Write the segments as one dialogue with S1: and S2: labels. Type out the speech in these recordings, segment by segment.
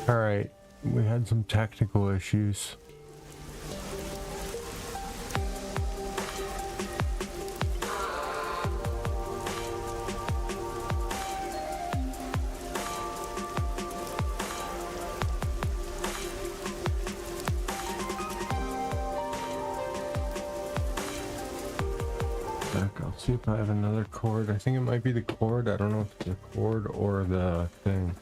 S1: All right, we had some technical issues. I'll see if I have another cord. I think it might be the cord. I don't know if it's the cord or the thing.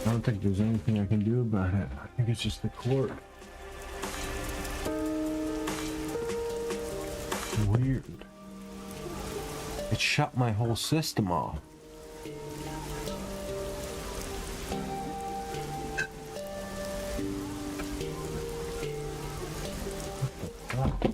S1: I don't think there's anything I can do about it. I think it's just the cord. Weird. It shut my whole system off. What the fuck?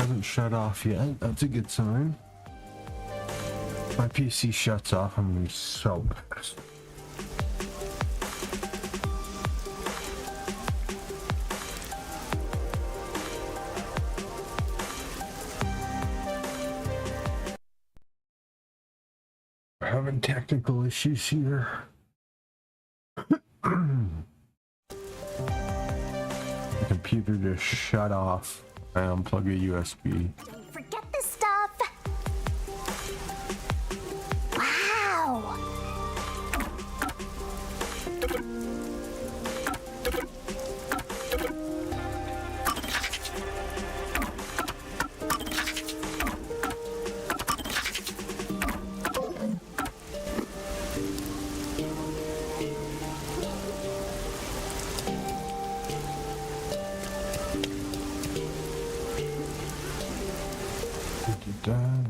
S1: hasn't shut off yet. That's a good sign. My PC shuts off, I'm gonna be so pissed. We're having technical issues here. The computer just shut off. I unplug a USB.
S2: Don't forget this stuff. Wow.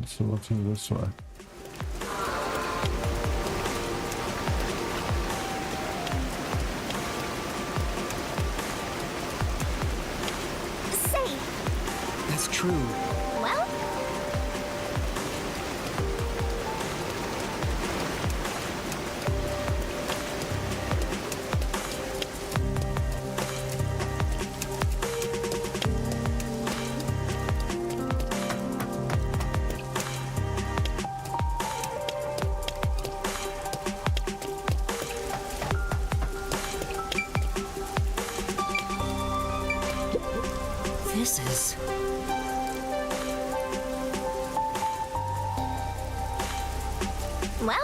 S1: So let's do this way.
S2: Say.
S3: That's true.
S2: Well.
S3: This is...
S2: Well.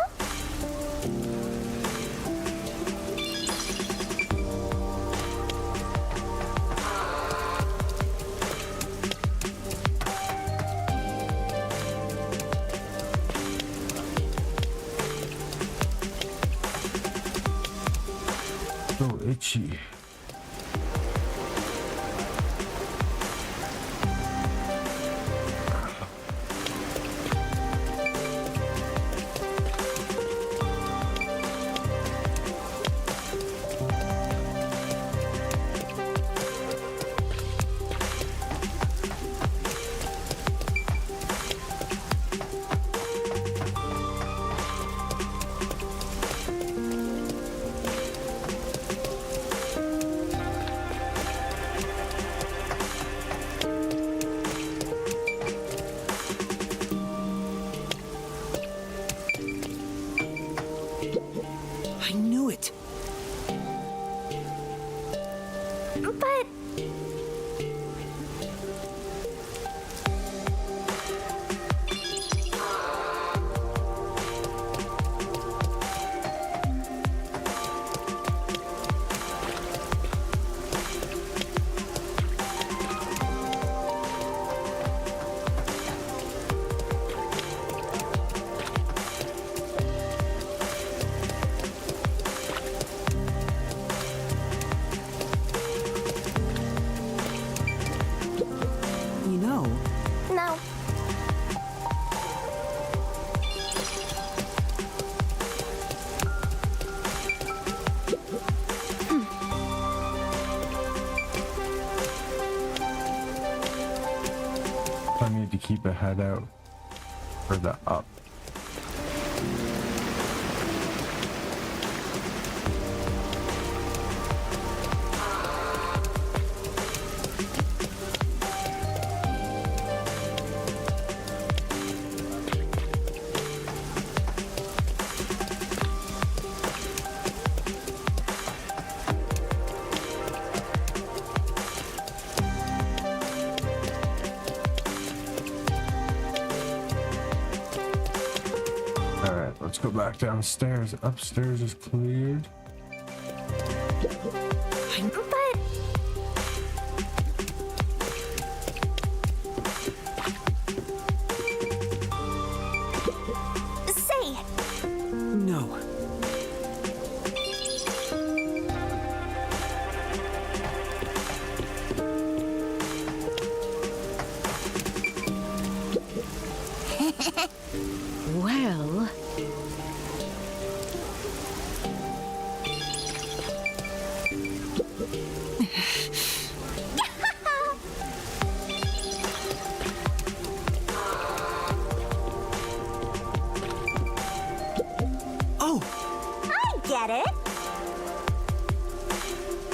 S1: So itchy.
S3: I knew it.
S2: But.
S3: You know,
S2: No.
S1: I need to keep a head out for the up. Alright, let's go back downstairs. Upstairs is cleared.
S2: But. Say.
S3: no.
S4: Well,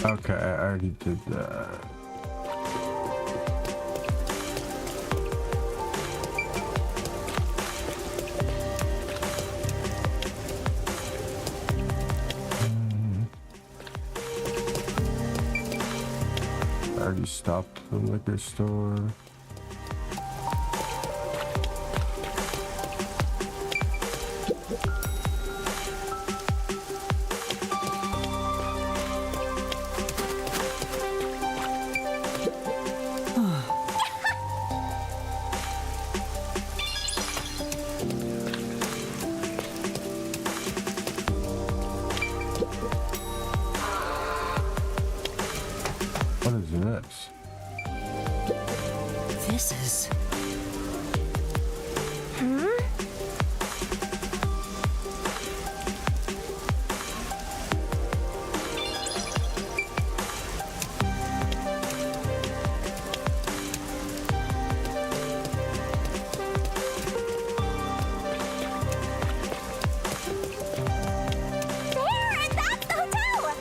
S1: Okay, I already did that. I already stopped the liquor store. What is this?
S3: This is...
S2: There! That's the hotel!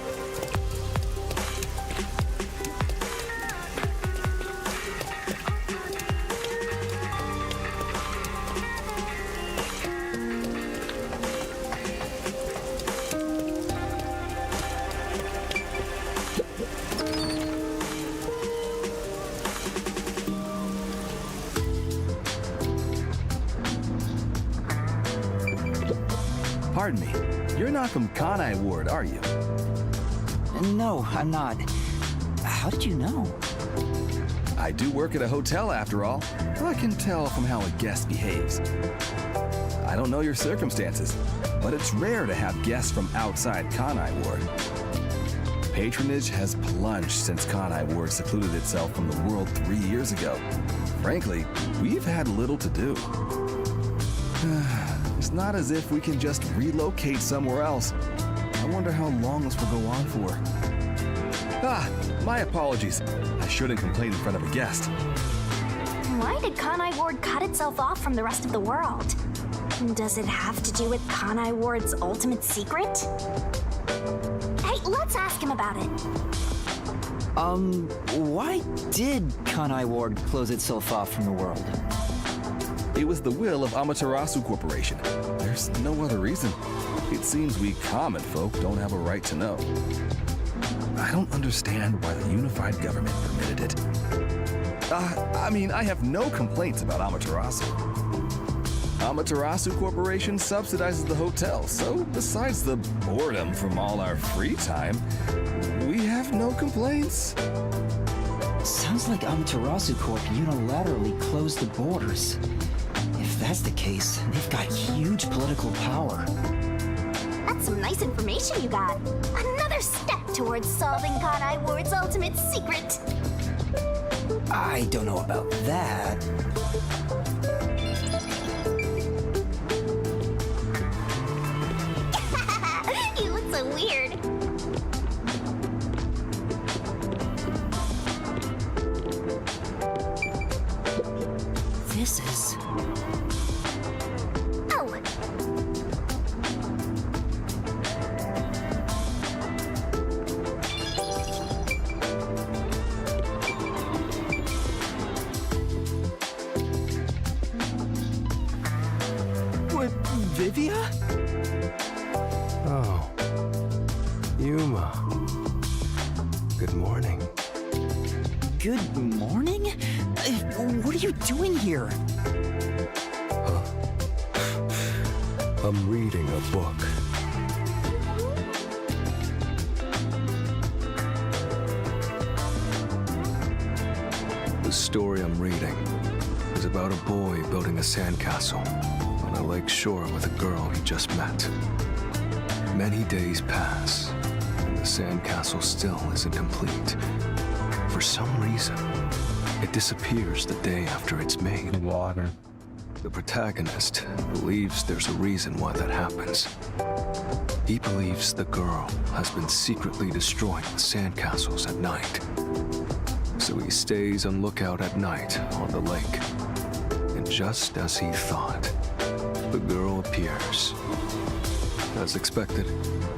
S4: Pardon me, you're not from Kanai Ward, are you?
S3: No, I'm not. How did you know?
S4: I do work at a hotel after all. I can tell from how a guest behaves. I don't know your circumstances, but it's rare to have guests from outside Kanai Ward. Patronage has plunged since Kanai Ward secluded itself from the world 3 years ago. Frankly, we've had little to do. It's not as if we can just relocate somewhere else. I wonder how long this will go on for. My apologies. I shouldn't complain in front of a guest.
S2: Why did Kanai Ward cut itself off from the rest of the world? Does it have to do with Kanai Ward's ultimate secret? Hey, let's ask him about it.
S3: Why did Kanai Ward close itself off from the world?
S4: It was the will of Amaterasu Corporation. There's no other reason. It seems we common folk don't have a right to know. I don't understand why the unified government permitted it. I have no complaints about Amaterasu. Amaterasu Corporation subsidizes the hotel, so besides the boredom from all our free time, we have no complaints.
S3: Sounds like Amaterasu Corp unilaterally closed the borders. If that's the case, they've got huge political power.
S2: That's some nice information you got. Another step towards solving Kanai Ward's ultimate secret.
S3: I don't know about that.
S2: You look so weird.
S3: This is...
S2: Oh,
S3: What, Vivia?
S5: Oh, Yuma. Good morning.
S3: Good morning? What are you doing here?
S5: I'm reading a book. The story I'm reading is about a boy building a sandcastle on a lake shore with a girl he just met. Many days pass, and the sandcastle still isn't complete. For some reason, it disappears the day after it's made.
S1: Water.
S5: The protagonist believes there's a reason why that happens. He believes the girl has been secretly destroying the sandcastles at night. So he stays on lookout at night on the lake. And just as he thought, the girl appears. As expected,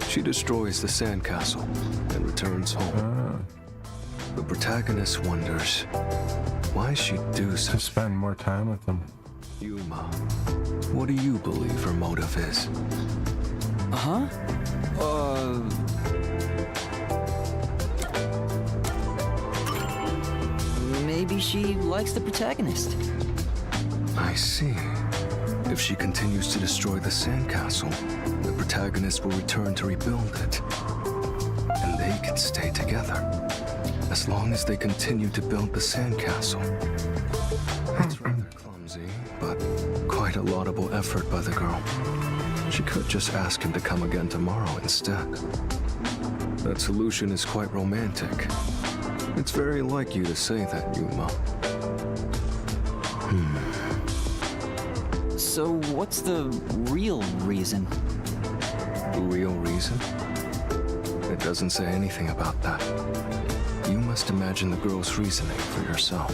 S5: she destroys the sandcastle and returns home. The protagonist wonders why she'd do
S1: To
S5: so.
S1: spend more time with them.
S5: Yuma, what do you believe her motive is?
S3: Huh? Maybe she likes the protagonist.
S5: I see. If she continues to destroy the sandcastle, the protagonist will return to rebuild it. And they can stay together, as long as they continue to build the sandcastle. It's rather clumsy, but quite a laudable effort by the girl. She could just ask him to come again tomorrow instead. That solution is quite romantic. It's very like you to say that, Yuma.
S3: So what's the real reason?
S5: The real reason? It doesn't say anything about that. You must imagine the girl's reasoning for yourself.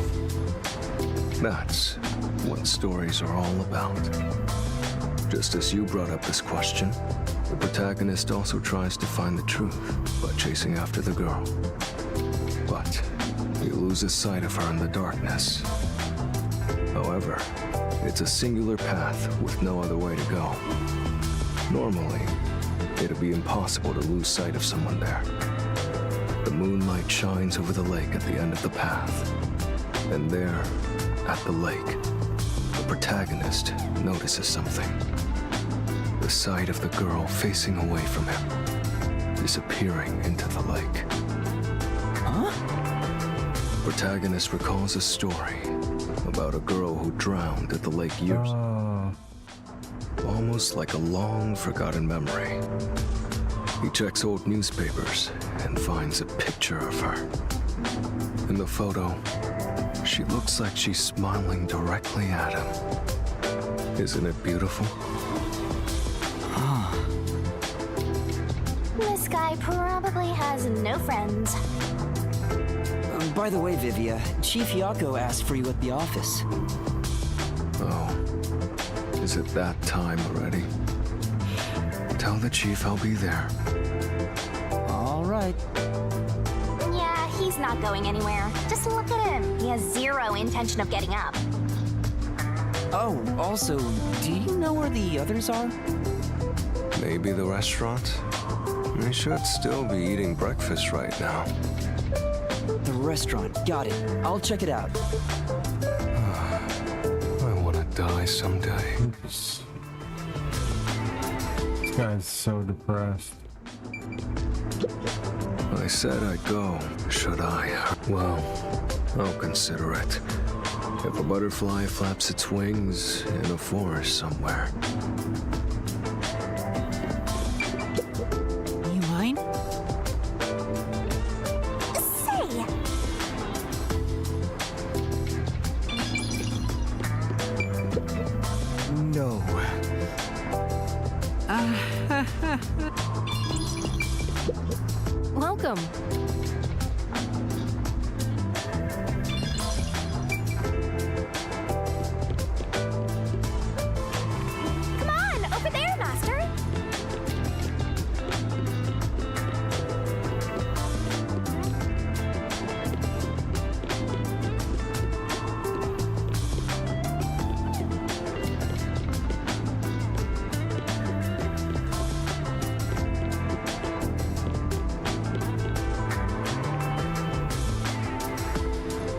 S5: That's what stories are all about. Just as you brought up this question, the protagonist also tries to find the truth by chasing after the girl. But he loses sight of her in the darkness. However, it's a singular path with no other way to go. Normally, it'd be impossible to lose sight of someone there. The moonlight shines over the lake at the end of the path. And there, at the lake, the protagonist notices something. The sight of the girl facing away from him, disappearing into the lake.
S3: Huh?
S5: Protagonist recalls a story about a girl who drowned at the lake years ago. Almost like a long forgotten memory. He checks old newspapers and finds a picture of her. In the photo, she looks like she's smiling directly at him. Isn't it beautiful?
S2: This guy probably has no friends.
S3: By the way, Vivia, Chief Yako asked for you at the office.
S5: Oh, is it that time already? Tell the chief I'll be there.
S3: All right.
S2: Yeah, he's not going anywhere. Just look at him. He has zero intention of getting up.
S3: Oh, also, do you know where the others are?
S5: Maybe the restaurant? They should still be eating breakfast right now.
S3: The restaurant. Got it. I'll check it out.
S5: I want to die someday.
S1: This guy's so depressed.
S5: I said I'd go, should I? Well, I'll consider it. If a butterfly flaps its wings in a forest somewhere.
S3: You mind?
S2: Say,
S3: No.
S6: Welcome.
S2: come on, over there, Master.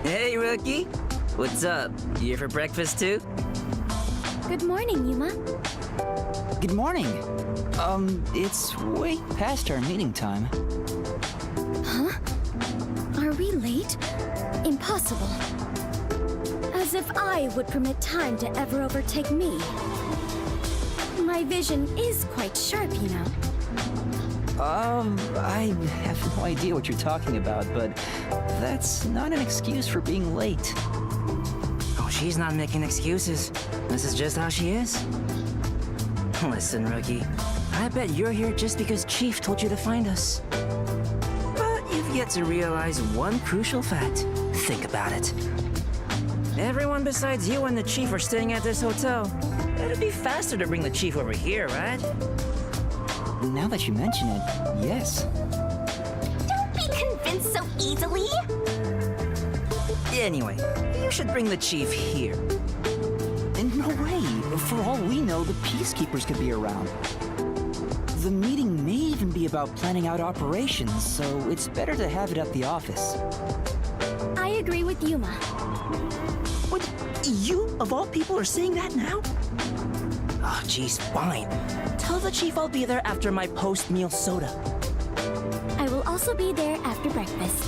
S7: Hey, rookie. What's up? You here for breakfast too?
S2: Good morning, Yuma.
S3: Good morning. It's way past our meeting time.
S8: Are we late? Impossible. As if I would permit time to ever overtake me. My vision is quite sharp, you know.
S3: I have no idea what you're talking about, but that's not an excuse for being late.
S7: Oh, she's not making excuses. This is just how she is. Listen, rookie. I bet you're here just because Chief told you to find us. But you've yet to realize one crucial fact. Think about it. Everyone besides you and the Chief are staying at this hotel. It'd be faster to bring the Chief over here, right?
S3: Now that you mention it, yes.
S2: Don't be convinced so easily.
S7: Anyway, you should bring the chief here.
S3: And no way. For all we know, the peacekeepers could be around. The meeting may even be about planning out operations, so it's better to have it at the office.
S8: I agree with Yuma.
S6: What? You, of all people, are saying that now?
S7: Oh, geez, fine. Tell the chief I'll be there after my post-meal soda.
S8: I will also be there after breakfast.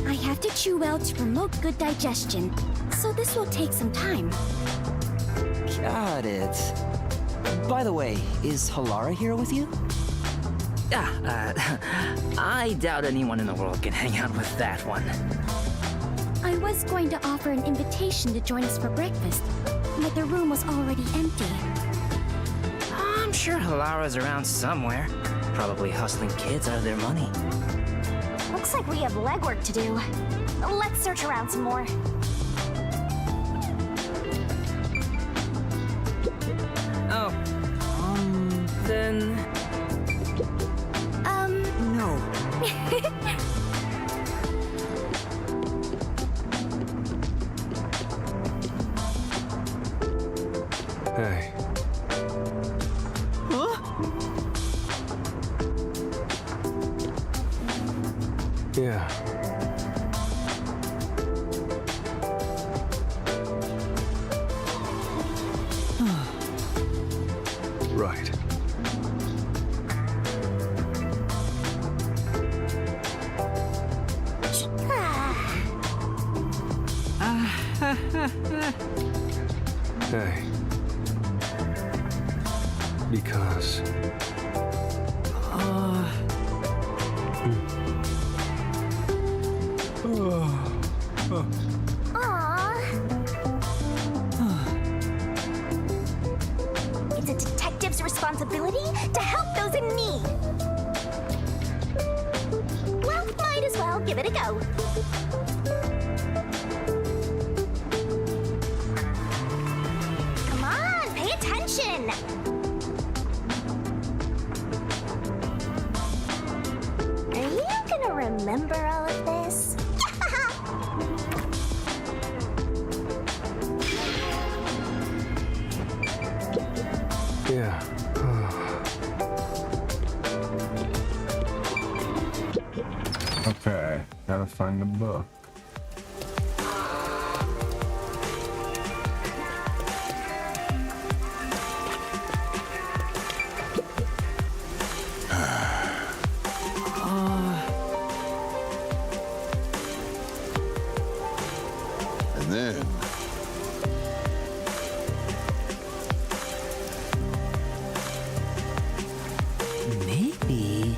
S8: I have to chew well to promote good digestion, so this will take some time.
S3: Got it. By the way, is Halara here with you?
S7: I doubt anyone in the world can hang out with that one.
S8: I was going to offer an invitation to join us for breakfast, but the room was already empty.
S7: I'm sure Halara's around somewhere, probably hustling kids out of their money.
S2: Looks like we have legwork to do. Let's search around some more.
S7: Oh, then...
S6: No.
S5: Hey,
S6: Huh?
S5: yeah. Right. Hey. Because...
S2: It's a detective's responsibility to help those in need. Well, might as well give it a go. Come on, pay attention. Are you gonna remember all of this?
S5: Yeah.
S1: Okay, gotta find the book.
S9: And then,
S3: Maybe.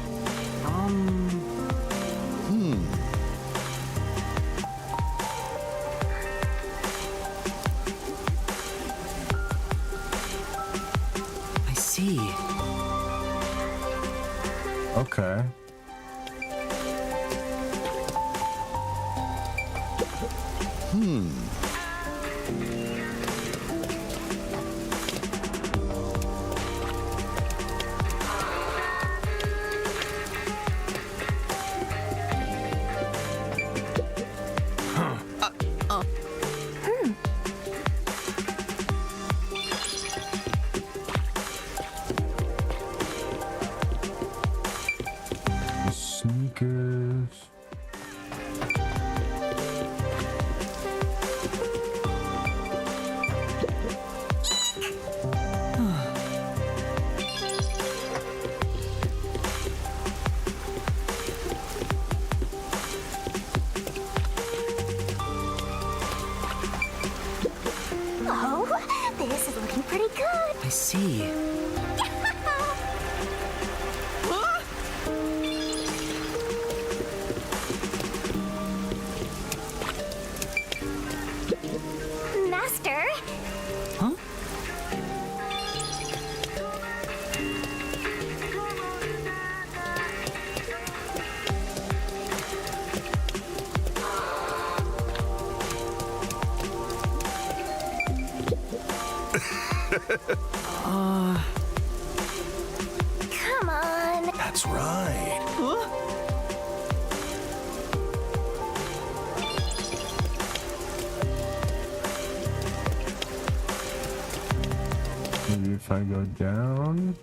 S3: I see.
S1: Okay. Sneakers.
S2: Oh, this is looking pretty good.
S3: I see.
S2: Master,
S3: Huh?
S9: That's right.
S6: Huh?
S1: Maybe if I go down.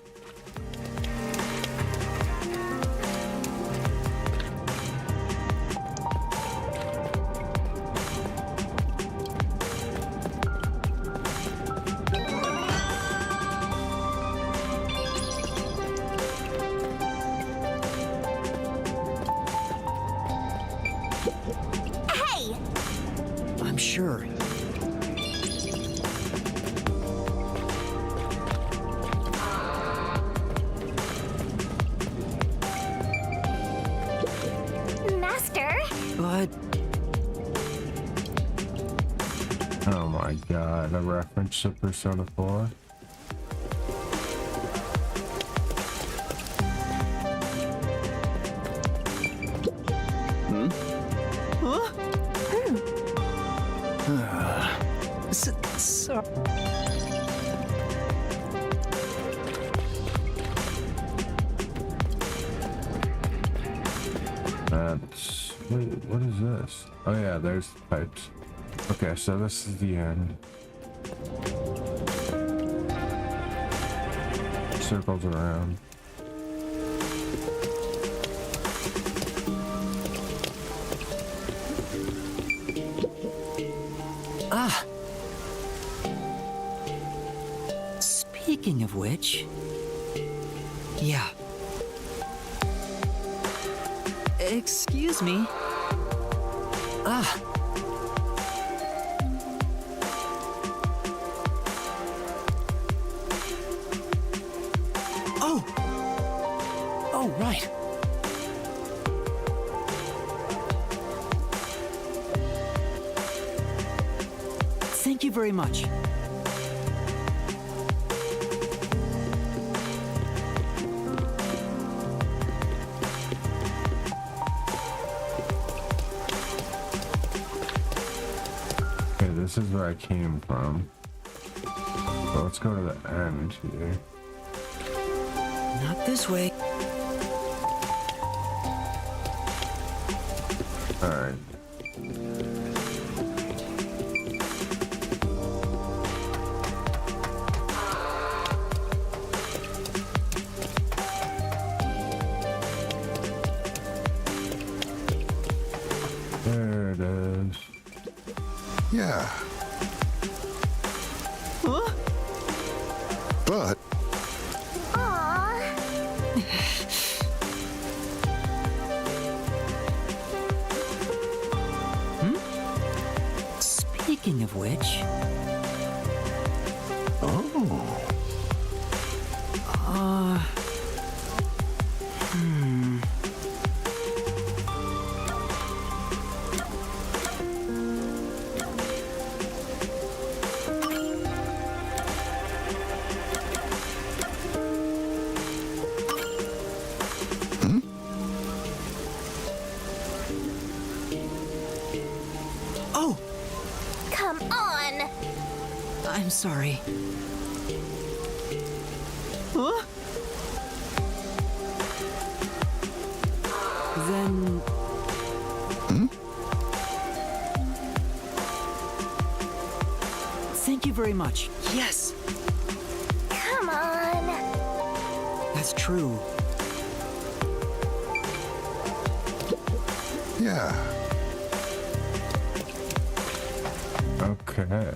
S2: Hey!
S3: I'm sure.
S2: Master?
S3: But
S1: Oh my god, a reference to Persona 4.
S6: Huh?
S1: That's... Wait, what is this? Oh yeah, there's the pipes. Okay, so this is the end. Circles around.
S3: Ah! Speaking of which... Yeah. Excuse me. Ah! Oh! Oh, right. Thank you very much.
S1: Okay, this is where I came from. So let's go to the end here.
S3: Not this way.
S1: Alright. There it is.
S9: Yeah.
S6: Huh?
S9: But
S2: Aww.
S3: Speaking of which...
S9: oh,
S3: Oh!
S2: Come on.
S3: I'm sorry.
S6: Huh?
S3: Then... Thank you very much. Yes!
S2: Come on.
S3: That's true.
S9: yeah.
S1: Okay.
S5: Hey.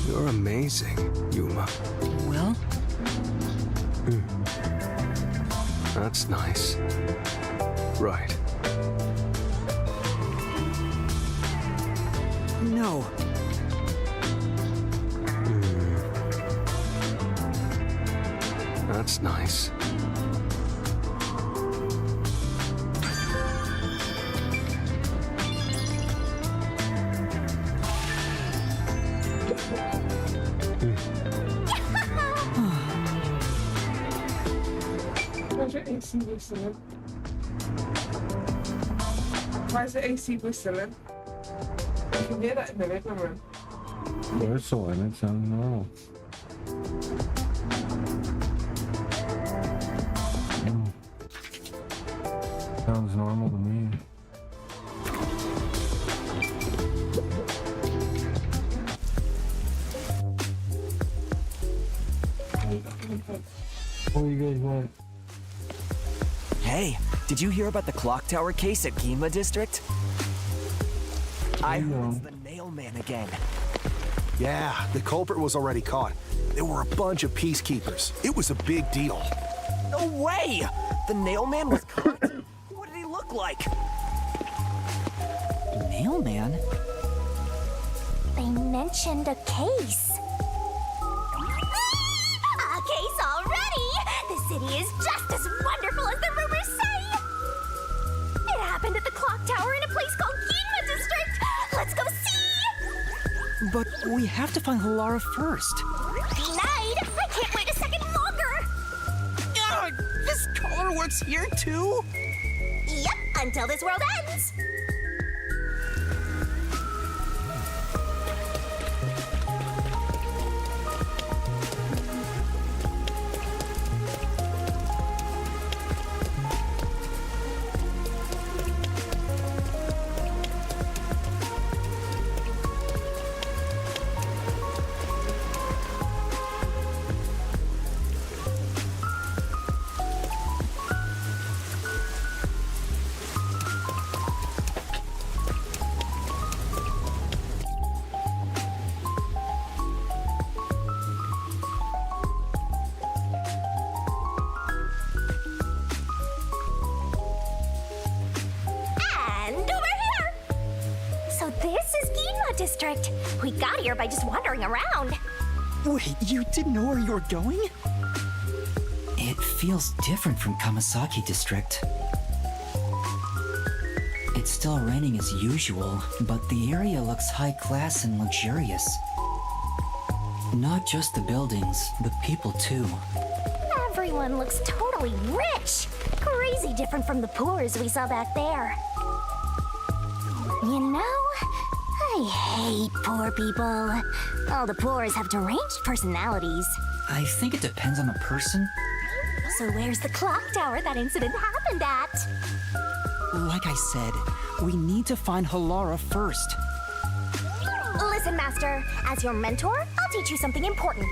S5: You're amazing, Yuma.
S3: Well,
S5: That That's nice. Right.
S3: No.
S5: That's nice.
S10: Where's your AC whistling? Why is the AC whistling? You can hear that in the living room.
S1: Whistling, it sounds normal. Sounds normal to me. What you guys want?
S11: Hey, did you hear about the clock tower case at Ginma District? I heard it's the Nailman again.
S12: Yeah, the culprit was already caught. There were a bunch of peacekeepers. It was a big deal.
S11: No way! The Nailman was caught? What did he look like?
S3: Nailman?
S2: They mentioned a case. A case already! The city is just as wonderful as the rumors say! It happened at the clock tower in a place called Ginma District! Let's go see!
S3: But we have to find Halara first.
S2: Denied! I can't wait a second longer!
S6: Ugh, this color works here too?
S2: Yep, until this world ends! District. We got here by just wandering around.
S6: Wait, you didn't know where you were going?
S3: It feels different from Kamasaki District. It's still raining as usual, but the area looks high class and luxurious. Not just the buildings, the people too.
S2: Everyone looks totally rich. Crazy different from the poors we saw back there. You know, I hate poor people. All the poors have deranged personalities.
S3: I think it depends on the person.
S2: So where's the clock tower that incident happened at?
S3: Like I said, we need to find Halara first.
S2: Listen, Master. As your mentor, I'll teach you something important.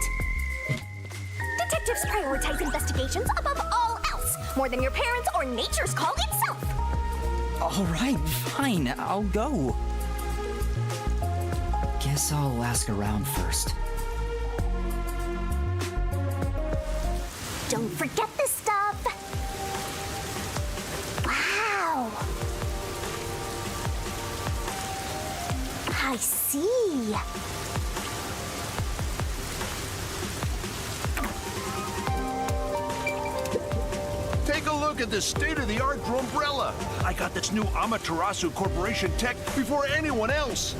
S2: Detectives prioritize investigations above all else, more than your parents or nature's call itself.
S3: All right, fine, I'll go. Guess I'll ask around first.
S2: Don't forget this stuff. Wow. I see.
S13: Take a look at this state-of-the-art drumbrella. I got this new Amaterasu Corporation tech before anyone else.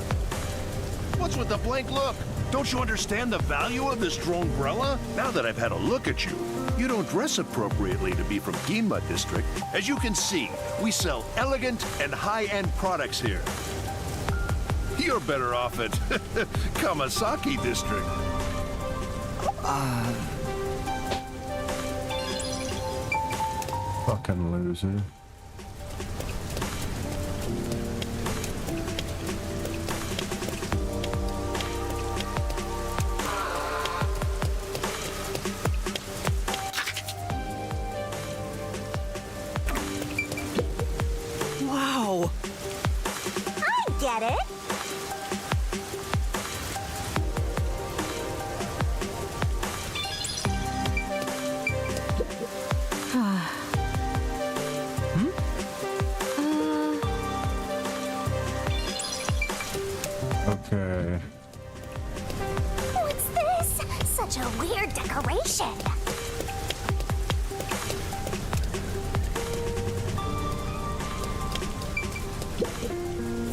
S13: What's with the blank look? Don't you understand the value of this drumbrella? Now that I've had a look at you, you don't dress appropriately to be from Ginma District. As you can see, we sell elegant and high-end products here. You're better off at Kamasaki District.
S1: Fucking loser.
S6: Wow!
S2: I get it.
S1: Okay.
S2: What's this? Such a weird decoration.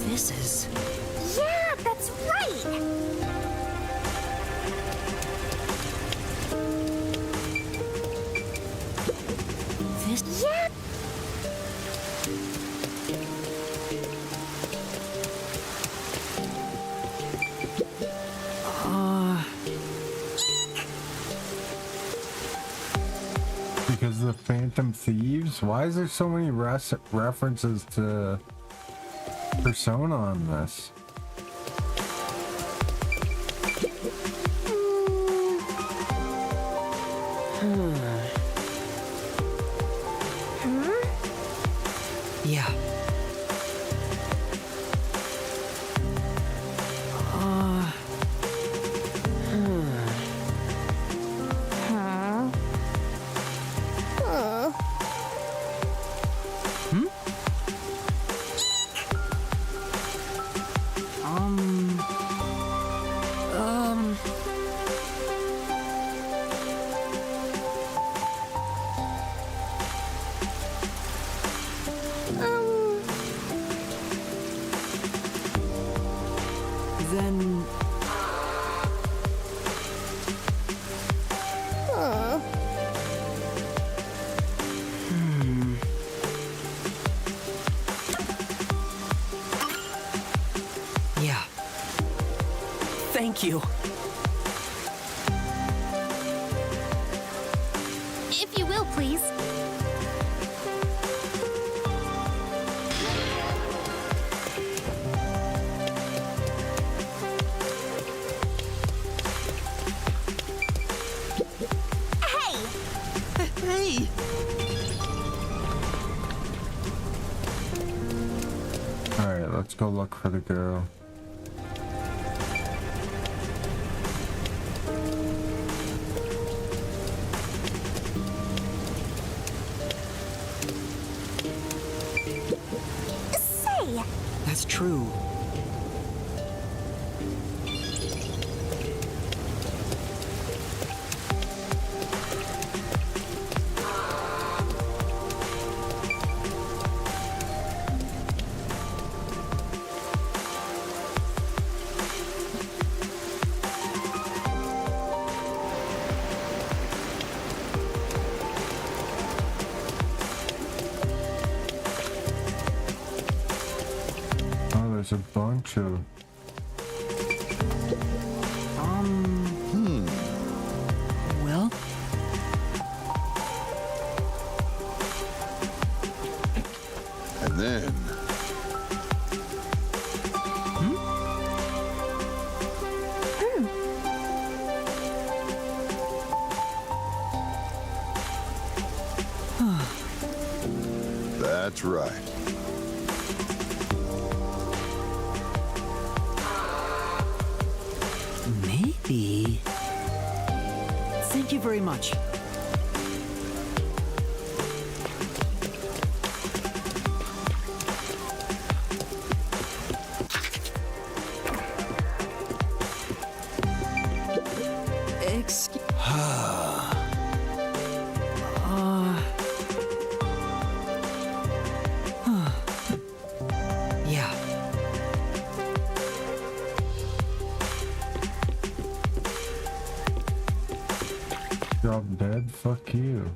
S3: This is...
S2: Yeah, that's right.
S3: This...
S2: Yeah.
S1: Because of the Phantom Thieves? Why is there so many references to Persona on this?
S3: Yeah. Then... Yeah. Thank you.
S2: If you will, please.
S3: Hey!
S1: Alright, let's go look for the girl.
S2: Say,
S3: That's true.
S1: Oh, there's a bunch of...
S3: Well?
S9: And then... That's right.
S3: Maybe... Thank you very much. Excuse... Yeah.
S1: Drop dead? Fuck you.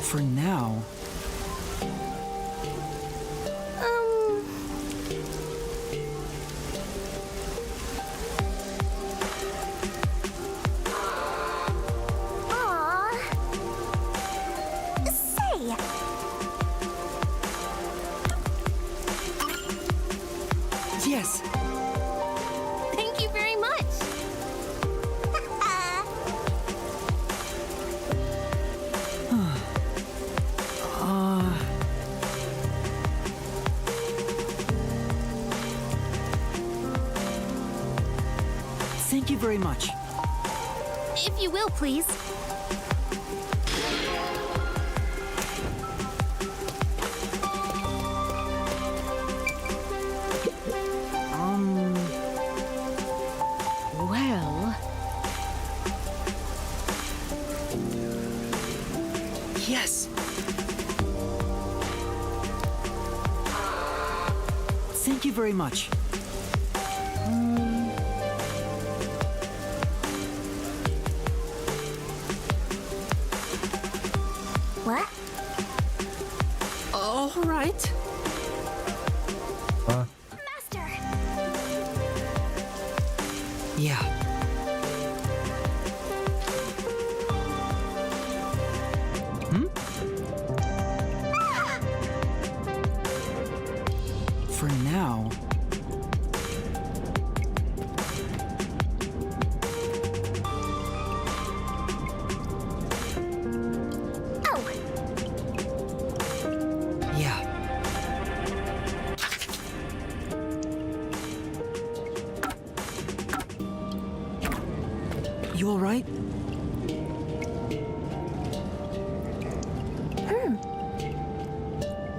S3: For now...
S2: say.
S3: Yes!
S2: Thank you very much.
S3: Thank you very much.
S2: If you will, please.
S8: Well...
S3: Yes! Thank you very much.
S2: What?
S6: All right.
S2: Master!
S3: Yeah. For now...
S2: Oh!
S3: Yeah. You all right?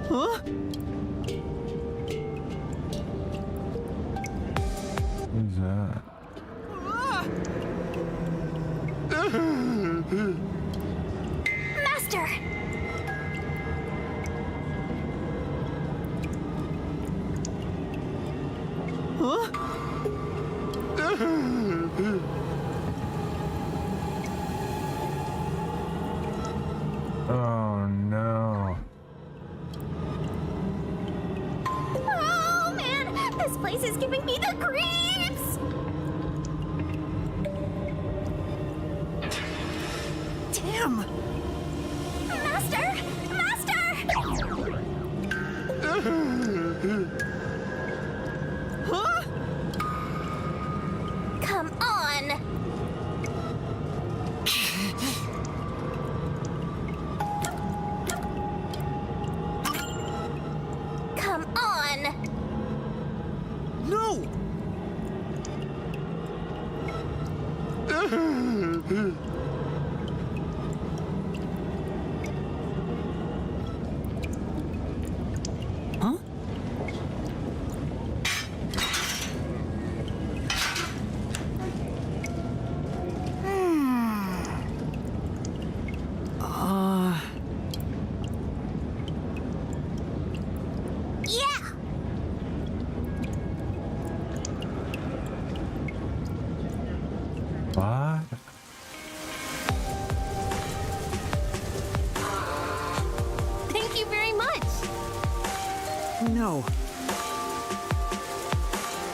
S3: Huh?
S1: Who's that?
S2: Master!
S3: Huh?
S1: Oh no.
S2: Oh man! This place is giving me the creeps!
S3: Damn!
S2: Master! Master!
S3: Huh?
S2: Come on! Come on!
S3: No! Huh?
S2: Yeah!
S1: What?
S2: Thank you very much!
S3: No.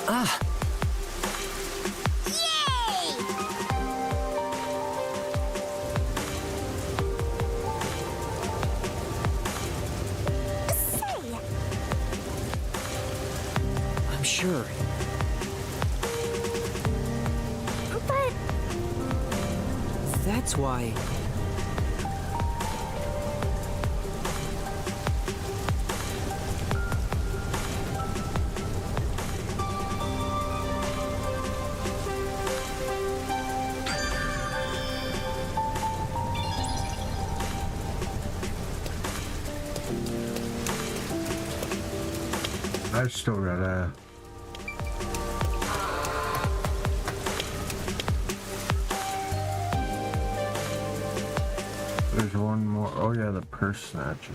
S3: Ah!
S2: Yay! Say!
S3: I'm sure.
S2: But
S3: That's why...
S1: I still gotta. There's one more. Oh yeah, the purse snatcher.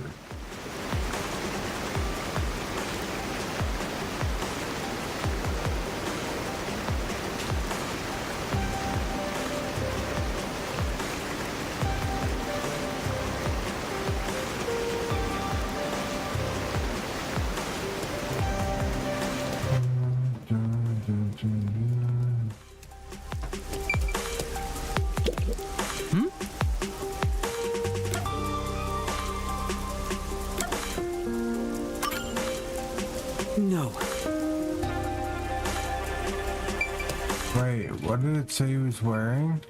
S3: No.
S1: Wait, what did it say he was wearing?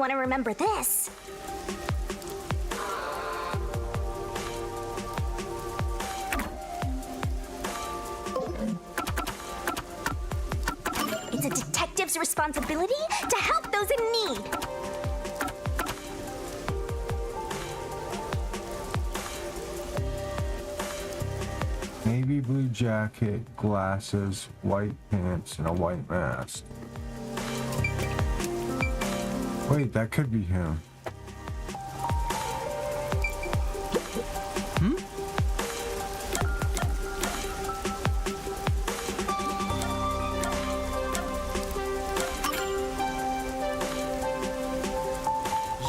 S2: want to remember this. It's a detective's responsibility to help those in need.
S1: Navy blue jacket, glasses, white pants, and a white mask. Wait, that could be him.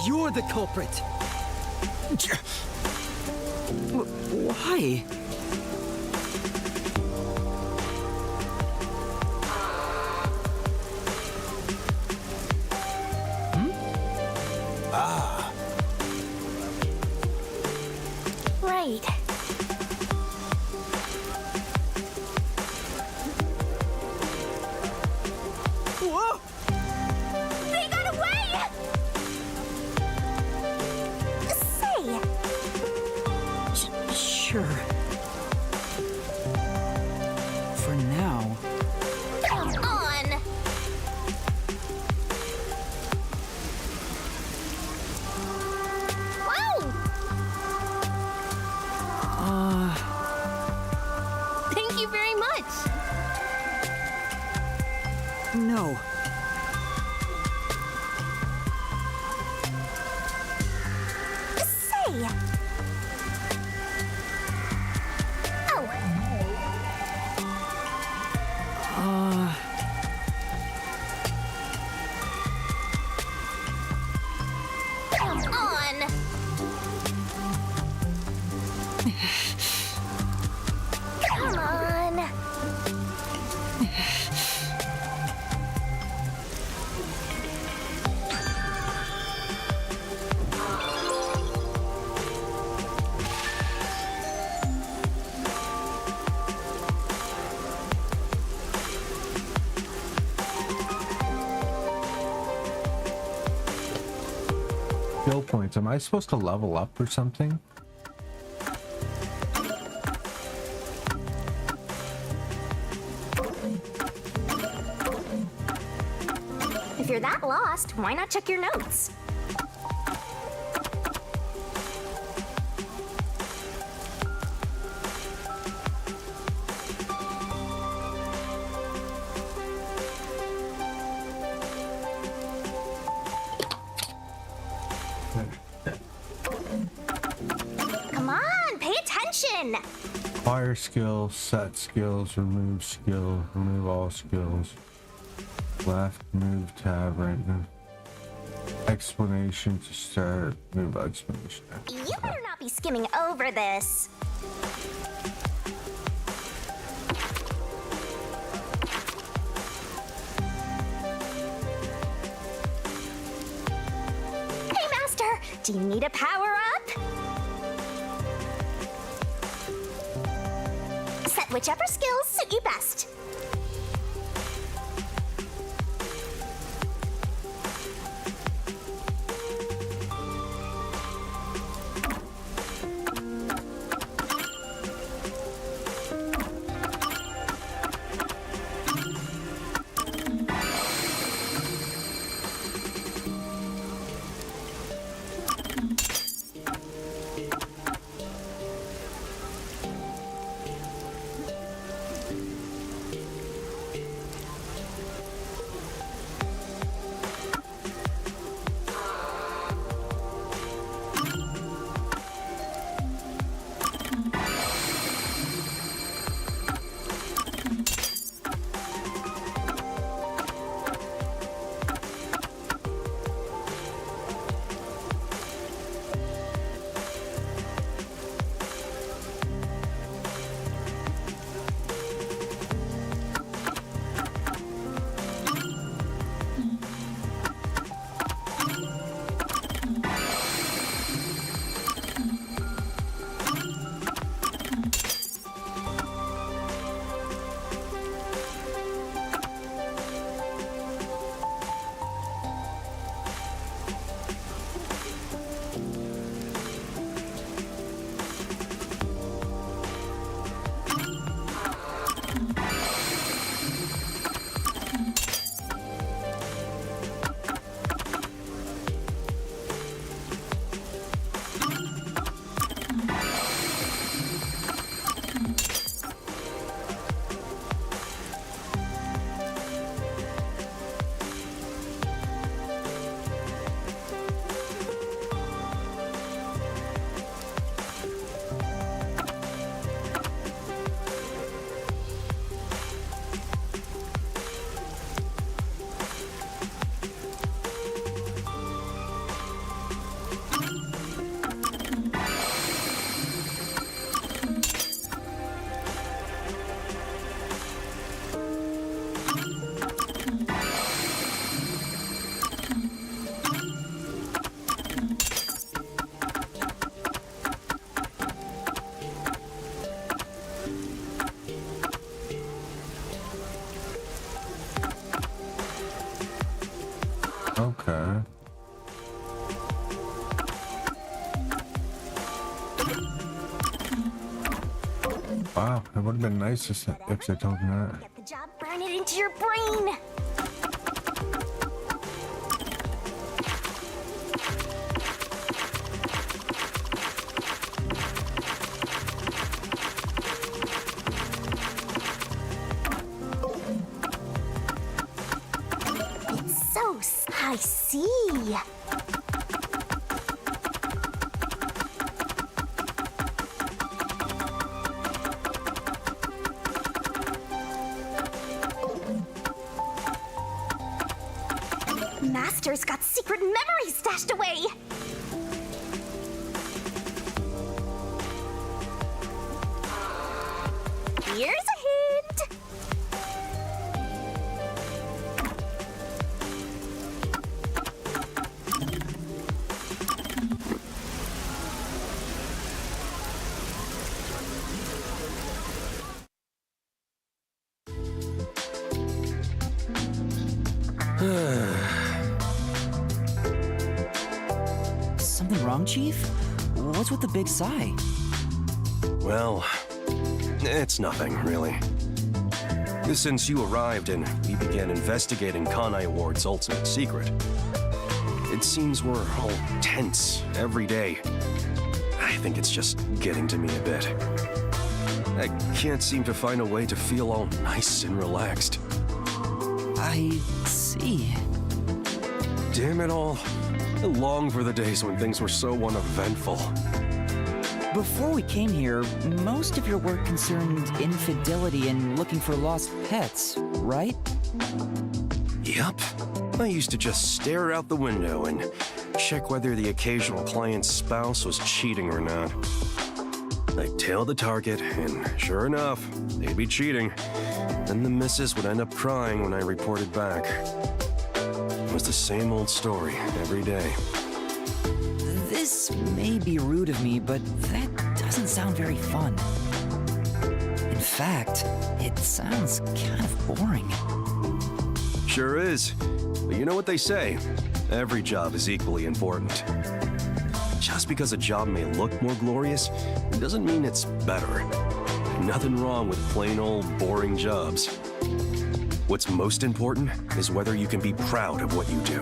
S6: You're the culprit.
S3: Why?
S2: Right.
S6: Whoa!
S2: They got away! Say,
S3: Sure. For now.
S2: come on! Wow! Thank you very much.
S3: No.
S2: Say. Oh. Come on. Come on.
S1: Skill points. Am I supposed to level up or something?
S2: If you're that lost, why not check your notes? Come on, pay attention!
S1: Fire skill, set skills, remove skill, remove all skills. Left, move tab, right, move. Explanation to start, move explanation.
S2: You better not be skimming over this. Hey, Master! Do you need a power-up? Set whichever skills suit you best.
S1: Wow, it would have been nice if they told me that.
S2: Get the job, burn it into your brain. It's so I see. Master's got secret memories stashed away! Here's a hint!
S3: Something wrong, Chief? What's with the big sigh?
S14: Well, it's nothing, really. Since you arrived and we began investigating Kanai Ward's ultimate secret, it seems we're all tense every day. I think it's just getting to me a bit. I can't seem to find a way to feel all nice and relaxed.
S3: I see.
S14: Damn it all. I long for the days when things were so uneventful.
S3: Before we came here, most of your work concerned infidelity and looking for lost pets, right?
S14: Yep. I used to just stare out the window and check whether the occasional client's spouse was cheating or not. I'd tail the target, and sure enough, they'd be cheating. Then the missus would end up crying when I reported back. It was the same old story every day.
S3: This may be rude of me, but that doesn't sound very fun. In fact, it sounds kind of boring.
S14: Sure is. But you know what they say? Every job is equally important. Just because a job may look more glorious, it doesn't mean it's better. Nothing wrong with plain old boring jobs. What's most important is whether you can be proud of what you do.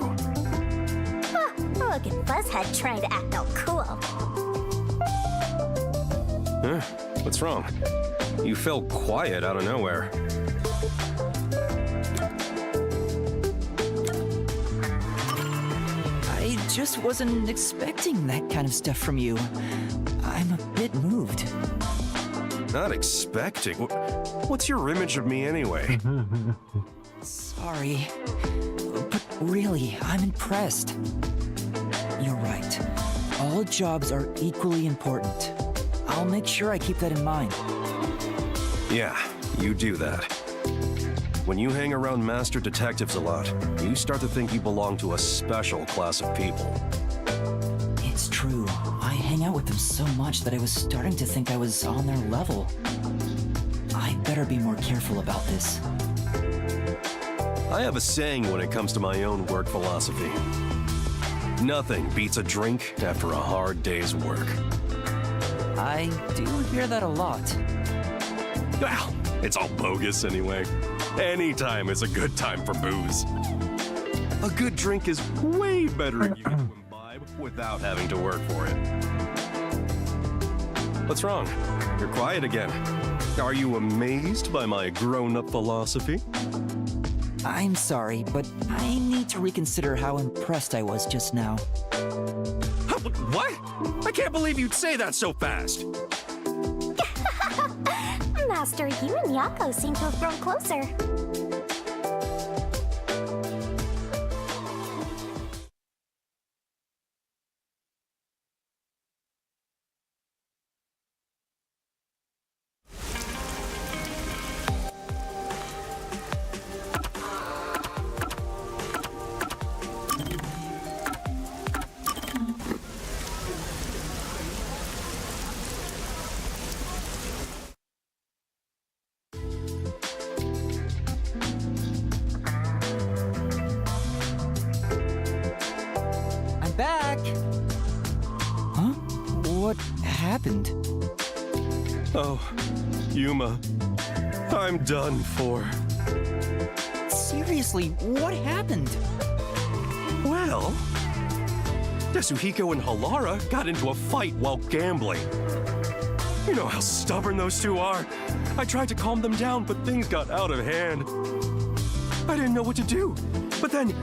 S2: Look at Buzzhead trying to act all cool.
S14: Huh? What's wrong? You felt quiet out of nowhere.
S3: I just wasn't expecting that kind of stuff from you. I'm a bit moved.
S14: Not expecting? What's your image of me anyway?
S3: Sorry, but really, I'm impressed. You're right. All jobs are equally important. I'll make sure I keep that in mind.
S14: Yeah, you do that. When you hang around master detectives a lot, you start to think you belong to a special class of people.
S3: It's true. I hang out with them so much that I was starting to think I was on their level. I better be more careful about this.
S14: I have a saying when it comes to my own work philosophy. Nothing beats a drink after a hard day's work.
S3: I do hear that a lot.
S14: Well, it's all bogus anyway. Any time is a good time for booze. A good drink is way better than you get to imbibe without having to work for it. What's wrong? You're quiet again. Are you amazed by my grown-up philosophy?
S3: I'm sorry, but I need to reconsider how impressed I was just now.
S14: What? I can't believe you'd say that so fast!
S2: Master, you and Yako seem to have grown closer.
S3: I'm back! Huh? What happened?
S14: Oh, Yuma, I'm done for.
S3: Seriously, what happened?
S14: Well, Yasuhiko and Halara got into a fight while gambling. You know how stubborn those two are. I tried to calm them down, but things got out of hand. I didn't know what to do. But then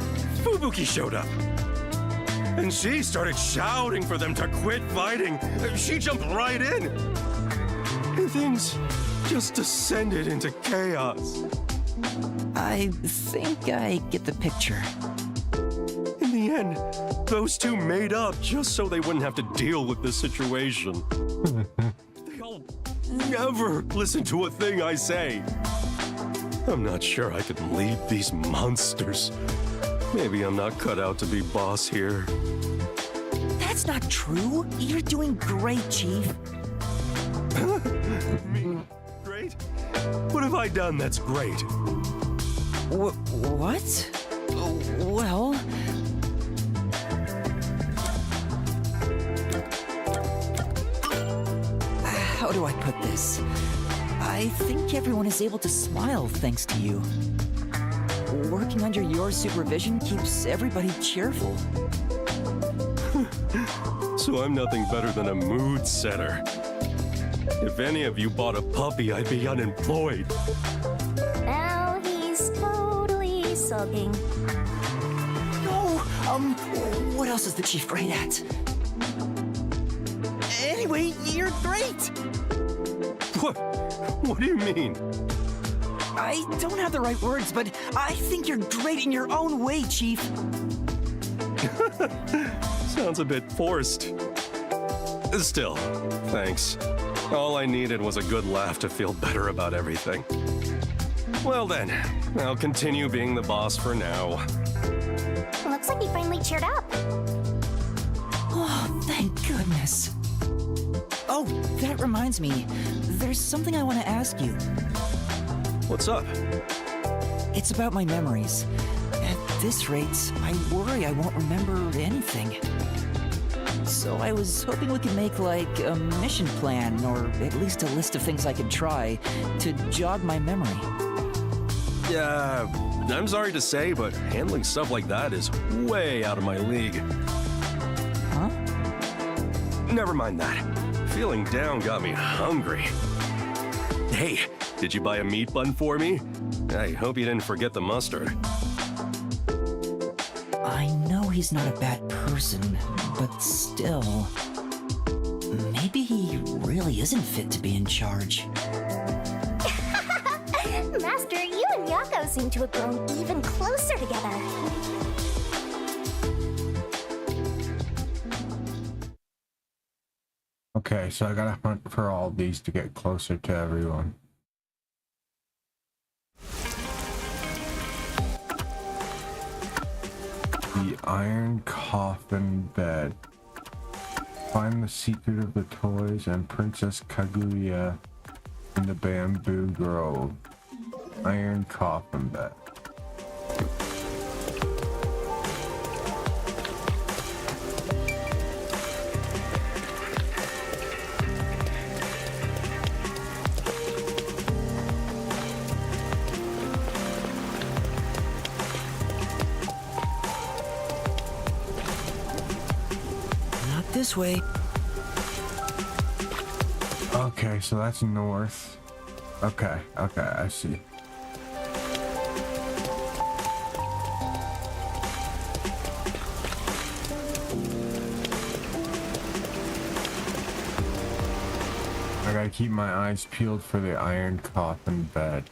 S14: Fubuki showed up. And she started shouting for them to quit fighting. She jumped right in. And things just descended into chaos.
S3: I think I get the picture.
S14: In the end, those two made up just so they wouldn't have to deal with this situation. They'll never listen to a thing I say. I'm not sure I can lead these monsters. Maybe I'm not cut out to be boss here.
S3: That's not true. You're doing great, Chief.
S14: Me? Great? What have I done that's great?
S3: What? Well... How do I put this? I think everyone is able to smile thanks to you. Working under your supervision keeps everybody cheerful.
S14: So I'm nothing better than a mood setter. If any of you bought a puppy, I'd be unemployed.
S2: Now he's totally sulking.
S3: No! What else is the Chief great at? Anyway, you're great!
S14: What do you mean?
S3: I don't have the right words, but I think you're great in your own way, Chief.
S14: Sounds a bit forced. Still, thanks. All I needed was a good laugh to feel better about everything. Well then, I'll continue being the boss for now.
S2: Looks like he finally cheered up.
S3: Oh, thank goodness. Oh, that reminds me. There's something I want to ask you.
S14: What's up?
S3: It's about my memories. At this rate, I worry I won't remember anything. So I was hoping we could make, like, a mission plan, or at least a list of things I could try, to jog my memory.
S14: Yeah, I'm sorry to say, but handling stuff like that is way out of my league.
S3: Huh?
S14: Never mind that. Feeling down got me hungry. Hey, did you buy a meat bun for me? I hope you didn't forget the mustard.
S3: I know he's not a bad person, but still... Maybe he really isn't fit to be in charge.
S2: Master, you and Yako seem to have grown even closer together.
S1: Okay, so I gotta hunt for all these to get closer to everyone. The iron coffin bed. Find the secret of the toys and Princess Kaguya in the bamboo grove. Iron coffin bed.
S3: This way.
S1: Okay, so that's north. Okay, I see. I gotta keep my eyes peeled for the iron coffin bed.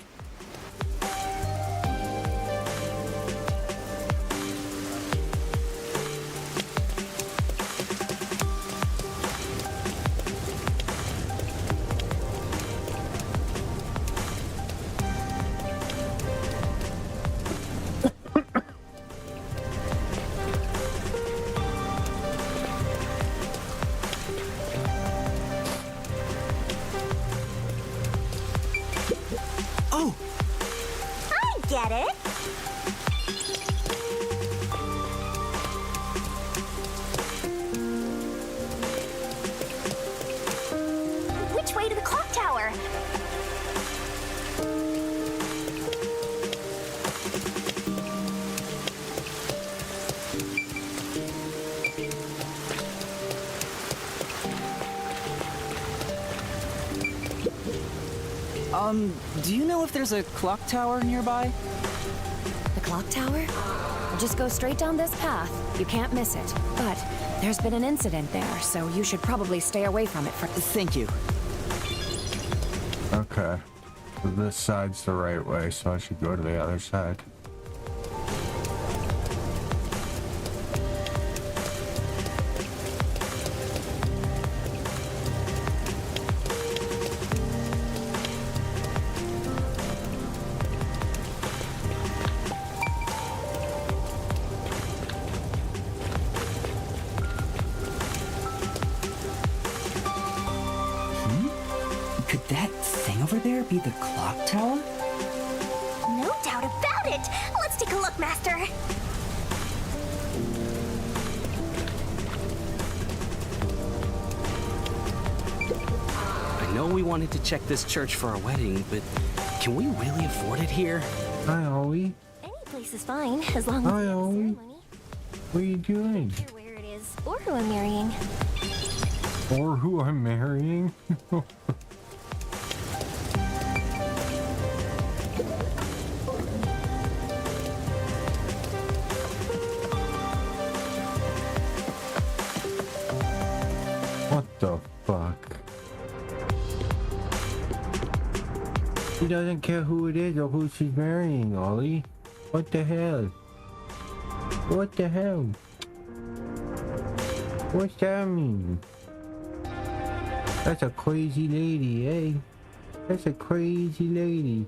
S2: Get it? Which way to the
S3: Do you know if there's a clock tower nearby?
S8: The clock tower? Just go straight down this path. You can't miss it. But there's been an incident there, so you should probably stay away from it for—
S3: Thank you.
S1: Okay. So this side's the right way, so I should go to the other side.
S3: Could that thing over there be the clock tower?
S2: No doubt about it. Let's take a look, Master.
S11: I know we wanted to check this church for our wedding, but can we really afford it here?
S1: Hi, Ollie.
S2: Any place is fine, as long as
S1: Hi,
S2: we have a
S1: Ollie.
S2: ceremony.
S1: What are you doing?
S2: Or where it is, or who I'm marrying.
S1: Or who I'm marrying? What the fuck? He doesn't care who it is or who she's marrying, Ollie. What the hell? What the hell? What's that mean? That's a crazy lady, eh? That's a crazy lady.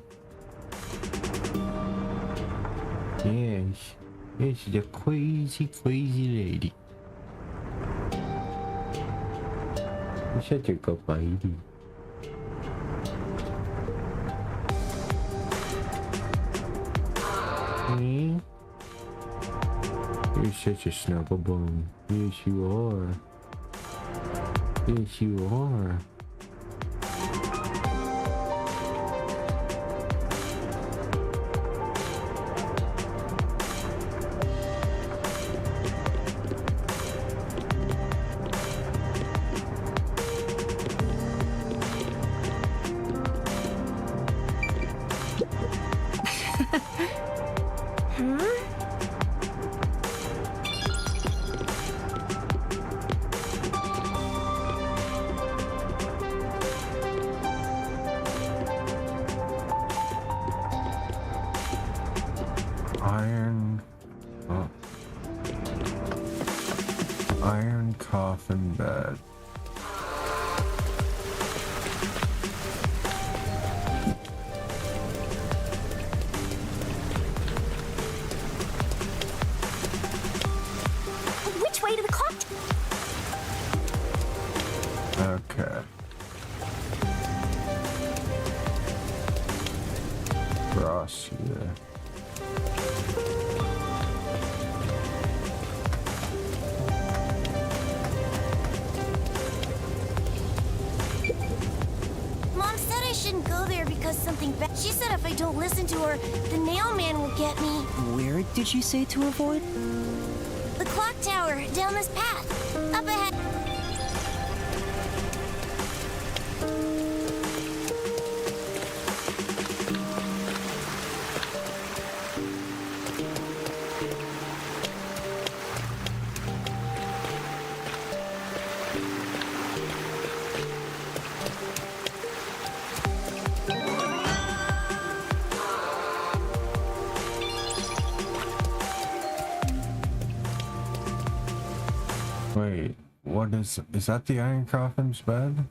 S1: Yes. This is a crazy, crazy lady. You're such a good lady. Hmm? You're such a snuggle bone. Yes, you are. Yes, you are. Iron coffin bed.
S2: Which way to the clock?
S1: Okay. Cross here.
S2: Mom said I shouldn't go there because something bad. She said if I don't listen to her, the nail man will get me.
S3: Where did you say to avoid?
S2: The clock tower, down this path. Up ahead.
S1: Wait, what is that the iron coffin's bed?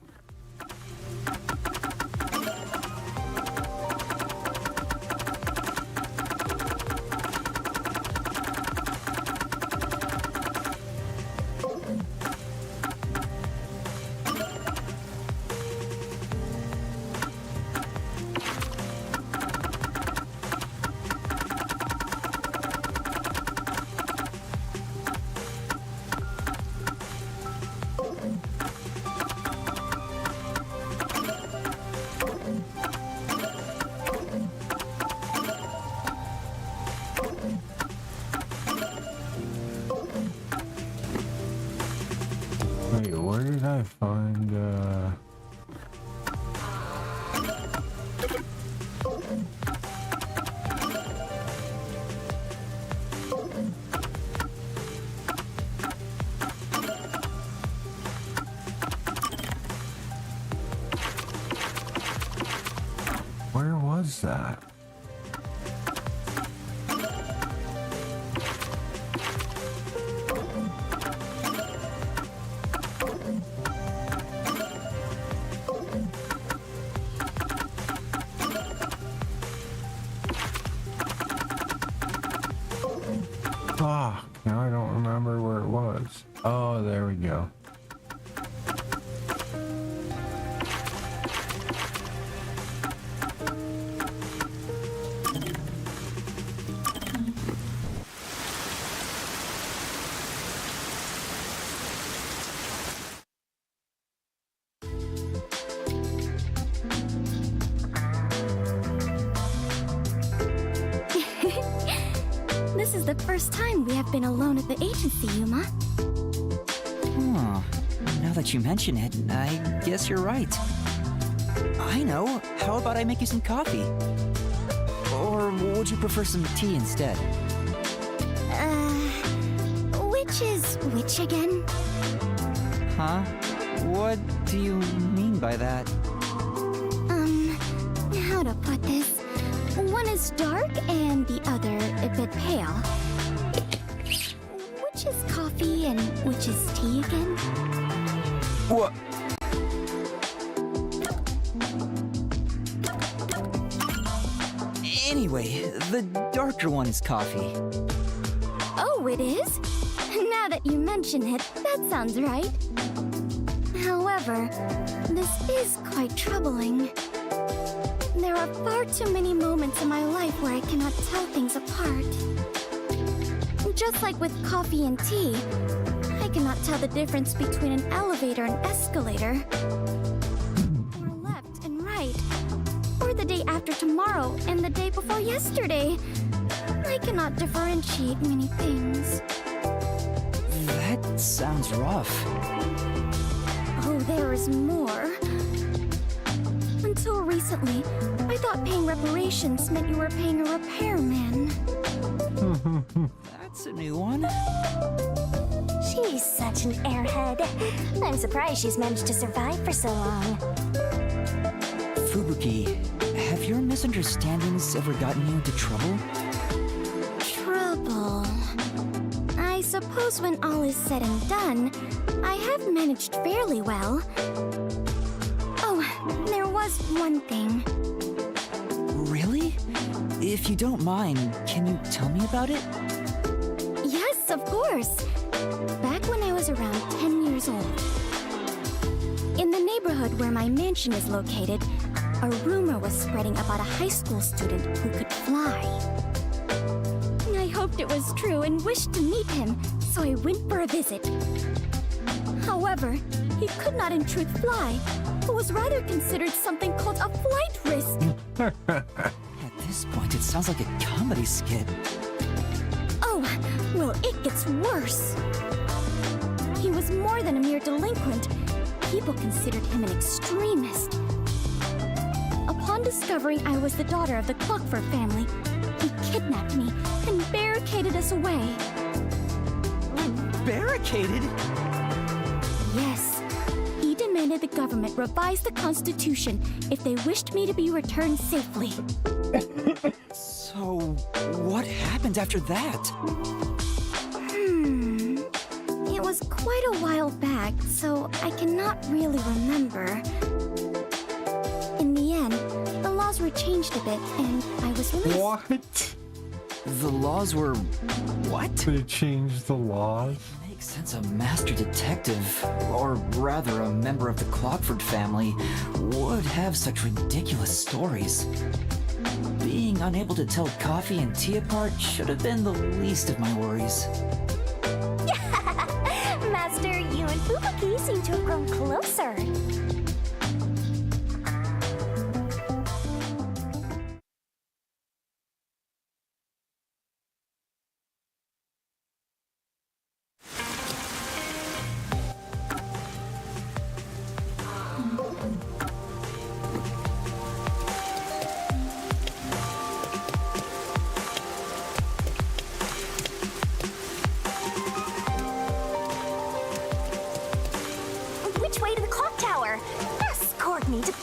S1: Wait, where did I find was that? Fuck, now I don't remember where it was. Oh, there we go.
S8: This is the first time we have been alone at the agency, Yuma.
S3: Huh. Now that you mention it, I guess you're right. I know. How about I make you some coffee? Or would you prefer some tea instead?
S8: Which is which again?
S3: Huh? What do you mean by that?
S8: How to put this? One is dark and the other a bit pale. Which is coffee and which is tea again?
S3: What? Anyway, the darker one is coffee.
S8: Oh, it is? Now that you mention it, that sounds right. However, this is quite troubling. There are far too many moments in my life where I cannot tell things apart. Just like with coffee and tea, I cannot tell the difference between an elevator and escalator, or left and right, or the day after tomorrow and the day before yesterday. I cannot differentiate many things.
S3: That sounds rough.
S8: Oh, there is more. Until recently, I thought paying reparations meant you were paying a repairman.
S3: That's a new one.
S2: She's such an airhead. I'm surprised she's managed to survive for so long.
S3: Fubuki, have your misunderstandings ever gotten you into trouble?
S8: Trouble. I suppose when all is said and done, I have managed fairly well. Oh, there was one thing.
S3: Really? If you don't mind, can you tell me about it?
S8: Yes, of course. Back when I was around 10 years old. In the neighborhood where my mansion is located, a rumor was spreading about a high school student who could fly. I hoped it was true and wished to meet him, so I went for a visit. However, he could not in truth fly, but was rather considered something called a flight risk.
S3: At this point, it sounds like a comedy skit.
S8: Oh, well, it gets worse. He was more than a mere delinquent. People considered him an extremist. Upon discovering I was the daughter of the Clockford family, he kidnapped me and barricaded us away.
S3: Barricaded?
S8: Yes. He demanded the government revise the Constitution if they wished me to be returned safely.
S3: So, what happened after that?
S8: It was quite a while back, so I cannot really remember. In the end, the laws were changed a bit, and I was released.
S1: What?
S3: The laws were... what?
S1: They changed the laws?
S3: Makes sense a master detective, or rather a member of the Clockford family, would have such ridiculous stories. Being unable to tell coffee and tea apart should have been the least of my worries.
S2: Master, you and Fubuki seem to have grown closer. Which way to the clock tower? Escort me to...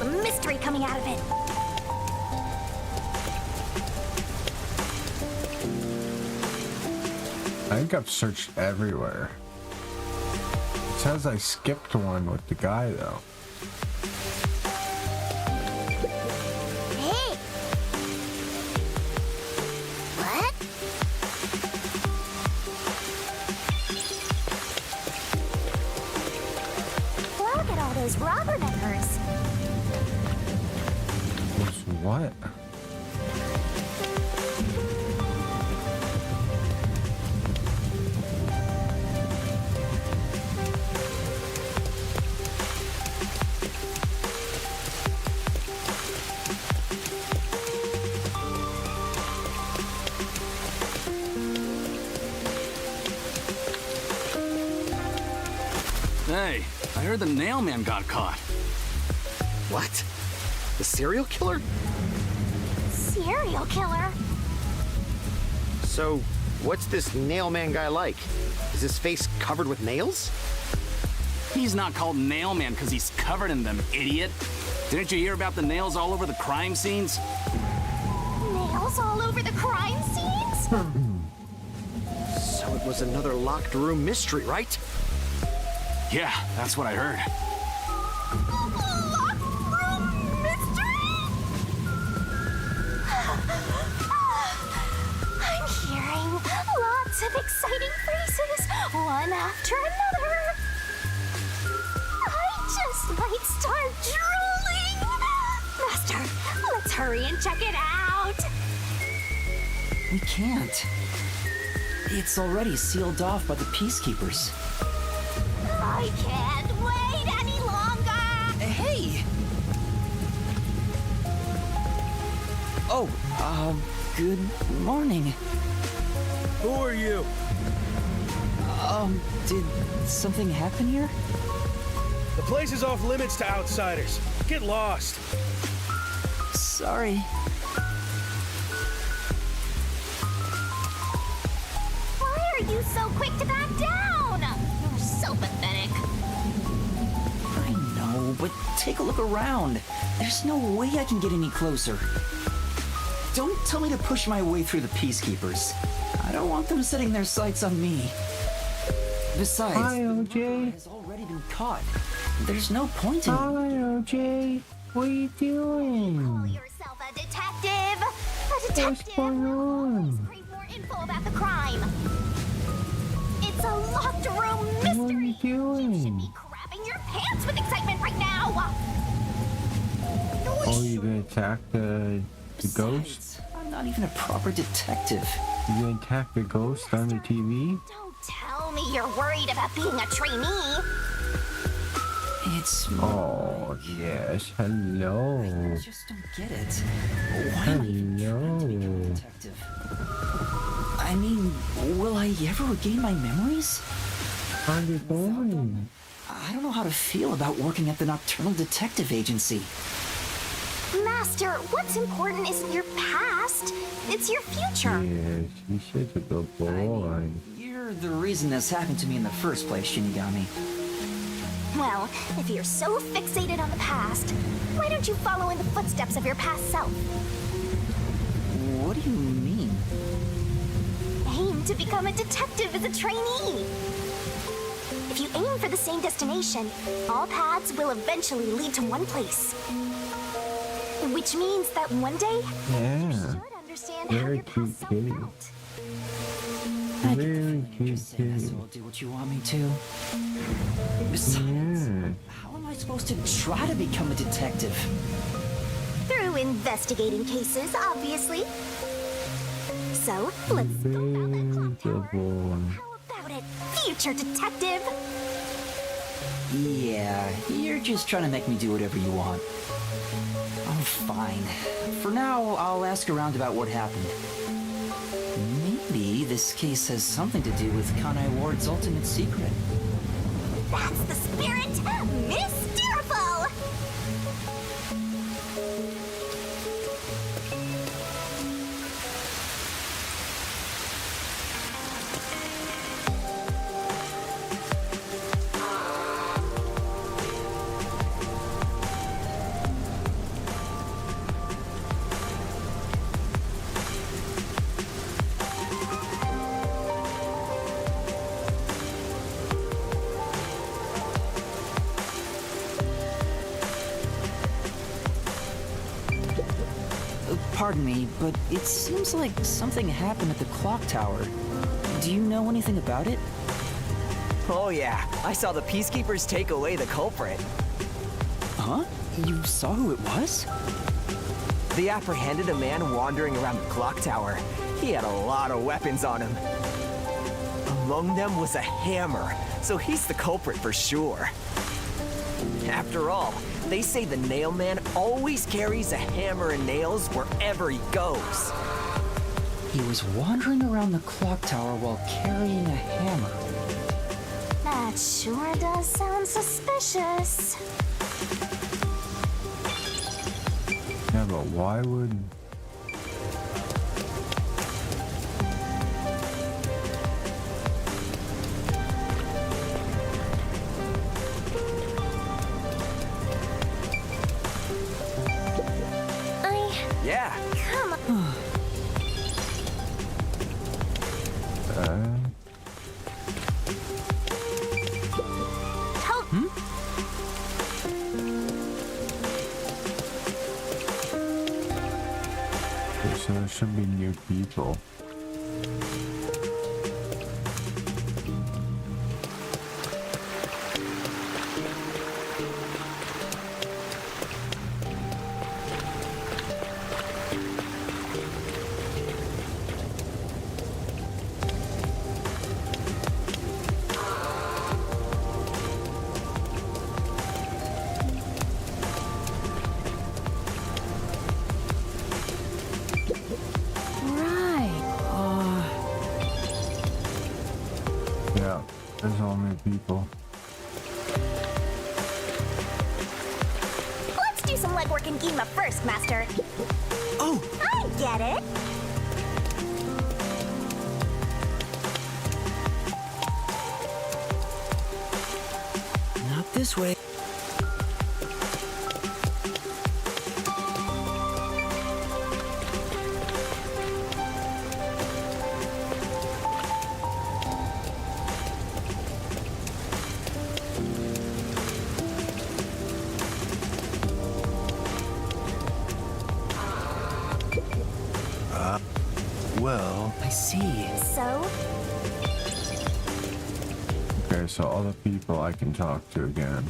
S2: the mystery coming out of it.
S1: I think I've searched everywhere. It says I skipped one with the guy though.
S2: Hey! What? Look at all those robber members.
S1: What?
S15: Hey, I heard the nail man got caught.
S11: What? The serial killer?
S2: Serial killer?
S16: So, what's this nail man guy like? Is his face covered with nails?
S15: He's not called nail man because he's covered in them, idiot. Didn't you hear about the nails all over the crime scenes?
S2: Nails all over the crime scenes?
S16: So it was another locked room mystery, right?
S15: Yeah, that's what I heard.
S2: Locked room mystery? I'm hearing lots of exciting phrases, one after another. I just might start drooling. Master, let's hurry and check it out.
S3: We can't. It's already sealed off by the peacekeepers.
S2: I can't wait any longer.
S3: Hey! Oh, good morning.
S12: Who are you?
S3: Did something happen here?
S12: The place is off limits to outsiders. Get lost.
S3: Sorry.
S2: Why are you so quick to back down? You're so pathetic.
S3: I know, but take a look around. There's no way I can get any closer. Don't tell me to push my way through the peacekeepers. I don't want them setting their sights on me. Besides,
S1: Hi, OJ.
S3: has already been caught. There's no point in...
S1: Hi, OJ. What are you doing?
S2: Call yourself a detective. A detective
S1: What's going on?
S2: crave more info about the crime. It's a locked room mystery.
S1: What are you
S2: You should
S1: doing?
S2: be crapping your pants with excitement right now.
S1: Oh, you gonna attack the ghost?
S3: Besides, I'm not even a proper detective.
S1: You gonna attack the ghost on the TV?
S2: Don't tell me you're worried about being a trainee.
S3: It's...
S1: Oh, yes. Hello.
S3: I just don't get it. Why am I even trying to become a detective? I mean, will I ever regain my memories?
S1: How's it going?
S3: I don't know how to feel about working at the Nocturnal Detective Agency.
S2: Master, what's important isn't your past. It's your future.
S1: Yes, you should a good boy.
S3: You're the reason this happened to me in the first place, Shinigami.
S2: Well, if you're so fixated on the past, why don't you follow in the footsteps of your past self?
S3: What do you mean?
S2: Aim to become a detective as a trainee. If you aim for the same destination, all paths will eventually lead to one place. Which means that one day, you
S1: Yeah.
S2: should understand how
S1: Very
S2: your
S1: cute
S2: past self
S1: kitty.
S2: felt.
S1: Very cute
S3: Just say that, so
S1: kitty.
S3: I'll do what you want me to. Besides,
S1: Yeah.
S3: how am I supposed to try to become a detective?
S2: Through investigating cases, obviously. So, let's go down that clock tower.
S1: Beautiful.
S2: How about it, future detective?
S3: Yeah, you're just trying to make me do whatever you want. Oh, fine. For now, I'll ask around about what happened. Maybe this case has something to do with Kanai Ward's ultimate secret.
S2: That's the spirit! Mysteriful!
S3: Pardon me, but it seems like something happened at the clock tower. Do you know anything about it?
S11: Oh yeah, I saw the peacekeepers take away the culprit.
S3: Huh? You saw who it was?
S11: They apprehended a man wandering around the clock tower. He had a lot of weapons on him. Among them was a hammer, so he's the culprit for sure. After all, they say the nail man always carries a hammer and nails wherever he goes.
S3: He was wandering around the clock tower while carrying a hammer.
S2: That sure does sound suspicious.
S1: Yeah, but why would...
S11: Yeah.
S2: Come on.
S1: So there should be new people. Yeah, there's all new people.
S2: Let's do some legwork in Gima first, Master.
S3: Oh!
S2: I get it.
S3: Not this way.
S5: Well...
S3: I see.
S2: So?
S1: Okay, so all the people I can talk to again.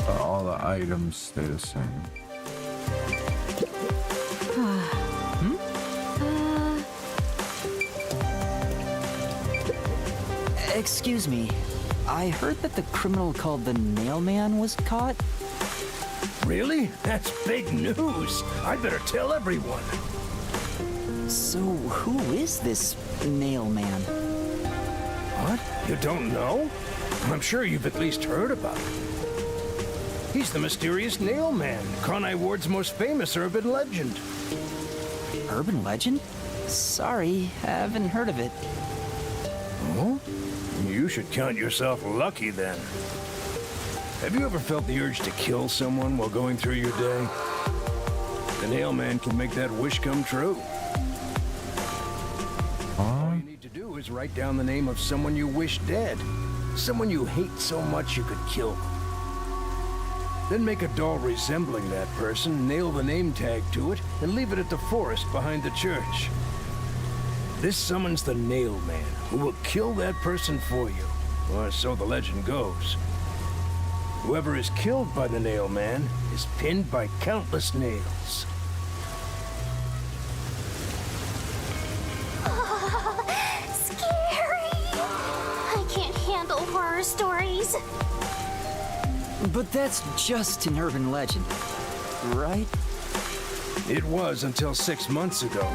S1: But all the items stay the same.
S3: Excuse me. I heard that the criminal called the Nail Man was caught.
S13: Really? That's big news. I'd better tell everyone.
S3: So who is this Nail Man?
S13: What? You don't know? I'm sure you've at least heard about him. He's the mysterious Nail Man, Conai Ward's most famous urban legend.
S3: Urban legend? Sorry, haven't heard of it.
S13: Oh? You should count yourself lucky then. Have you ever felt the urge to kill someone while going through your day? The Nail Man can make that wish come true. All you need to do is write down the name of someone you wish dead. Someone you hate so much you could kill them. Then make a doll resembling that person, nail the name tag to it, and leave it at the forest behind the church. This summons the Nail Man, who will kill that person for you, or so the legend goes. Whoever is killed by the Nail Man is pinned by countless nails.
S2: Scary. I can't handle horror stories.
S3: But that's just an urban legend, right?
S13: It was until 6 months ago.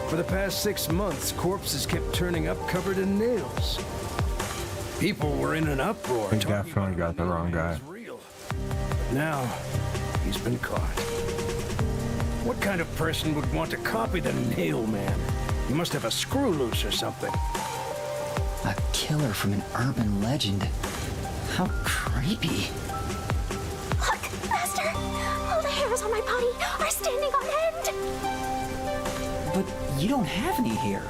S13: For the past 6 months, corpses kept turning up covered in nails. People were in an uproar.
S1: I definitely got the wrong guy.
S13: Now, he's been caught. What kind of person would want to copy the Nail Man? You must have a screw loose or something.
S3: A killer from an urban legend. How creepy.
S2: Look, Master! All the hairs on my body are standing on end!
S3: But you don't have any here.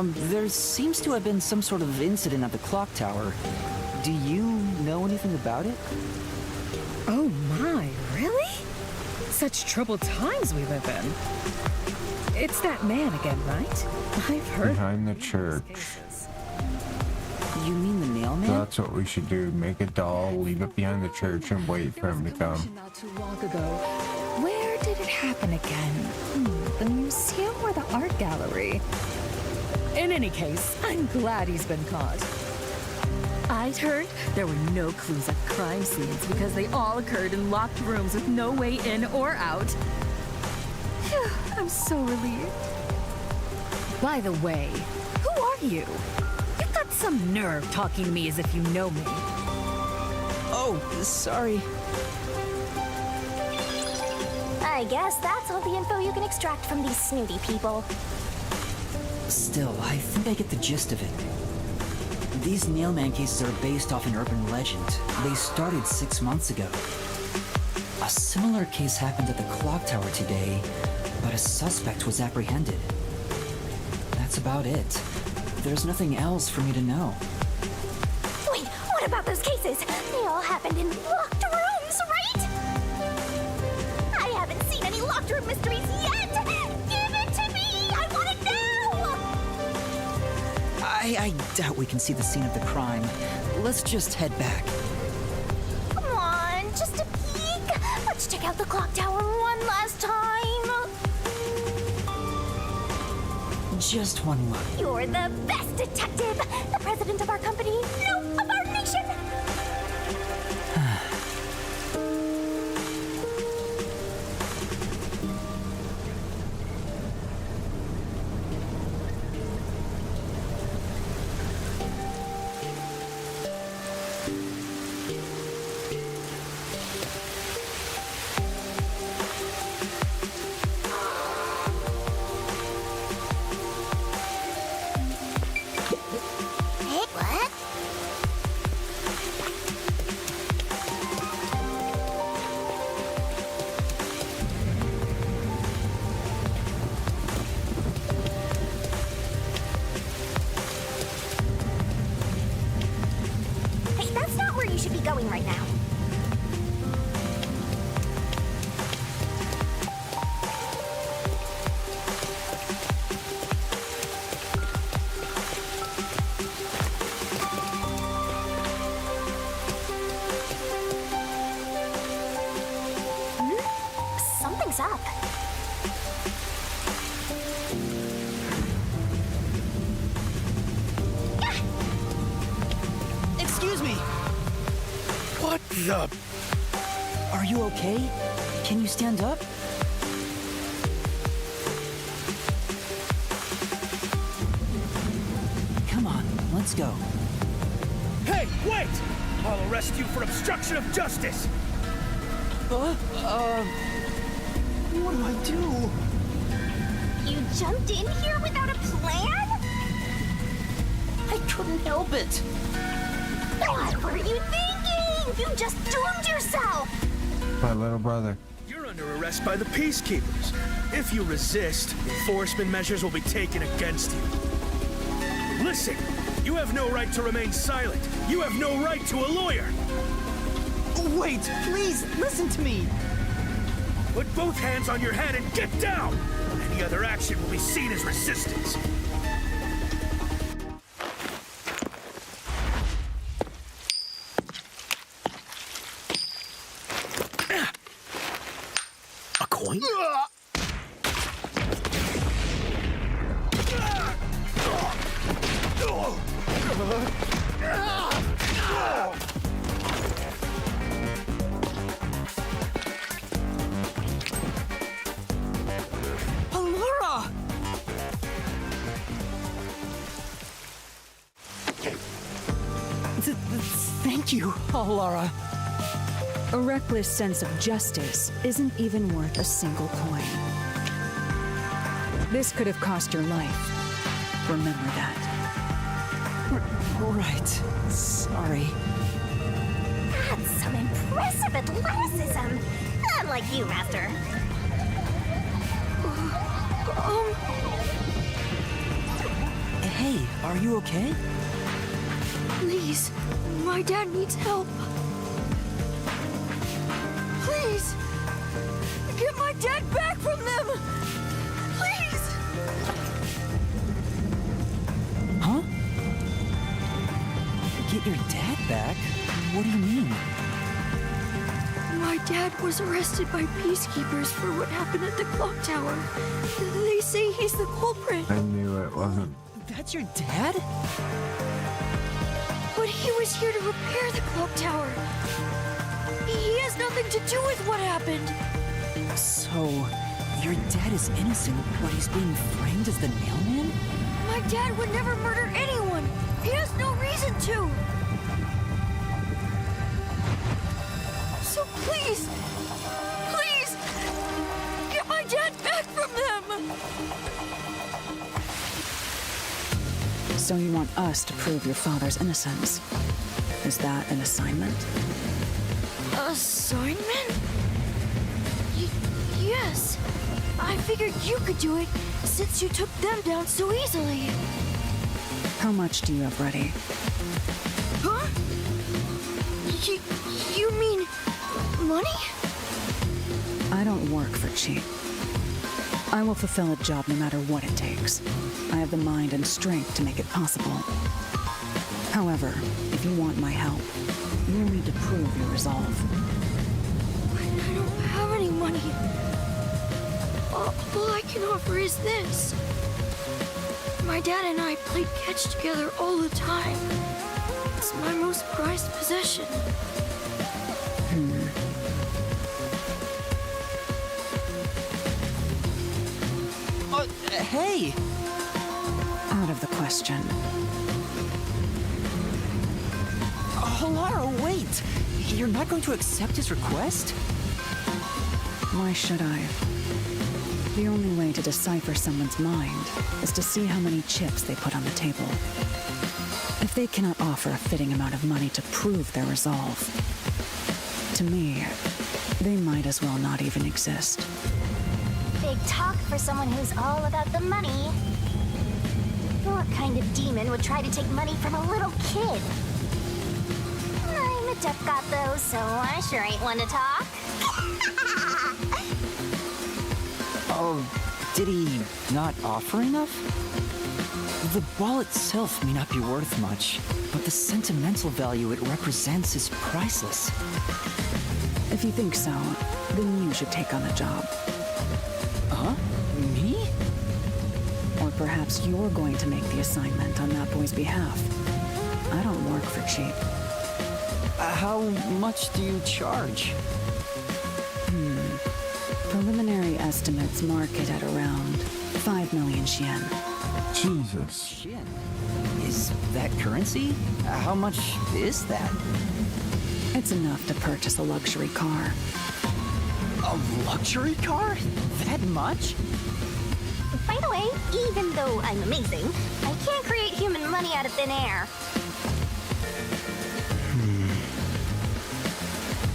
S3: There seems to have been some sort of incident at the clock tower. Do you know anything about it?
S17: Oh my, really? Such troubled times we live in. It's that man again, right? I've heard
S1: Behind the church.
S3: You mean the mailman?
S1: So that's what we should do. Make a doll, leave it behind the church, and wait for him to come.
S17: Not too long ago. Where did it happen again? The museum or the art gallery? In any case, I'm glad he's been caught. I'd heard there were no clues at crime scenes because they all occurred in locked rooms with no way in or out. Phew, I'm so relieved. By the way, who are you? You've got some nerve talking to me as if you know me.
S3: Oh, sorry.
S2: I guess that's all the info you can extract from these snooty people.
S3: Still, I think I get the gist of it. These Nailman cases are based off an urban legend. They started 6 months ago. A similar case happened at the clock tower today, but a suspect was apprehended. That's about it. There's nothing else for me to know.
S2: Wait, what about those cases? They all happened in locked rooms, right? I haven't seen any locked room mysteries yet! Give it to me! I want it now!
S3: I doubt we can see the scene of the crime. Let's just head back.
S2: Come on, just a peek. Let's check out the clock tower one last time.
S3: Just one look.
S2: You're the best detective! The president of our company, no, of our nation! Going right now. Something's up.
S3: Excuse me!
S13: What the?
S3: Are you okay? Can you stand up? Come on, let's go.
S13: Hey, wait! I'll arrest you for obstruction of justice!
S3: What do I do?
S2: You jumped in here without a plan?
S3: I couldn't help it.
S2: What were you thinking? You just doomed yourself!
S1: My little brother.
S13: You're under arrest by the Peacekeepers. If you resist, enforcement measures will be taken against you. Listen, you have no right to remain silent. You have no right to a lawyer.
S6: Wait, please, listen to me.
S13: Put both hands on your head and get down! Any other action will be seen as resistance.
S12: A coin?
S3: Laura! Thank you, Laura.
S17: A reckless sense of justice isn't even worth a single coin. This could have cost your life. Remember that.
S3: Right. Sorry.
S2: That's some impressive athleticism. Unlike you, Master.
S3: Hey, are you okay?
S8: Please, my dad needs help. Please, get my dad back from them! Please!
S3: Huh? Get your dad back? What do you mean?
S8: My dad was arrested by peacekeepers for what happened at the clock tower. They say he's the culprit.
S1: I knew it wasn't.
S3: That's your dad?
S8: But he was here to repair the clock tower. He has nothing to do with what happened.
S3: So, your dad is innocent, but he's being framed as the mailman?
S8: My dad would never murder anyone. He has no reason to. So please, please, get my dad back from them.
S17: So you want us to prove your father's innocence? Is that an assignment?
S8: Assignment? Yes. I figured you could do it since you took them down so easily.
S17: How much do you have ready?
S8: Huh? You mean money?
S17: I don't work for cheap. I will fulfill a job no matter what it takes. I have the mind and strength to make it possible. However, if you want my help, you will need to prove your resolve.
S8: I don't have any money. All I can offer is this. My dad and I played catch together all the time. It's my most prized possession.
S3: Hey!
S17: Out of the question.
S3: Halara, wait! You're not going to accept his request?
S17: Why should I? The only way to decipher someone's mind is to see how many chips they put on the table. If they cannot offer a fitting amount of money to prove their resolve, to me, they might as well not even exist.
S2: Big talk for someone who's all about the money. What kind of demon would try to take money from a little kid? I'm a tough got though, so I sure ain't one to talk.
S3: Oh, did he not offer enough? The ball itself may not be worth much, but the sentimental value it represents is priceless.
S17: If you think so, then you should take on the job.
S3: Huh? Me?
S17: Or perhaps you're going to make the assignment on that boy's behalf. I don't work for cheap.
S3: How much do you charge?
S17: Preliminary estimates mark it at around 5 million yen.
S1: Jesus.
S3: Yen? Is that currency? How much is that?
S17: It's enough to purchase a luxury car.
S3: A luxury car? That much?
S2: By the way, even though I'm amazing, I can't create human money out of thin air.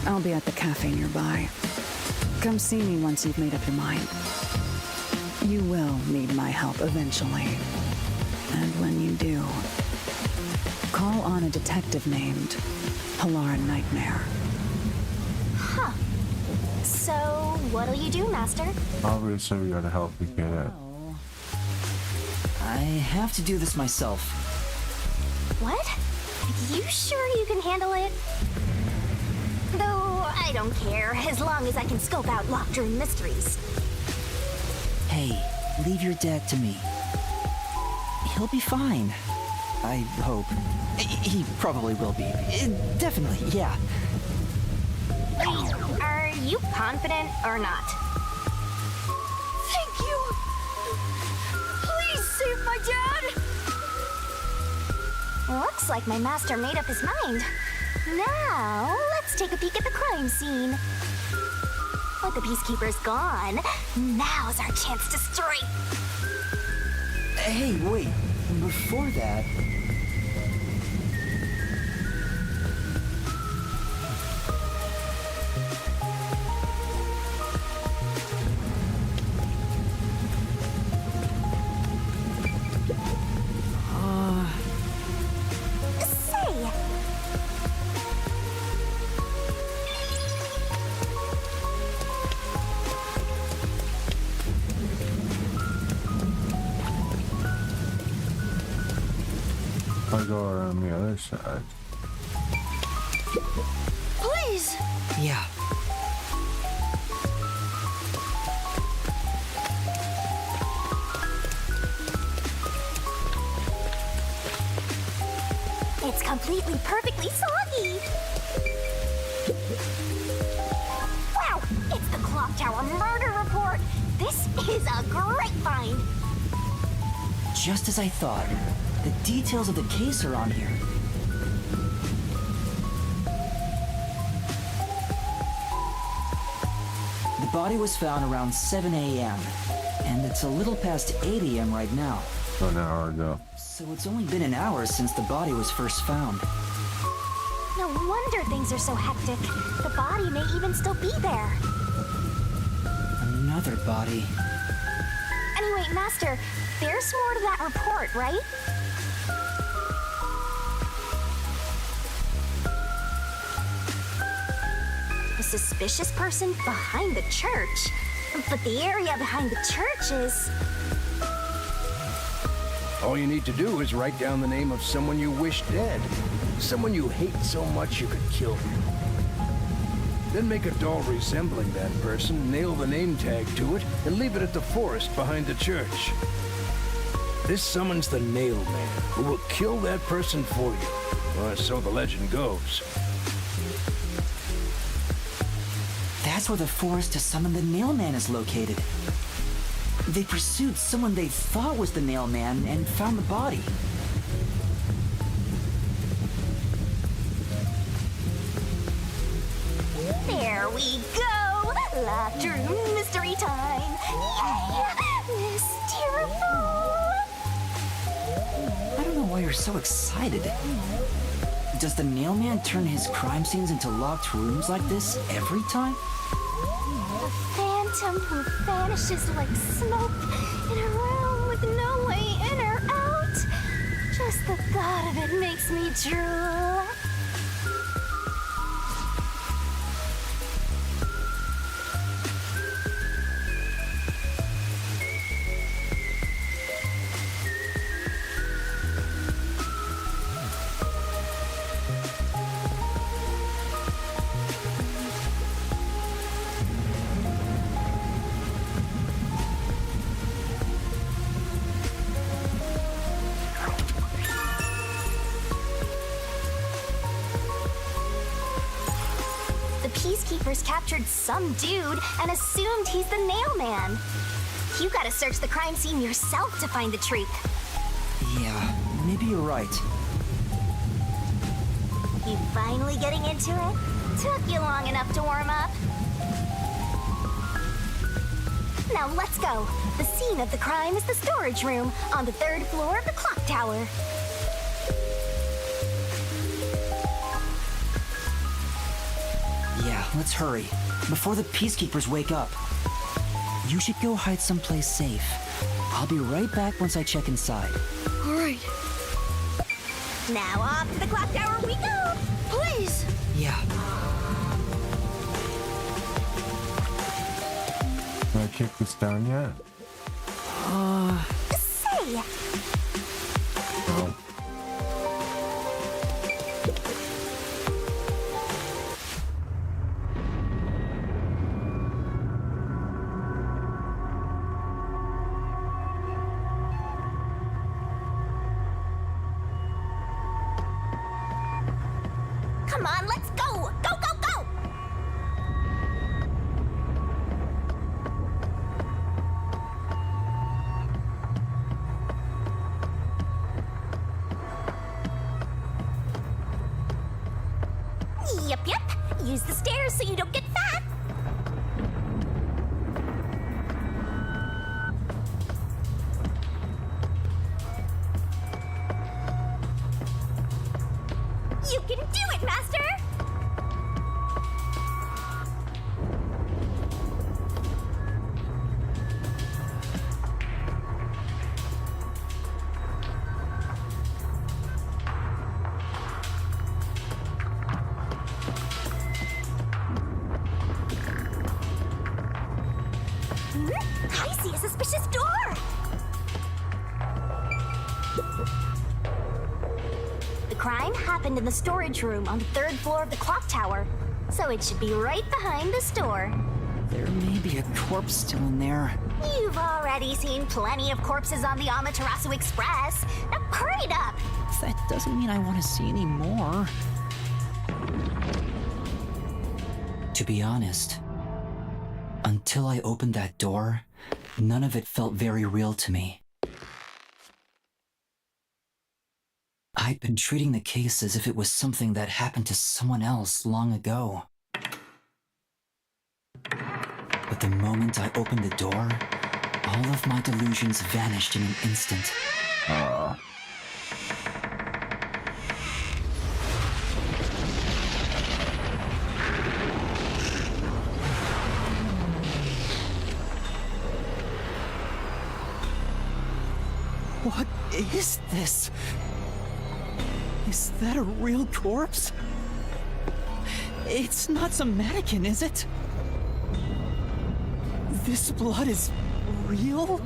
S17: I'll be at the cafe nearby. Come see me once you've made up your mind. You will need my help eventually. And when you do, call on a detective named Halara Nightmare.
S2: Huh. So, what'll you do, Master?
S1: Obviously, we gotta help the kid out.
S3: I have to do this myself.
S2: What? You sure you can handle it? Though, I don't care, as long as I can scope out locked-room mysteries.
S3: Hey, leave your dad to me. He'll be fine. I hope. He probably will be. Definitely, yeah.
S2: Are you confident or not?
S8: Thank you! Please save my dad!
S2: Looks like my master made up his mind. Now, let's take a peek at the crime scene. With the peacekeepers gone, now's our chance to strike.
S3: Hey, wait. Before that...
S1: go around the other side.
S2: Please!
S3: Yeah.
S2: It's completely, perfectly soggy! Wow! It's the Clock Tower murder report! This is a great find!
S3: Just as I thought. The details of the case are on here. The body was found around 7 a.m. and it's a little past 8 a.m. right now.
S1: An hour ago.
S3: So it's only been an hour since the body was first found.
S2: No wonder things are so hectic. The body may even still be there.
S3: Another body.
S2: Anyway, Master, there's more to that report, right? A suspicious person behind the church. But the area behind the church is...
S18: All you need to do is write down the name of someone you wish dead. Someone you hate so much you could kill them. Then make a doll resembling that person, nail the name tag to it, and leave it at the forest behind the church. This summons the Nail Man, who will kill that person for you. Or so the legend goes.
S3: That's where the forest to summon the Nail Man is located. They pursued someone they thought was the Nail Man and found the body.
S2: There we go! Locked room mystery time! Yeah! Mysteriful!
S3: I don't know why you're so excited. Does the Nail Man turn his crime scenes into locked rooms like this every time?
S2: A phantom who vanishes like smoke in a room with no way in or out. Just the thought of it makes me drool. Peacekeepers captured some dude and assumed he's the Nail Man. You gotta search the crime scene yourself to find the truth.
S3: Yeah, maybe you're right.
S2: You finally getting into it? Took you long enough to warm up. Now let's go. The scene of the crime is the storage room on the 3rd floor of the clock tower.
S3: Yeah, let's hurry. Before the Peacekeepers wake up. You should go hide someplace safe. I'll be right back once I check inside.
S8: All right.
S2: Now off to the clock tower we go! Please!
S3: Yeah.
S1: Can I kick this down yet?
S2: Say!
S1: Oh.
S2: Come on, let's go! Go, go, go! Yep, yep. Use the stairs so you don't get fat. You can do it, Master! I see a suspicious door! happened in the storage room on the 3rd floor of the clock tower. So it should be right behind the store.
S3: There may be a corpse still in there.
S2: You've already seen plenty of corpses on the Amaterasu Express. Now hurry it up!
S3: That doesn't mean I want to see any more. To be honest, until I opened that door, none of it felt very real to me. I'd been treating the case as if it was something that happened to someone else long ago. But the moment I opened the door, all of my delusions vanished in an instant. What is this? Is that a real corpse? It's not some mannequin, is it? This blood is real?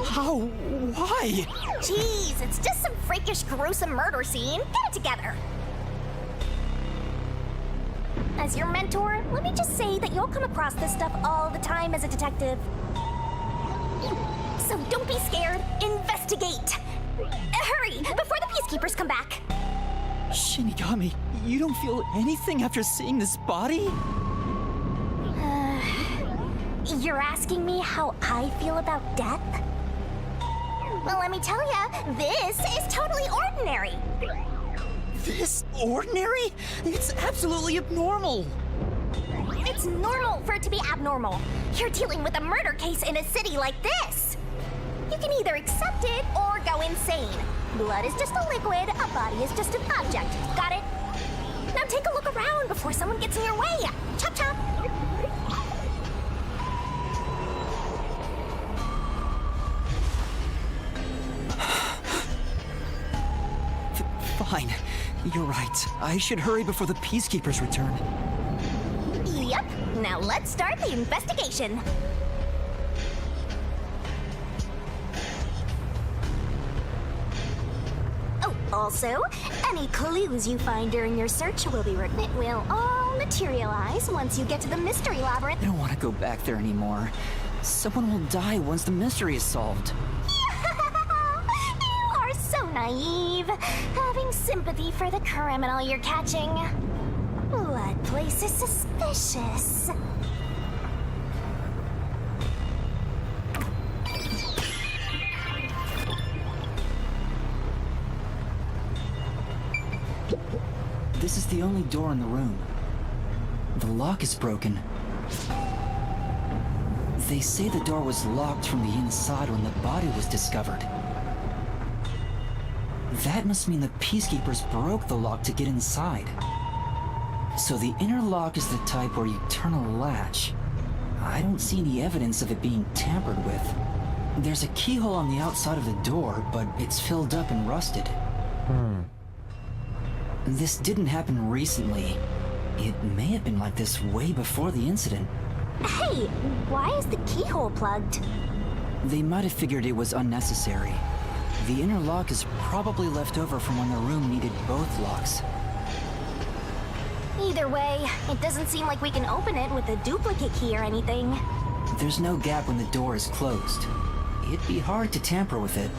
S3: How? Why?
S2: Jeez, it's just some freakish, gruesome murder scene. Get it together. As your mentor, let me just say that you'll come across this stuff all the time as a detective. So don't be scared. Investigate. Hurry, before the peacekeepers come back.
S3: Shinigami, you don't feel anything after seeing this body?
S2: You're asking me how I feel about death? Well, let me tell ya, this is totally ordinary.
S3: This ordinary? It's absolutely abnormal.
S2: It's normal for it to be abnormal. You're dealing with a murder case in a city like this. You can either accept it or go insane. Blood is just a liquid, a body is just an object. Got it? Now take a look around before someone gets in your way. Chop chop.
S3: Fine. You're right. I should hurry before the peacekeepers return.
S2: Yep. Now let's start the investigation. Oh, also, any clues you find during your search will be written. It will all materialize once you get to the mystery labyrinth.
S3: I don't want to go back there anymore. Someone will die once the mystery is solved.
S2: You are so naive, having sympathy for the criminal you're catching. What place is suspicious?
S3: This is the only door in the room. The lock is broken. They say the door was locked from the inside when the body was discovered. That must mean the peacekeepers broke the lock to get inside. So the inner lock is the type where you turn a latch. I don't see any evidence of it being tampered with. There's a keyhole on the outside of the door, but it's filled up and rusted. This didn't happen recently. It may have been like this way before the incident.
S2: Hey, why is the keyhole plugged?
S3: They might have figured it was unnecessary. The inner lock is probably left over from when the room needed both locks.
S2: Either way, it doesn't seem like we can open it with a duplicate key or anything.
S3: There's no gap when the door is closed. It'd be hard to tamper with it.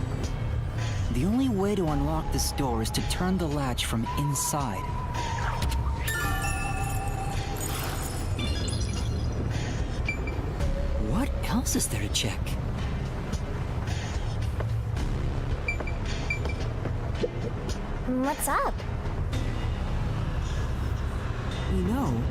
S3: The only way to unlock this door is to turn the latch from inside. What else is there to check?
S2: What's up?
S3: You know,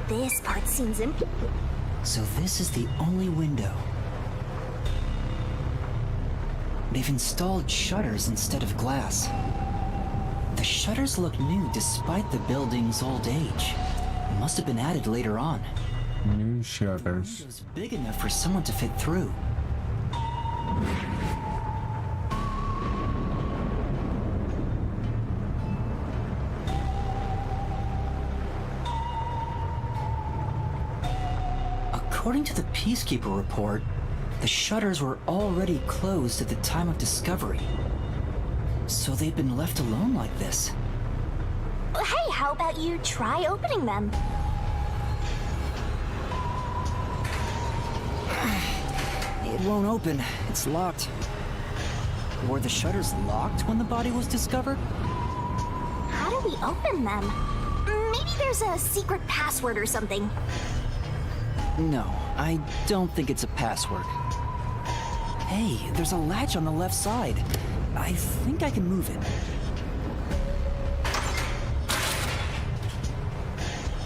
S2: This part seems empty.
S3: so this is the only window. They've installed shutters instead of glass. The shutters look new despite the building's old age. Must have been added later on.
S1: New shutters.
S3: It was big enough for someone to fit through. According to the Peacekeeper report, the shutters were already closed at the time of discovery. So they've been left alone like this.
S2: Hey, how about you try opening them?
S3: It won't open. It's locked. Were the shutters locked when the body was discovered?
S2: How do we open them? Maybe there's a secret password or something.
S3: No, I don't think it's a password. Hey, there's a latch on the left side. I think I can move it.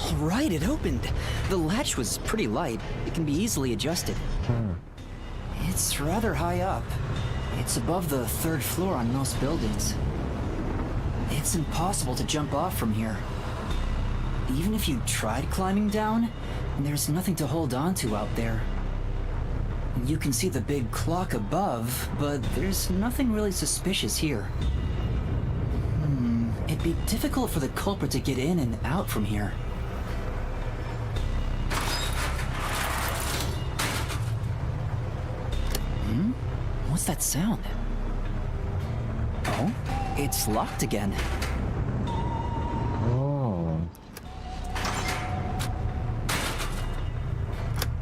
S3: All right, it opened. The latch was pretty light. It can be easily adjusted. It's rather high up. It's above the 3rd floor on most buildings. It's impossible to jump off from here. Even if you tried climbing down, there's nothing to hold on to out there. You can see the big clock above, but there's nothing really suspicious here. It'd be difficult for the culprit to get in and out from here. What's that sound? Oh, it's locked again.
S1: Oh.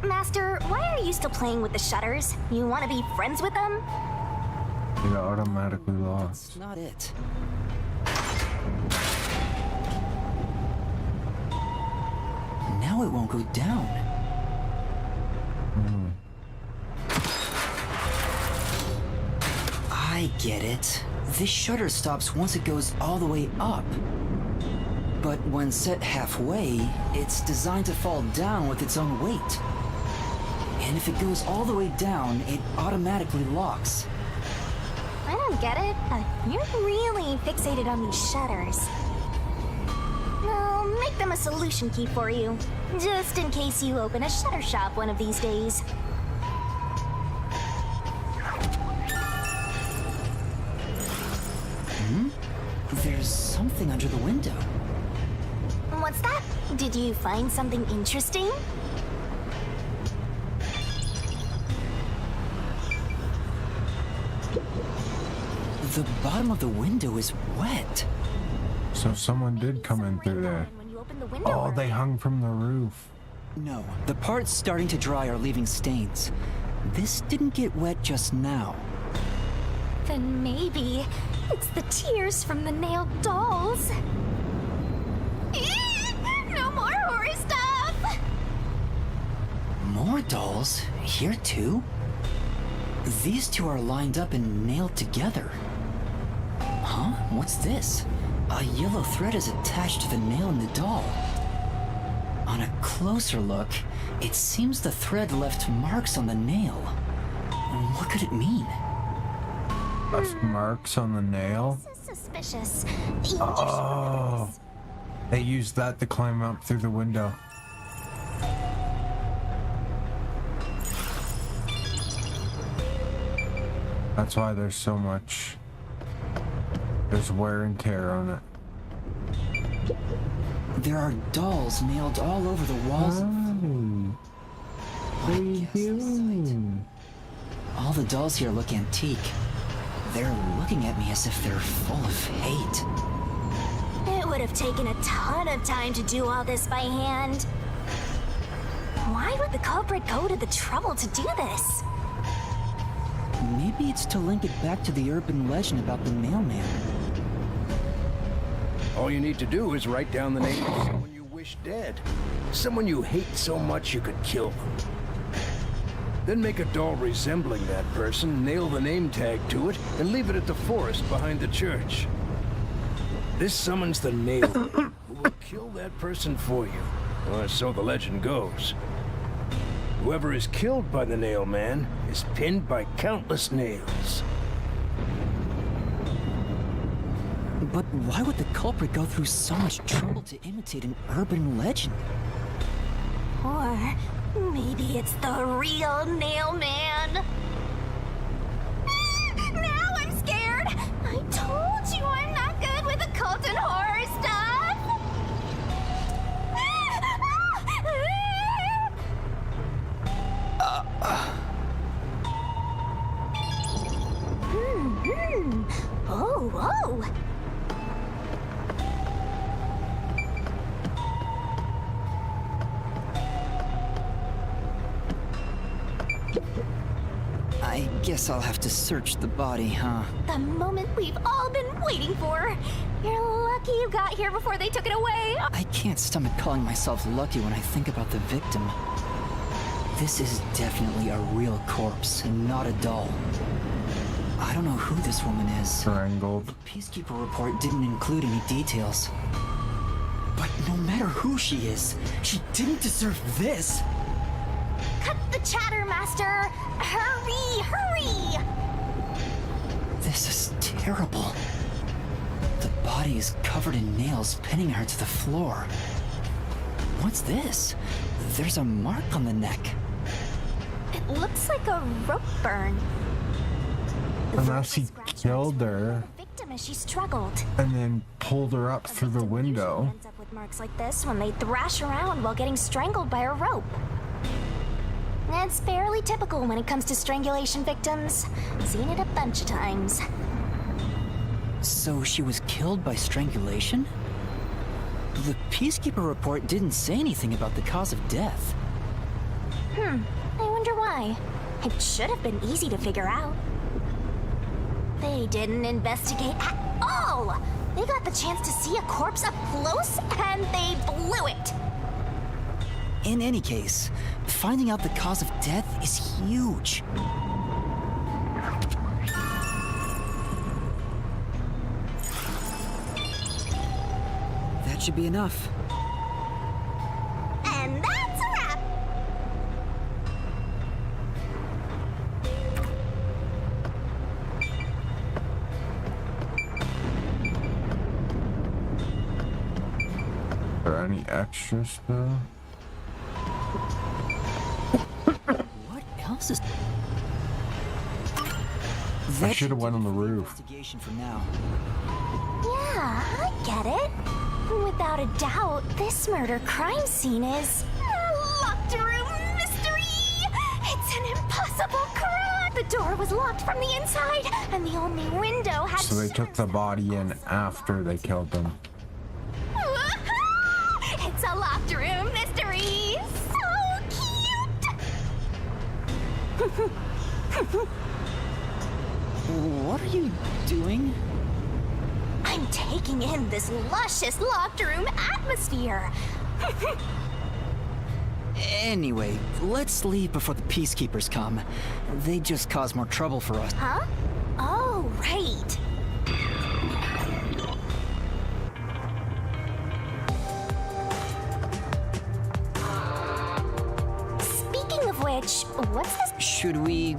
S2: Master, why are you still playing with the shutters? You want to be friends with them?
S1: It automatically locks.
S3: That's not it. Now it won't go down. I get it. This shutter stops once it goes all the way up. But when set halfway, it's designed to fall down with its own weight. And if it goes all the way down, it automatically locks.
S2: I don't get it. You're really fixated on these shutters. I'll make them a solution key for you, just in case you open a shutter shop one of these days.
S3: There's something under the window.
S2: What's that? Did you find something interesting?
S3: The bottom of the window is wet.
S1: So someone did come in through there. Oh, they hung from the roof.
S3: No, the parts starting to dry are leaving stains. This didn't get wet just now.
S2: Then maybe it's the tears from the nailed dolls. No more horror stuff!
S3: More dolls? Here too? These two are lined up and nailed together. Huh? What's this? A yellow thread is attached to the nail in the doll. On a closer look, it seems the thread left marks on the nail. What could it mean?
S1: Left marks on the nail?
S2: This is suspicious.
S1: Oh. They used that to climb up through the window. That's why there's so much. There's wear and tear on it.
S3: There are dolls nailed all over the walls. All the dolls here look antique. They're looking at me as if they're full of hate.
S2: It would have taken a ton of time to do all this by hand. Why would the culprit go to the trouble to do this?
S3: Maybe it's to link it back to the urban legend about the mailman.
S18: All you need to do is write down the name of someone you wish dead. Someone you hate so much you could kill them. Then make a doll resembling that person, nail the name tag to it, and leave it at the forest behind the church. This summons the nail who will kill that person for you, or so the legend goes. Whoever is killed by the nail man is pinned by countless nails.
S3: But why would the culprit go through so much trouble to imitate an urban legend?
S2: Or maybe it's the real Nail Man. Now I'm scared! I told you I'm not good with occult and horror stuff! Oh.
S3: I guess I'll have to search the body, huh?
S2: The moment we've all been waiting for. You're lucky you got here before they took it away.
S3: I can't stomach calling myself lucky when I think about the victim. This is definitely a real corpse and not a doll. I don't know who this woman is.
S1: Strangled.
S3: The Peacekeeper report didn't include any details. But no matter who she is, she didn't deserve this!
S2: Cut the chatter, Master! Hurry!
S3: This is terrible. The body is covered in nails pinning her to the floor. What's this? There's a mark on the neck.
S2: It looks like a rope burn.
S1: Unless he killed her
S2: Victim as she struggled.
S1: and then pulled her up through the window.
S2: Ends up with marks like this when they thrash around while getting strangled by a rope. It's fairly typical when it comes to strangulation victims. Seen it a bunch of times.
S3: So she was killed by strangulation? The Peacekeeper report didn't say anything about the cause of death.
S2: I wonder why. It should have been easy to figure out. They didn't investigate at all! They got the chance to see a corpse up close, and they blew it!
S3: In any case, finding out the cause of death is huge. That should be enough.
S2: And that's a wrap!
S1: Are there any extras though?
S3: What else is...
S1: I should have went on the roof.
S3: Investigation for now.
S2: Yeah, I get it. Without a doubt, this murder crime scene is a locked room mystery! It's an impossible crime! The door was locked from the inside, and the only window had...
S1: So they took the body in after they killed them.
S2: It's a locked room mystery! So cute!
S3: What are you doing?
S2: I'm taking in this luscious locked room atmosphere!
S3: Anyway, let's leave before the Peacekeepers come. They just cause more trouble for us.
S2: Huh? Oh, right. Speaking of which, what's this?
S3: Should we...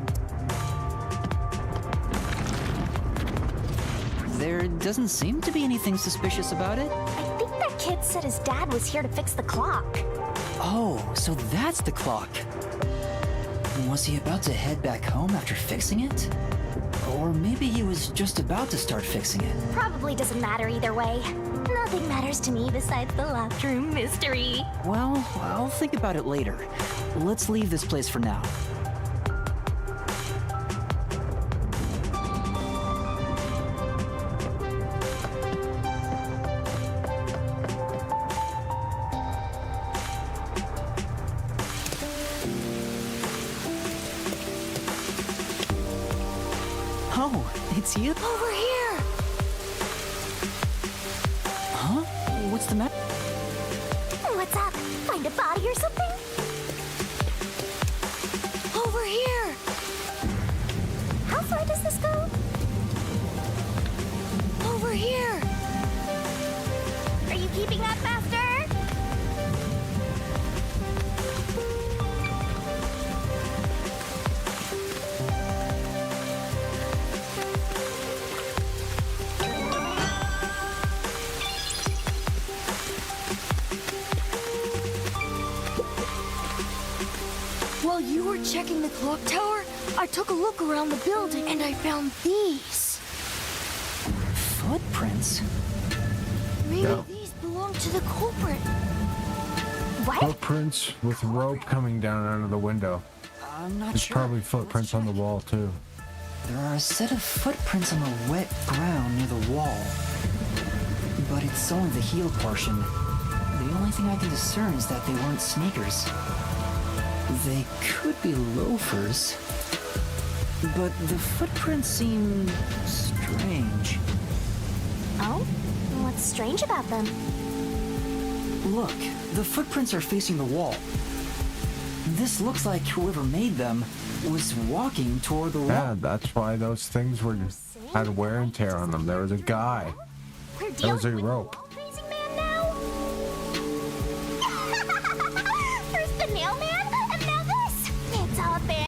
S3: There doesn't seem to be anything suspicious about it.
S2: I think that kid said his dad was here to fix the clock.
S3: Oh, so that's the clock. Was he about to head back home after fixing it? Or maybe he was just about to start fixing it.
S2: Probably doesn't matter either way. Nothing matters to me besides the locked room mystery.
S3: Well, I'll think about it later. Let's leave this place for now. Oh, it's you?
S2: Over here!
S3: Huh? What's the matter?
S2: What's up? Find a body or something? Over here! How far does this go? Over here! Are you keeping up, Master?
S8: checking the clock tower, I took a look around the building and I found these.
S3: Footprints?
S8: Maybe these belong to the culprit.
S2: What?
S1: Footprints with rope coming down out of the window.
S3: I'm not
S1: There's
S3: sure.
S1: probably footprints on the wall too.
S3: There are a set of footprints on the wet ground near the wall. But it's only the heel portion. The only thing I can discern is that they weren't sneakers. They could be loafers. But the footprints seem strange.
S2: Oh? What's strange about them?
S3: Look, the footprints are facing the wall. This looks like whoever made them was walking toward the wall.
S1: Yeah, that's why those things had wear and tear on them. There was a guy. There was a rope.
S2: Crazy man now? First the nail man, and now this. It's all bad.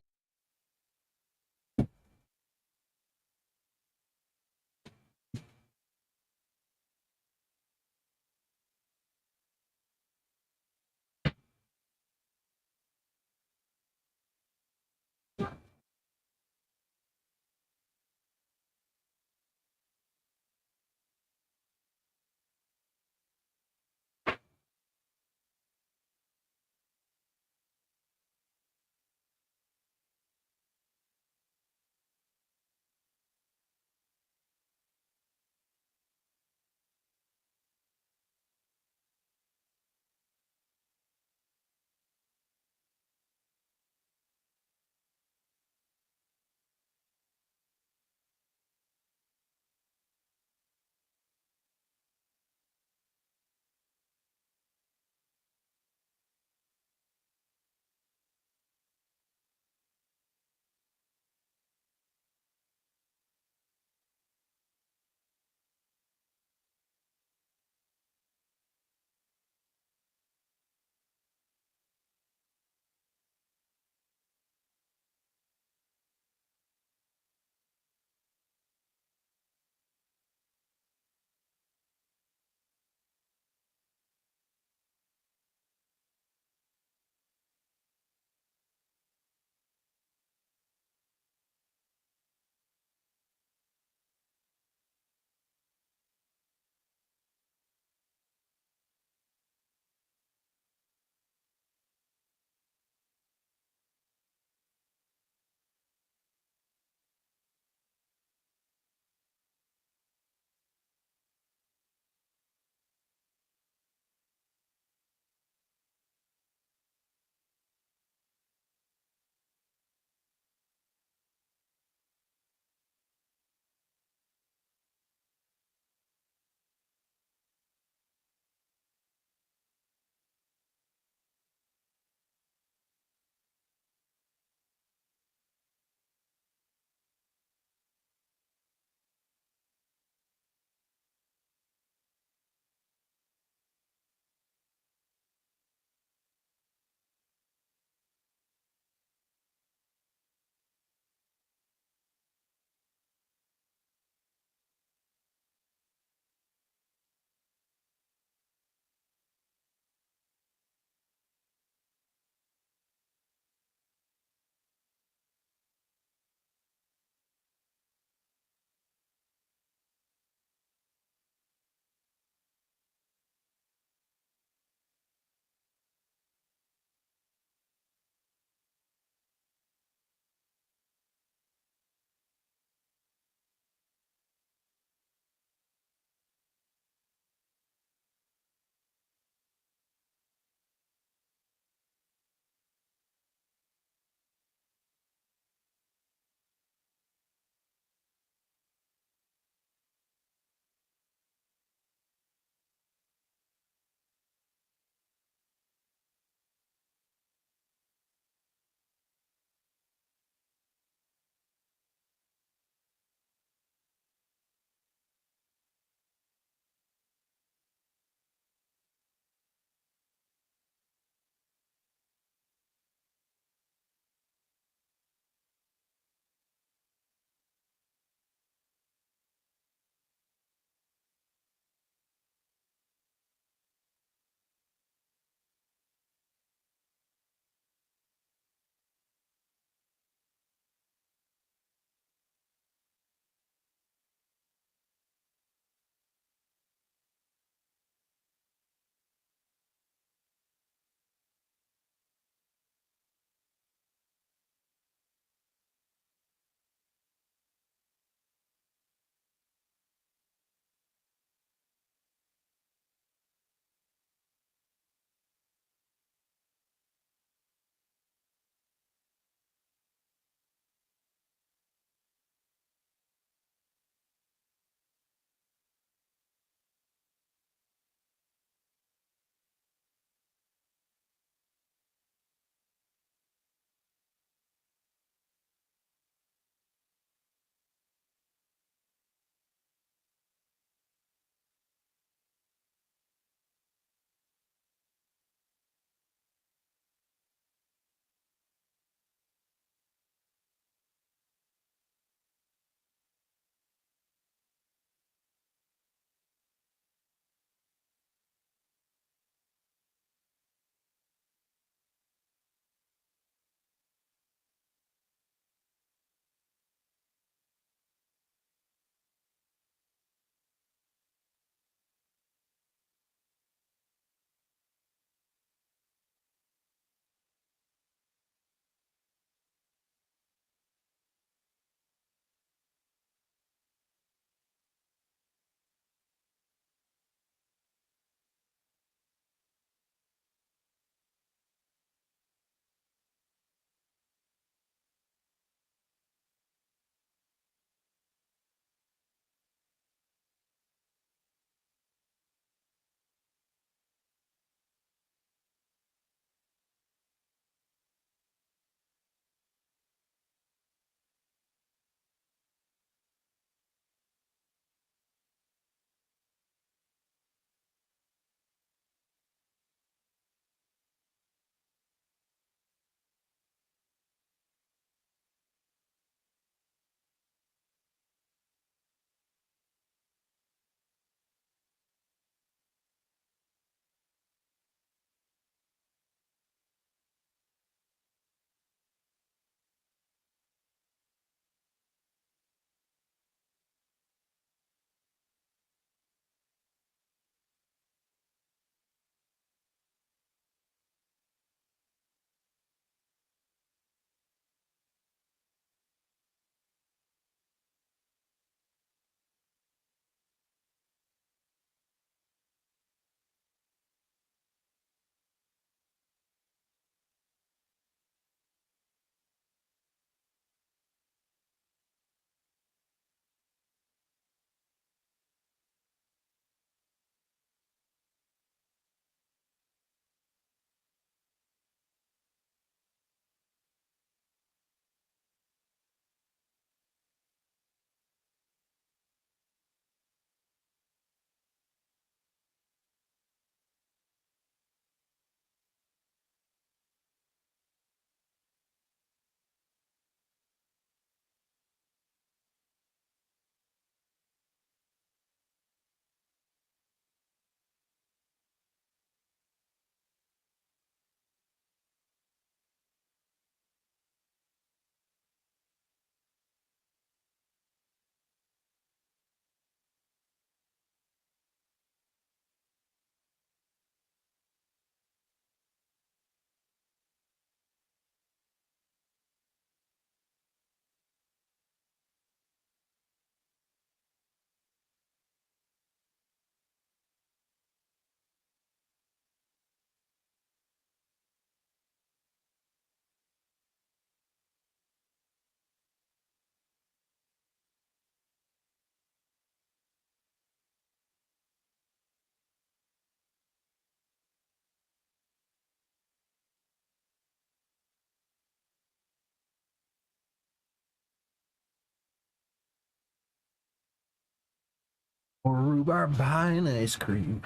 S1: Or rhubarb pie and ice cream.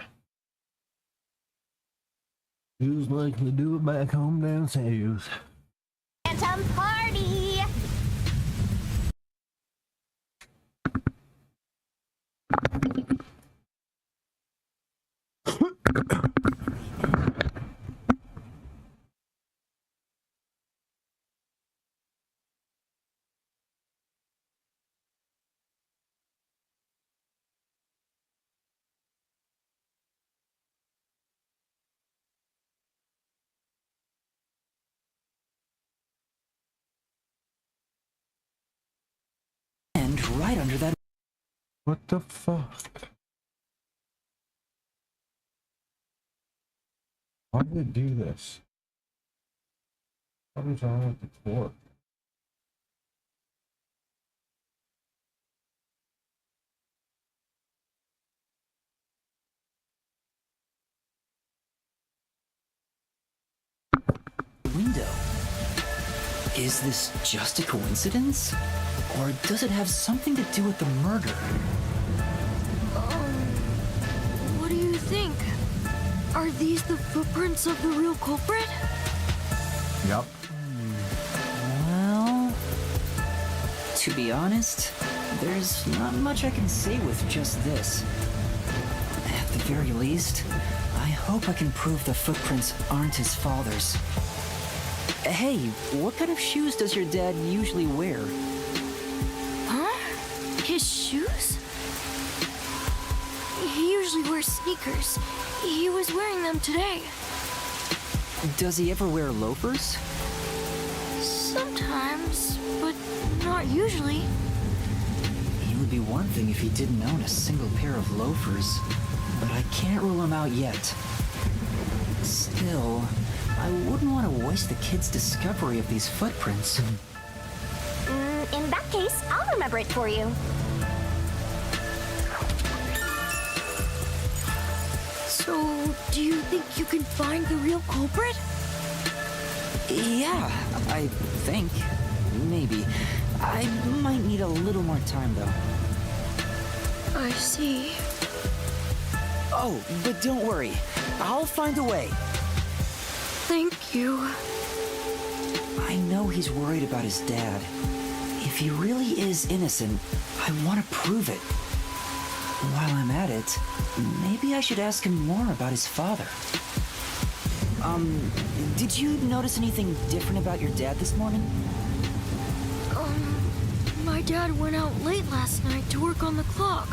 S1: Feels like we do it back home down south.
S2: Phantom party!
S3: And right under that.
S1: What the fuck? Why did it do this? What is wrong with the floor?
S3: Window. Is this just a coincidence? Or does it have something to do with the murder?
S8: What do you think? Are these the footprints of the real culprit?
S1: Yep.
S3: Well, to be honest, there's not much I can say with just this. At the very least, I hope I can prove the footprints aren't his father's. Hey, what kind of shoes does your dad usually wear?
S8: Huh? His shoes? He usually wears sneakers. He was wearing them today.
S3: Does he ever wear loafers?
S8: Sometimes, but not usually.
S3: It would be one thing if he didn't own a single pair of loafers, but I can't rule him out yet. Still, I wouldn't want to waste the kid's discovery of these footprints.
S2: In that case, I'll remember it for you.
S8: So, do you think you can find the real culprit?
S3: Yeah, I think. Maybe. I might need a little more time, though.
S8: I see.
S3: Oh, but don't worry. I'll find a way.
S8: Thank you.
S3: I know he's worried about his dad. If he really is innocent, I want to prove it. While I'm at it, maybe I should ask him more about his father. Did you notice anything different about your dad this morning?
S8: My dad went out late last night to work on the clock,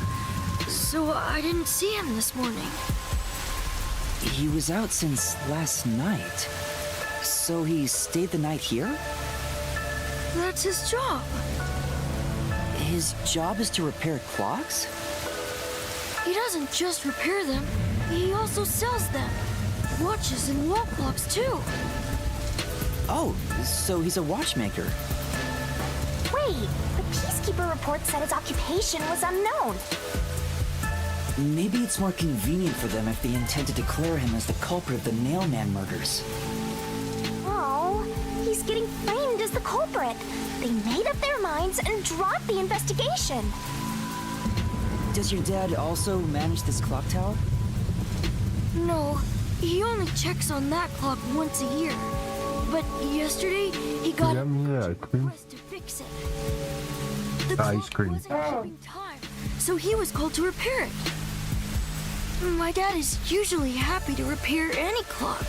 S8: so I didn't see him this morning.
S3: He was out since last night. So he stayed the night here?
S8: That's his job.
S3: His job is to repair clocks?
S8: He doesn't just repair them, he also sells them. Watches and wall clocks, too.
S3: Oh, so he's a watchmaker.
S2: Wait, the Peacekeeper report said his occupation was unknown.
S3: Maybe it's more convenient for them if they intend to declare him as the culprit of the Nailman murders.
S2: Oh, he's getting framed as the culprit. They made up their minds and dropped the investigation.
S3: Does your dad also manage this clock tower?
S8: No, he only checks on that clock once a year. But yesterday, he got a request to fix it. The clock wasn't keeping time, so he was called to repair it. My dad is usually happy to repair any clock,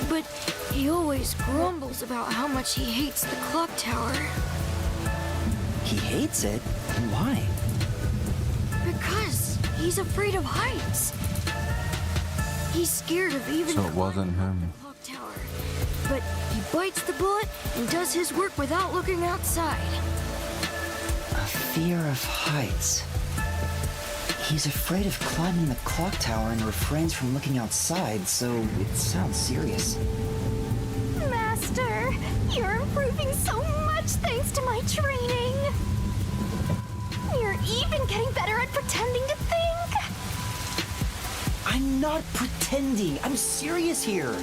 S8: but he always grumbles about how much he hates the clock tower.
S3: He hates it? Why?
S8: Because he's afraid of heights. He's scared of even
S1: So it wasn't him.
S8: the clock tower. But he bites the bullet and does his work without looking outside.
S3: A fear of heights. He's afraid of climbing the clock tower and refrains from looking outside, so it sounds serious.
S2: Master, you're improving so much thanks to my training. You're even getting better at pretending to think.
S3: I'm not pretending. I'm serious here.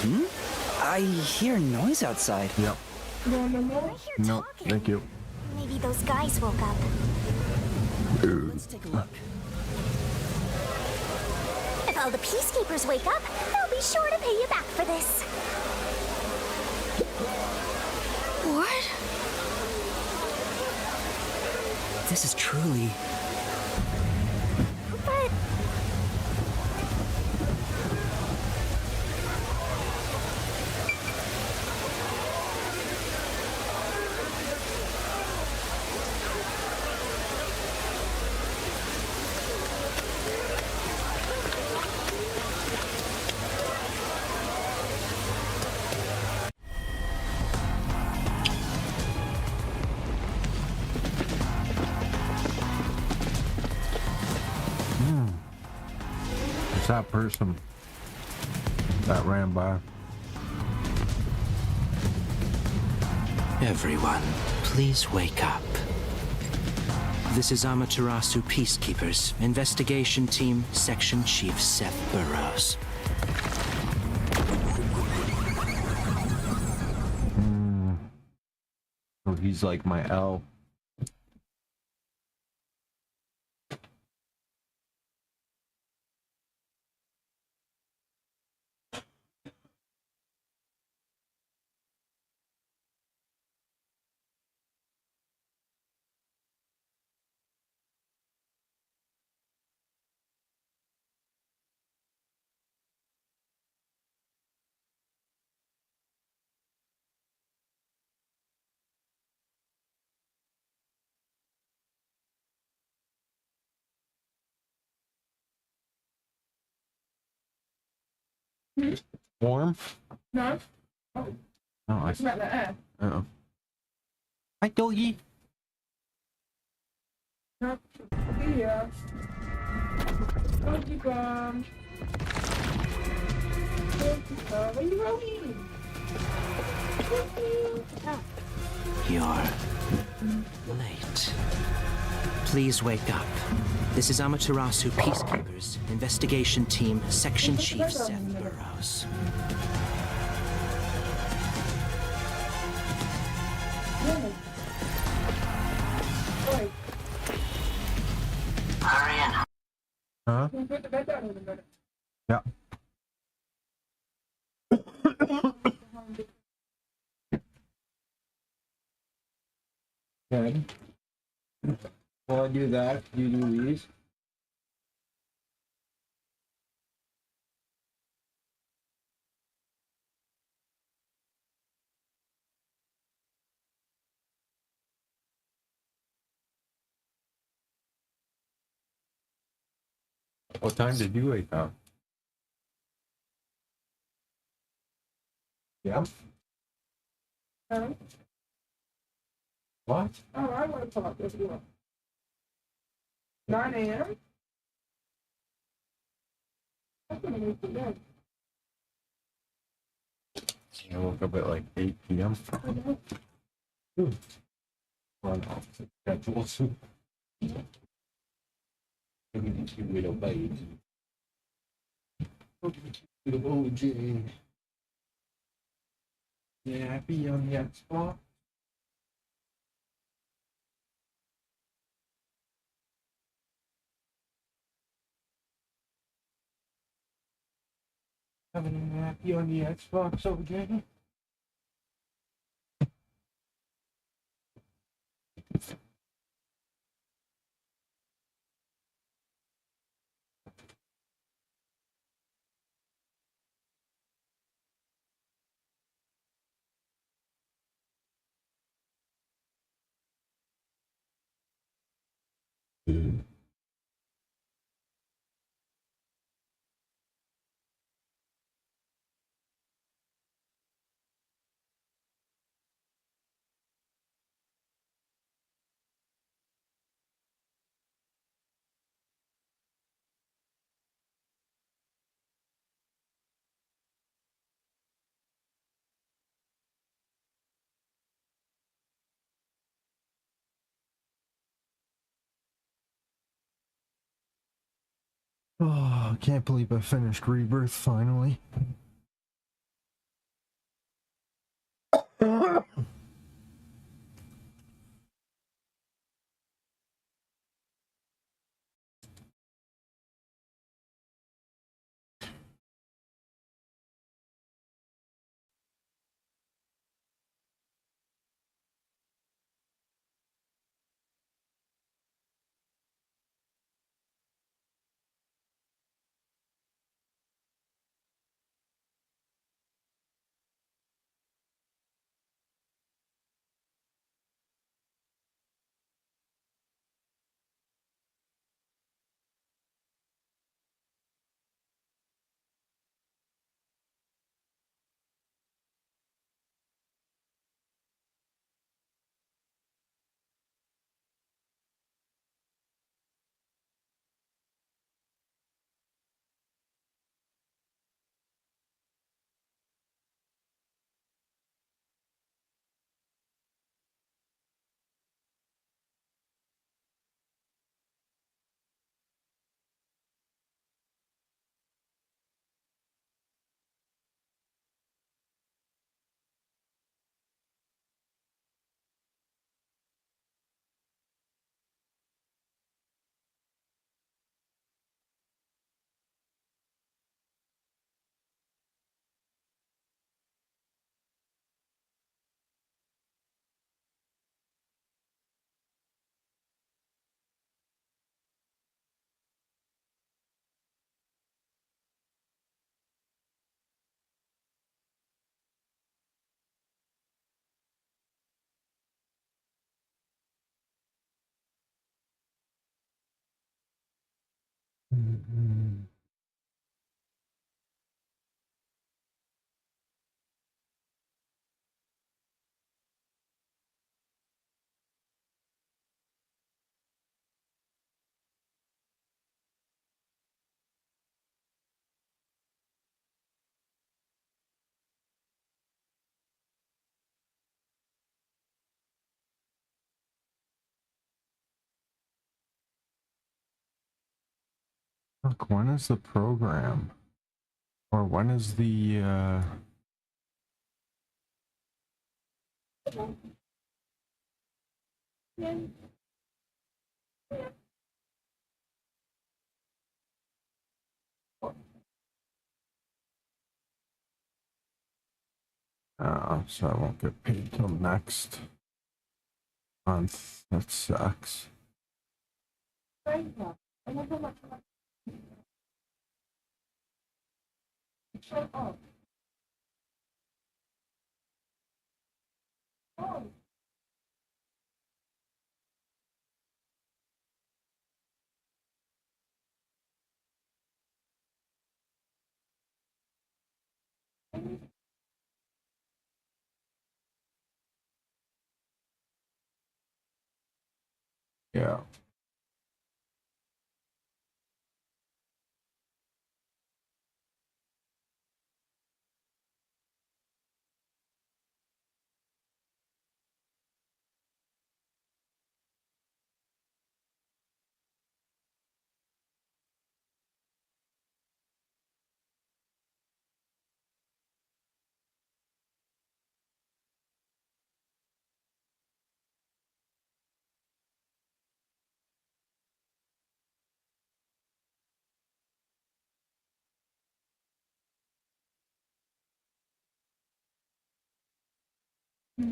S3: Hmm? I hear noise outside.
S1: Yep. No, thank you.
S2: Maybe those guys woke up.
S3: Let's take a look.
S2: If all the peacekeepers wake up, they'll be sure to pay you back for this.
S8: What?
S3: This is truly...
S2: But...
S1: It's that person that ran by.
S19: Everyone, please wake up. This is Amaterasu Peacekeepers, Investigation Team, Section Chief Seth Burrows.
S1: So he's like my L. Warm?
S10: No.
S1: No, I
S10: It's about the air.
S1: Uh-oh. Hi, doggy.
S10: No. Yeah. Doggy bomb. Doggy bomb. Where you rolling?
S19: You're late. Please wake up. This is Amaterasu Peacekeepers, Investigation Team, Section Chief Seth Burrows.
S7: Hurry in.
S1: Huh?
S10: Can you put the bed down in a minute?
S1: Yeah. Okay. While I do that, you do these. What time did you wake up? Yeah. What?
S10: Oh, I want to talk this one. 9 a.m.? I'm gonna wait for them.
S1: I woke up at like 8 p.m. Ooh. On opposite schedules. Cute little babes. Little OJ. Yeah, happy on the Xbox. Having a happy on the Xbox, OJ. Oh, I can't believe I finished Rebirth finally. Look, when is the program? Or when is the so I won't get paid till next month. That sucks. Yeah.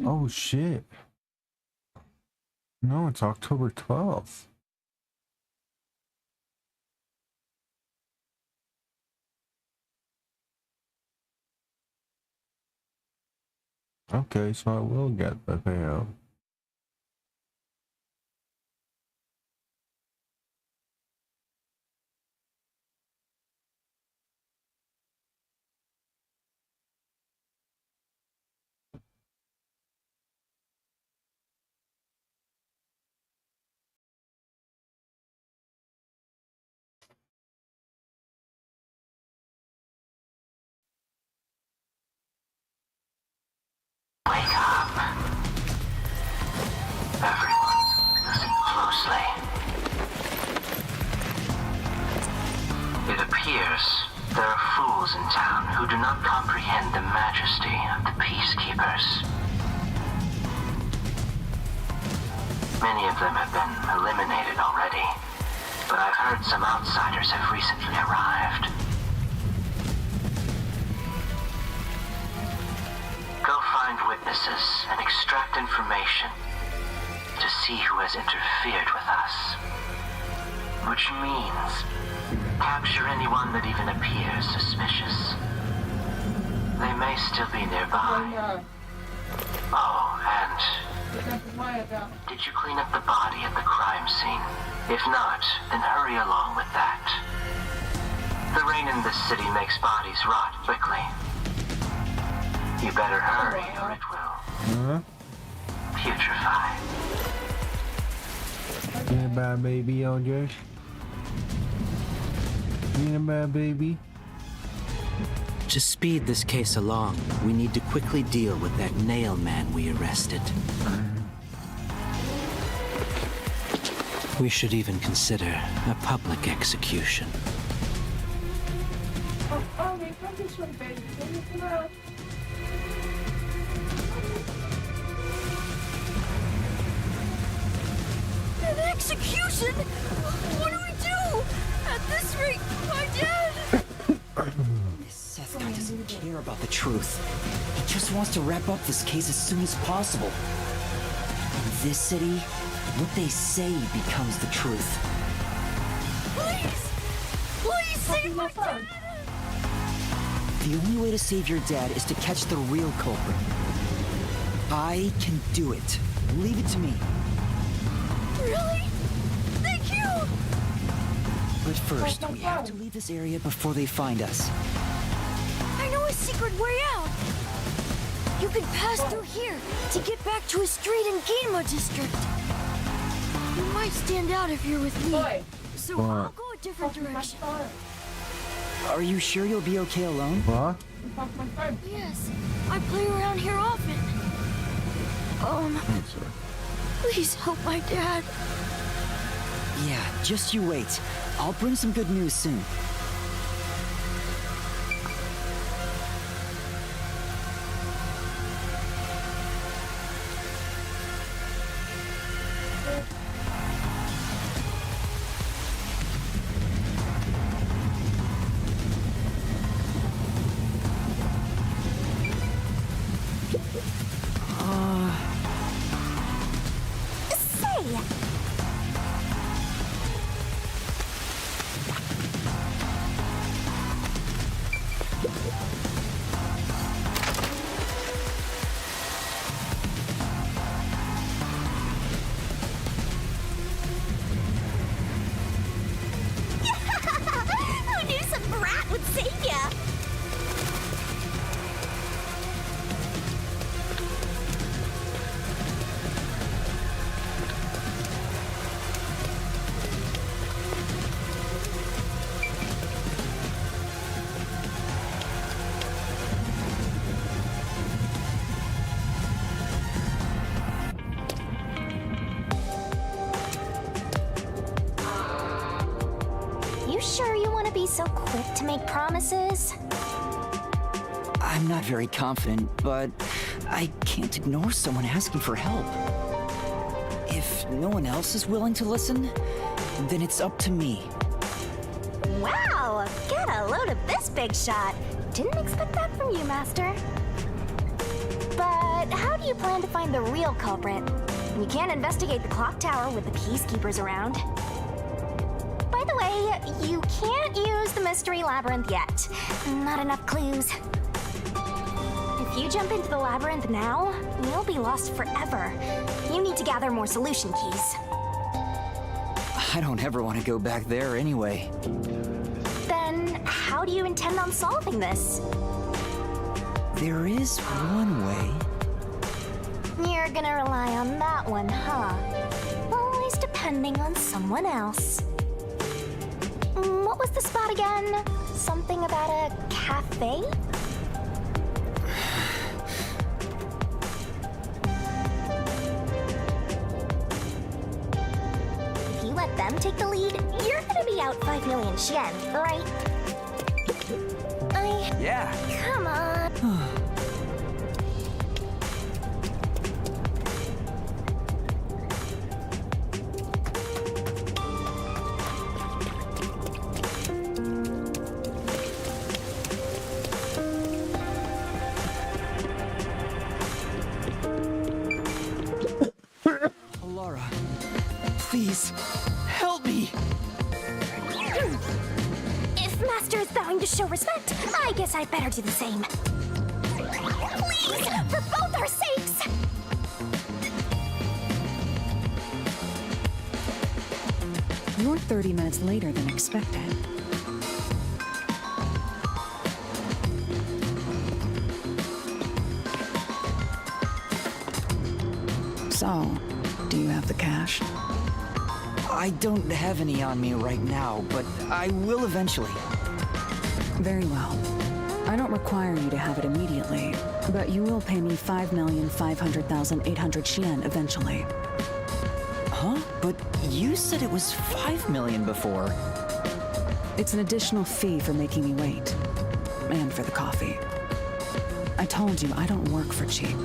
S1: Oh shit. No, it's October 12th. Okay, so I will get the payout.
S19: Wake up. Everyone, listen closely. It appears there are fools in town who do not comprehend the majesty of the Peacekeepers.
S20: Many of them have been eliminated already, but I've heard some outsiders have recently arrived. Go find witnesses and extract information to see who has interfered with us. Which means capture anyone that even appears suspicious. They may still be nearby. Oh, and did you clean up the body at the crime scene? If not, then hurry along with that. The rain in this city makes bodies rot quickly. You better hurry or it will putrefy.
S1: Yeah, bad baby on Josh. Yeah, bad baby.
S19: To speed this case along, we need to quickly deal with that nail man we arrested. We should even consider a public execution.
S10: Oh, they come this one, baby.
S8: An execution? What do we do? At this rate, my dad...
S3: This Seth guy doesn't care about the truth. He just wants to wrap up this case as soon as possible. In this city, what they say becomes the truth.
S8: Please! Please save my dad!
S3: The only way to save your dad is to catch the real culprit. I can do it. Leave it to me.
S8: Really? Thank you!
S3: But first, we have to leave this area before they find us.
S8: I know a secret way out. You can pass through here to get back to a street in Ginma district. You might stand out if you're with me, so I'll go a different direction.
S3: Are you sure you'll be okay alone?
S1: What?
S8: Yes, I play around here often. Please help my dad.
S3: Yeah, just you wait. I'll bring some good news soon.
S2: Who knew some brat would save ya? You sure you want to be so quick to make promises?
S3: I'm not very confident, but I can't ignore someone asking for help. If no one else is willing to listen, then it's up to me.
S2: Wow, get a load of this big shot. Didn't expect that from you, Master. But how do you plan to find the real culprit? You can't investigate the clock tower with the peacekeepers around. By the way, you can't use the mystery labyrinth yet. Not enough clues. If you jump into the labyrinth now, you'll be lost forever. You need to gather more solution keys.
S3: I don't ever want to go back there anyway.
S2: Then, how do you intend on solving this?
S3: There is one way.
S2: You're gonna rely on that one, huh? Always depending on someone else. What was the spot again? Something about a cafe? If you let them take the lead, you're gonna be out 5 million yen, right?
S11: Yeah.
S2: Come on.
S3: Halara, please, help me!
S2: If Master is vowing to show respect, I guess I'd better do the same. Please, for both our sakes!
S17: You're 30 minutes later than expected. So, do you have the cash?
S3: I don't have any on me right now, but I will eventually.
S17: Very well. I don't require you to have it immediately, but you will pay me 5,500,800 yen eventually.
S3: Huh? But you said it was 5 million before.
S17: It's an additional fee for making me wait. And for the coffee. I told you I don't work for cheap.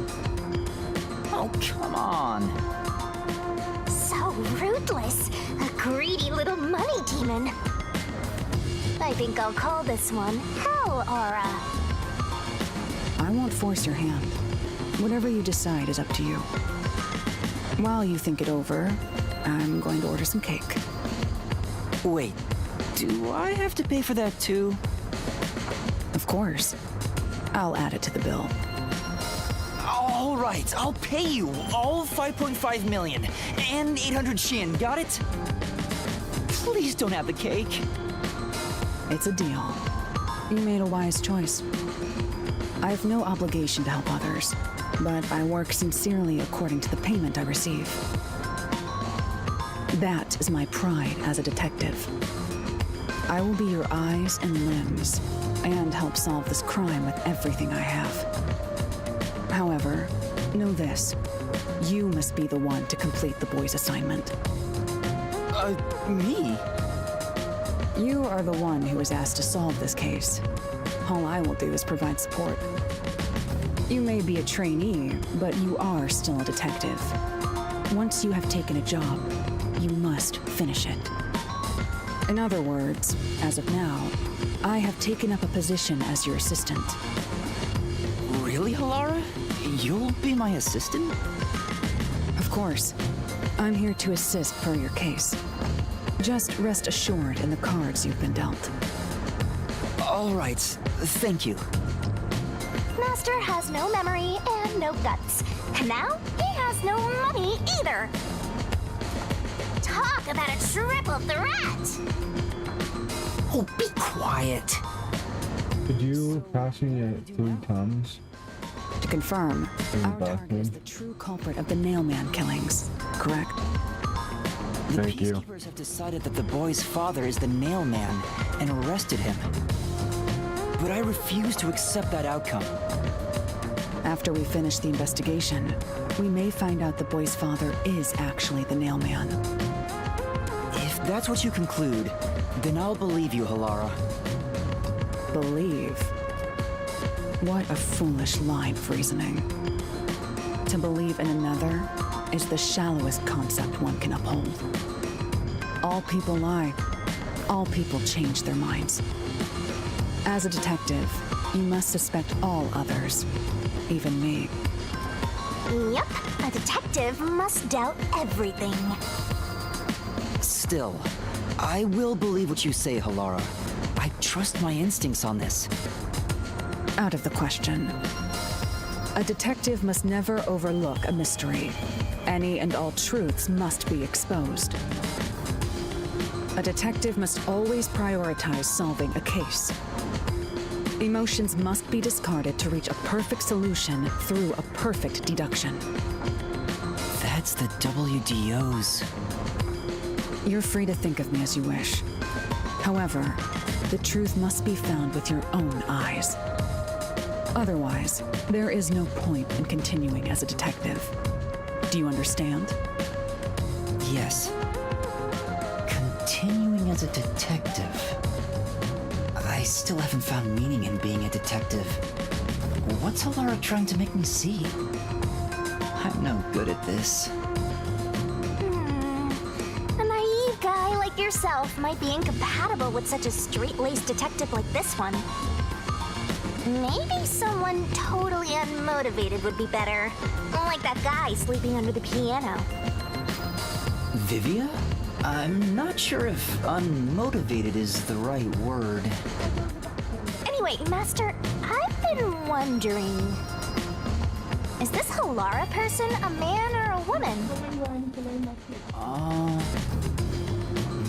S3: Oh, come on.
S2: So ruthless. A greedy little money demon. I think I'll call this one Hell Aura.
S17: I won't force your hand. Whatever you decide is up to you. While you think it over, I'm going to order some cake.
S3: Wait, do I have to pay for that too?
S17: Of course. I'll add it to the bill.
S3: All right, I'll pay you all 5.5 million and 800 yen, got it? Please don't have the cake.
S17: It's a deal. You made a wise choice. I have no obligation to help others, but I work sincerely according to the payment I receive. That is my pride as a detective. I will be your eyes and limbs, and help solve this crime with everything I have. However, know this. You must be the one to complete the boy's assignment.
S3: Me?
S17: You are the one who was asked to solve this case. All I will do is provide support. You may be a trainee, but you are still a detective. Once you have taken a job, you must finish it. In other words, as of now, I have taken up a position as your assistant.
S3: Really, Halara? You'll be my assistant?
S17: Of course. I'm here to assist per your case. Just rest assured in the cards you've been dealt.
S3: All right, thank you.
S2: Master has no memory and no guts. And now he has no money either. Talk about a triple threat!
S3: Oh, be quiet.
S1: Could you pass me it 3 times?
S17: To confirm, our target is the true culprit of the Nailman killings, correct?
S3: The peacekeepers have decided that the boy's father is the Nailman and arrested him. But I refuse to accept that outcome.
S17: After we finish the investigation, we may find out the boy's father is actually the Nailman.
S3: If that's what you conclude, then I'll believe you, Halara.
S17: Believe? What a foolish line of reasoning. To believe in another is the shallowest concept one can uphold. All people lie. All people change their minds. As a detective, you must suspect all others, even me.
S2: Yep, a detective must doubt everything.
S3: Still, I will believe what you say, Halara. I trust my instincts on this.
S17: Out of the question. A detective must never overlook a mystery. Any and all truths must be exposed. A detective must always prioritize solving a case. Emotions must be discarded to reach a perfect solution through a perfect deduction.
S3: That's the WDOs.
S17: You're free to think of me as you wish. However, the truth must be found with your own eyes. Otherwise, there is no point in continuing as a detective. Do you understand?
S3: Yes. Continuing as a detective. I still haven't found meaning in being a detective. What's Halara trying to make me see? I'm no good at this.
S2: A naive guy like yourself might be incompatible with such a straight-laced detective like this one. Maybe someone totally unmotivated would be better. Like that guy sleeping under the piano.
S3: Vivia? I'm not sure if unmotivated is the right word.
S2: Anyway, Master, I've been wondering... Is this Halara person a man or a woman?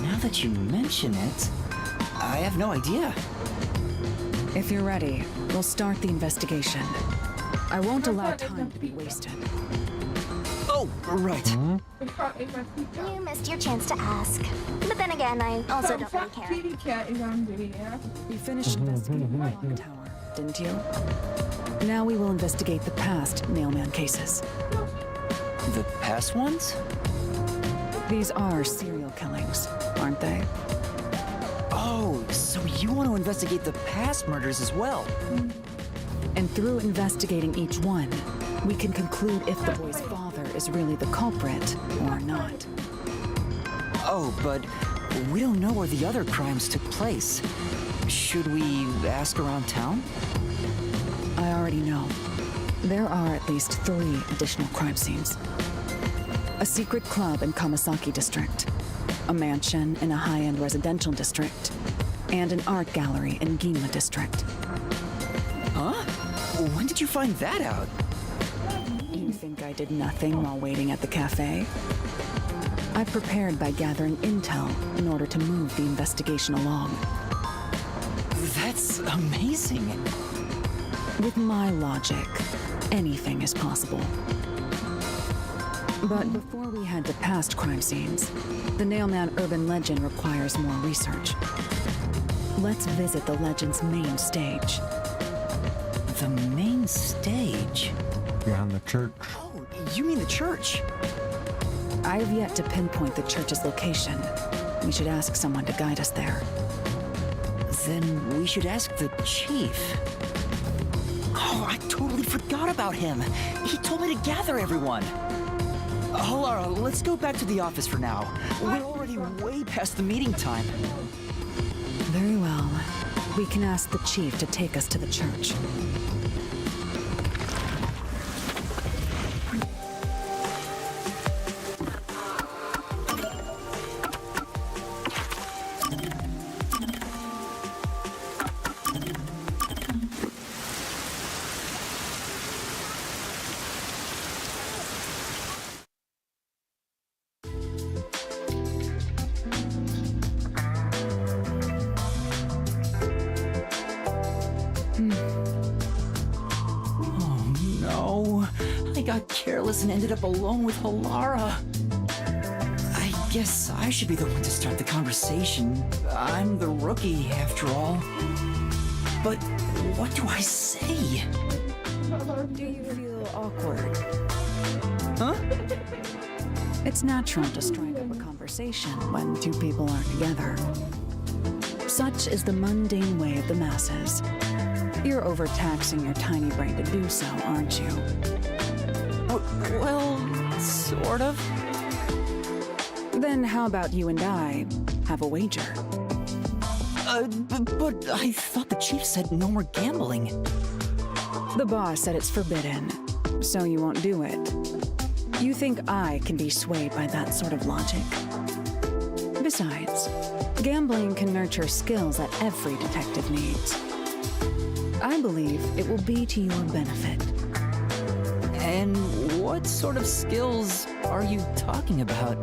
S3: Now that you mention it, I have no idea.
S17: If you're ready, we'll start the investigation. I won't allow time to be wasted.
S3: Oh, right.
S2: You missed your chance to ask. But then again, I also don't really care.
S17: You finished investigating the clock tower, didn't you? Now we will investigate the past Nailman cases.
S3: The past ones?
S17: These are serial killings, aren't they?
S3: Oh, so you want to investigate the past murders as well?
S17: And through investigating each one, we can conclude if the boy's father is really the culprit or not.
S3: Oh, but we don't know where the other crimes took place. Should we ask around town?
S17: I already know. There are at least 3 additional crime scenes. A secret club in Kamasaki district, a mansion in a high-end residential district, and an art gallery in Ginma district.
S3: Huh? When did you find that out?
S17: You think I did nothing while waiting at the cafe? I prepared by gathering intel in order to move the investigation along.
S3: That's amazing.
S17: With my logic, anything is possible. But before we head to past crime scenes, the Nailman urban legend requires more research. Let's visit the legend's main stage.
S3: The main stage?
S1: Behind the church.
S3: Oh, you mean the church?
S17: I have yet to pinpoint the church's location. We should ask someone to guide us there.
S3: Then we should ask the chief. Oh, I totally forgot about him. He told me to gather everyone. Halara, let's go back to the office for now. We're already way past the meeting time.
S17: Very well. We can ask the chief to take us to the church.
S3: And ended up alone with Halara. I guess I should be the one to start the conversation. I'm the rookie, after all. But what do I say?
S17: Do you feel awkward?
S3: Huh?
S17: It's natural to strike up a conversation when 2 people are together. Such is the mundane way of the masses. You're overtaxing your tiny brain to do so, aren't you?
S3: Well, sort of.
S17: Then how about you and I have a wager?
S3: But I thought the chief said no more gambling.
S17: The boss said it's forbidden, so you won't do it. You think I can be swayed by that sort of logic? Besides, gambling can nurture skills that every detective needs. I believe it will be to your benefit.
S3: And what sort of skills are you talking about?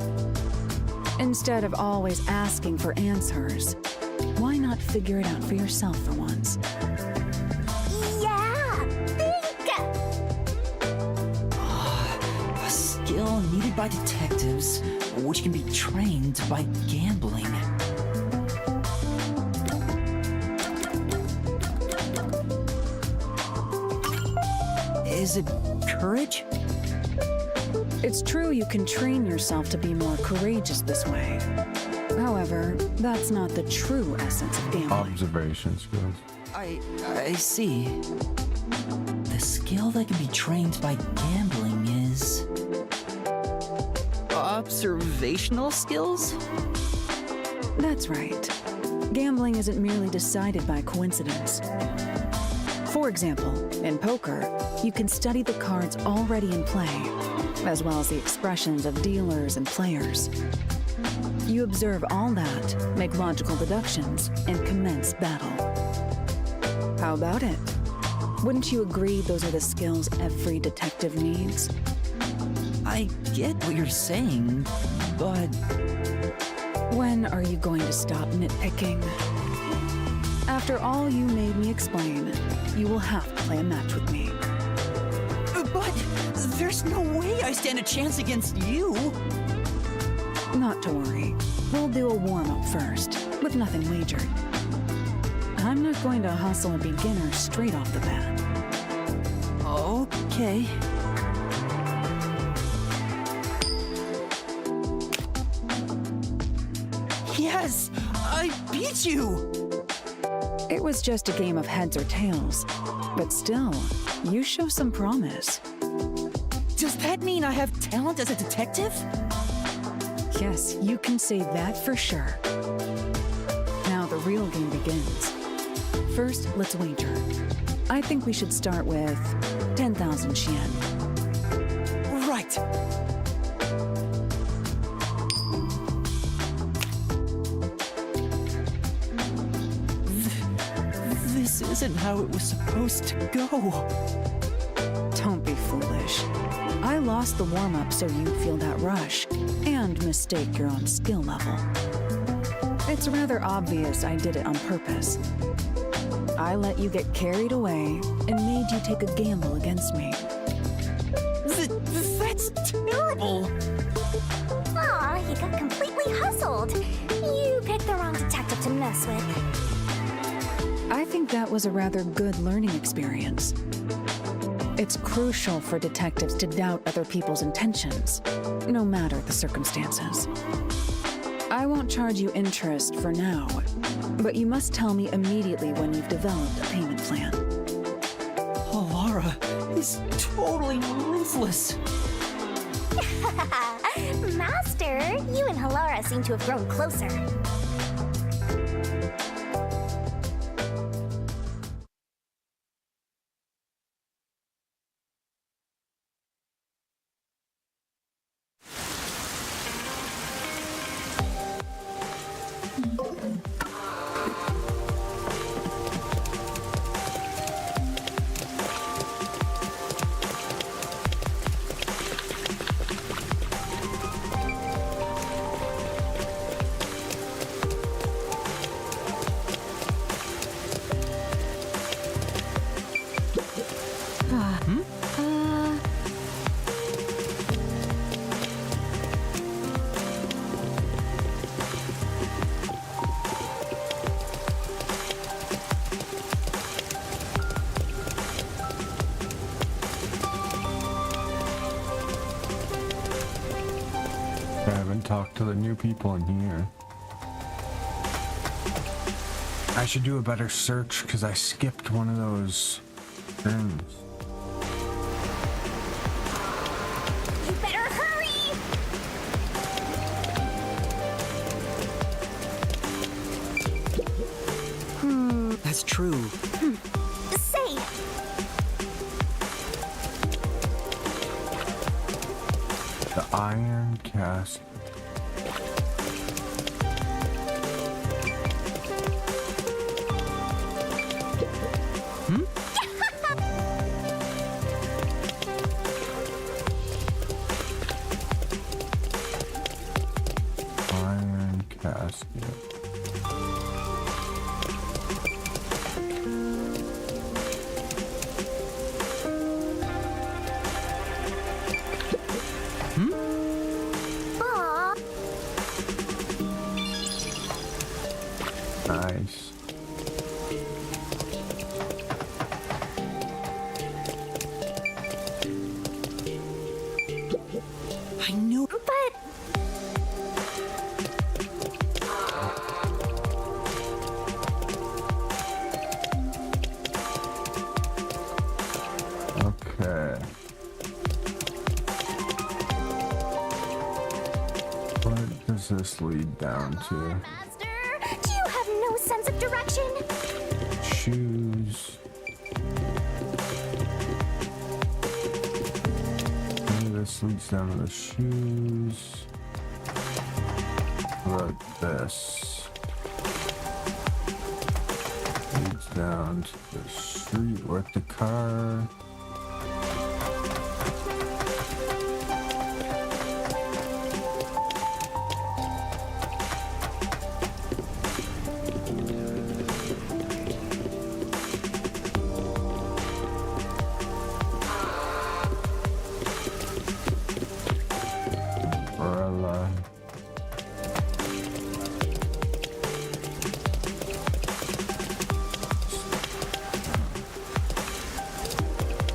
S17: Instead of always asking for answers, why not figure it out for yourself for once?
S2: Yeah! Think!
S3: A skill needed by detectives, which can be trained by gambling. Is it courage?
S17: It's true you can train yourself to be more courageous this way. However, that's not the true essence of gambling.
S1: Observation skills.
S3: I see. The skill that can be trained by gambling is... observational skills?
S17: That's right. Gambling isn't merely decided by coincidence. For example, in poker, you can study the cards already in play
S21: as well as the expressions of dealers and players. You observe all that, make logical deductions, and commence battle. How about it? Wouldn't you agree those are the skills every detective needs?
S3: I get what you're saying, but...
S21: When are you going to stop nitpicking? After all you made me explain, you will have to play a match with me.
S3: But there's no way I stand a chance against you.
S21: Not to worry. We'll do a warm-up first, with nothing wagered. I'm not going to hustle a beginner straight off the bat.
S3: Okay. Yes! I beat you!
S21: It was just a game of heads or tails, but still, you show some promise.
S3: Does that mean I have talent as a detective?
S21: Yes, you can say that for sure. Now the real game begins. First, let's wager. I think we should start with 10,000 yen.
S3: Right. This isn't how it was supposed to go.
S21: Don't be foolish. I lost the warm-up so you'd feel that rush and mistake your own skill level. It's rather obvious I did it on purpose. I let you get carried away and made you take a gamble against me.
S3: That's terrible!
S2: Aw, he got completely hustled. You picked the wrong detective to mess with.
S21: I think that was a rather good learning experience. It's crucial for detectives to doubt other people's intentions, no matter the circumstances. I won't charge you interest for now, but you must tell me immediately when you've developed a payment plan.
S3: Laura is totally ruthless.
S2: Master, you and Halara seem to have grown closer.
S1: I haven't talked to the new people in here. I should do a better search because I skipped one of those things.
S2: You better hurry!
S3: That's true.
S2: Say!
S1: The iron cast. Iron casket.
S2: Aw.
S1: Nice.
S3: I knew.
S2: But
S1: Okay. What does this lead down to?
S2: Master, do you have no sense of direction?
S1: Choose. Maybe this This leads down to the shoes. What about this? Leads down to the street with the car.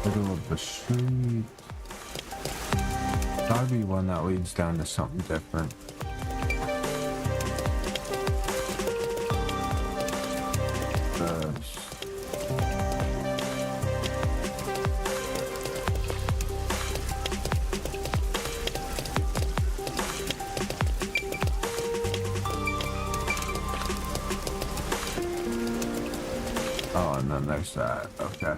S1: Middle of the street. Gotta be one that leads down to something different. Oh, and then there's that. Okay.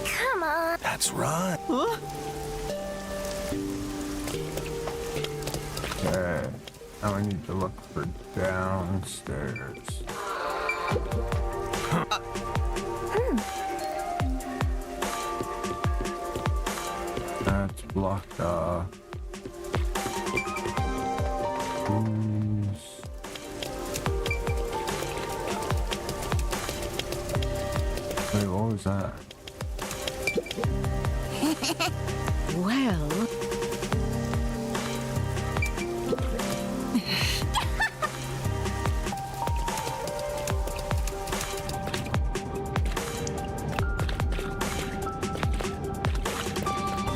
S2: Come on.
S12: That's right.
S6: Huh?
S1: Okay. Now I need to look for downstairs. That's blocked off. Wait, what was that?
S17: Well...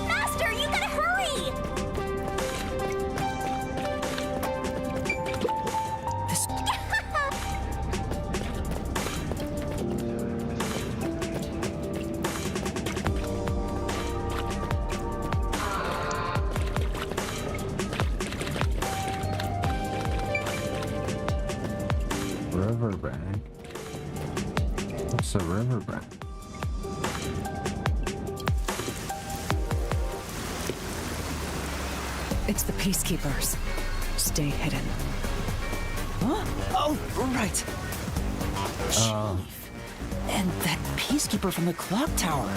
S2: Master, you gotta hurry!
S1: Riverbank? What's a riverbank?
S21: It's the Peacekeepers. Stay hidden.
S3: Huh? Oh, right. And that peacekeeper from the clock tower.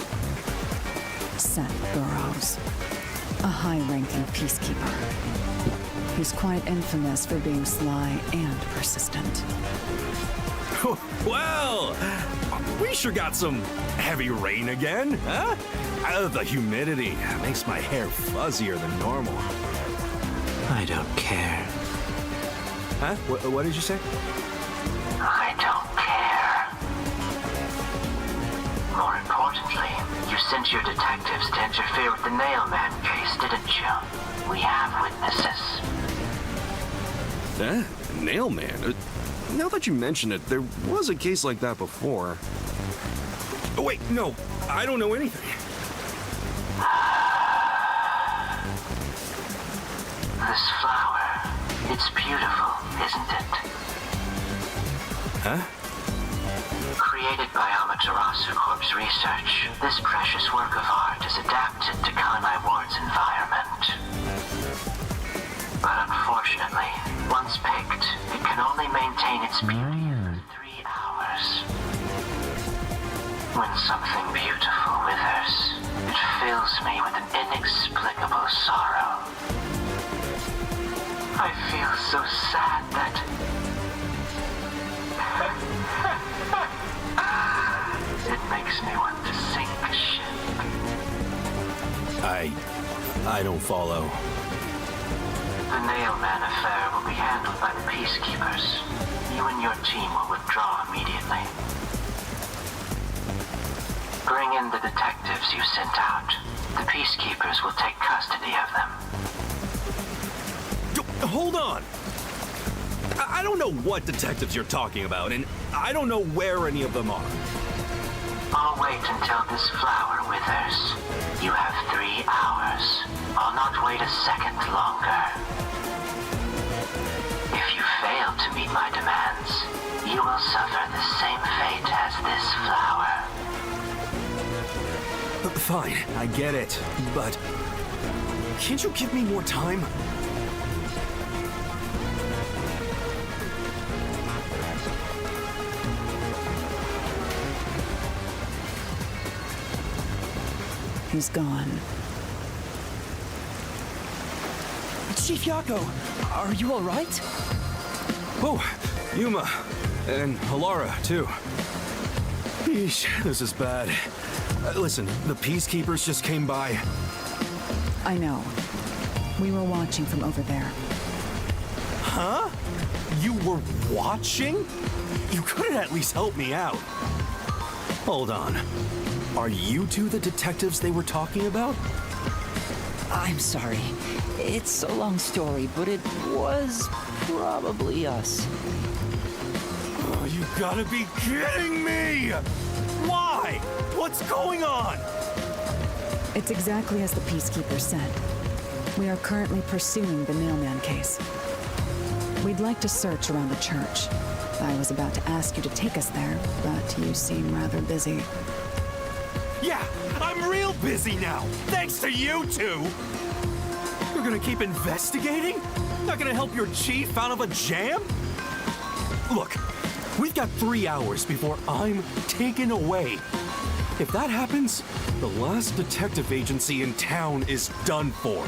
S21: Seth Burrows. A high-ranking peacekeeper. He's quite infamous for being sly and persistent.
S14: Well, we sure got some heavy rain again, huh? The humidity makes my hair fuzzier than normal.
S19: I don't care.
S14: Huh? What did you say?
S20: I don't care. More importantly, you sent your detectives to interfere with the Nailman case, didn't you? We have witnesses.
S14: Nailman? Now that you mention it, there was a case like that before. Oh, wait, no, I don't know anything.
S20: This flower, it's beautiful, isn't it?
S14: Huh?
S20: Created by Amaterasu Corp's research, this precious work of art is adapted to Kanai Ward's environment. But unfortunately, once picked, it can only maintain its beauty for 3 hours. When something beautiful withers, it fills me with an inexplicable sorrow. I feel so sad that... it makes me want to sink a ship.
S14: I don't follow.
S20: The Nailman affair will be handled by the Peacekeepers. You and your team will withdraw immediately. Bring in the detectives you sent out. The Peacekeepers will take custody of them.
S14: Hold on! I don't know what detectives you're talking about, and I don't know where any of them are.
S20: I'll wait until this flower withers. You have 3 hours. I'll not wait a second longer.
S11: get it, but can't you give me more time?
S21: He's gone.
S11: Chief Yako, are you all right? Oh, Yuma, and Halara, too. Eesh, this is bad. Listen, the Peacekeepers just came by.
S21: I know. We were watching from over there.
S11: Huh? You were watching? You couldn't at least help me out. Hold on. Are you two the detectives they were talking about?
S3: I'm sorry. It's a long story, but it was probably us.
S11: Oh, you gotta be kidding me! Why? What's going on?
S21: It's exactly as the Peacekeeper said. We are currently pursuing the Nailman case. We'd like to search around the church. I was about to ask you to take us there, but you seem rather busy.
S11: Yeah, I'm real busy now, thanks to you two! You're gonna keep investigating? Not gonna help your chief out of a jam? Look, we've got 3 hours before I'm taken away. If that happens, the last detective agency in town is done for.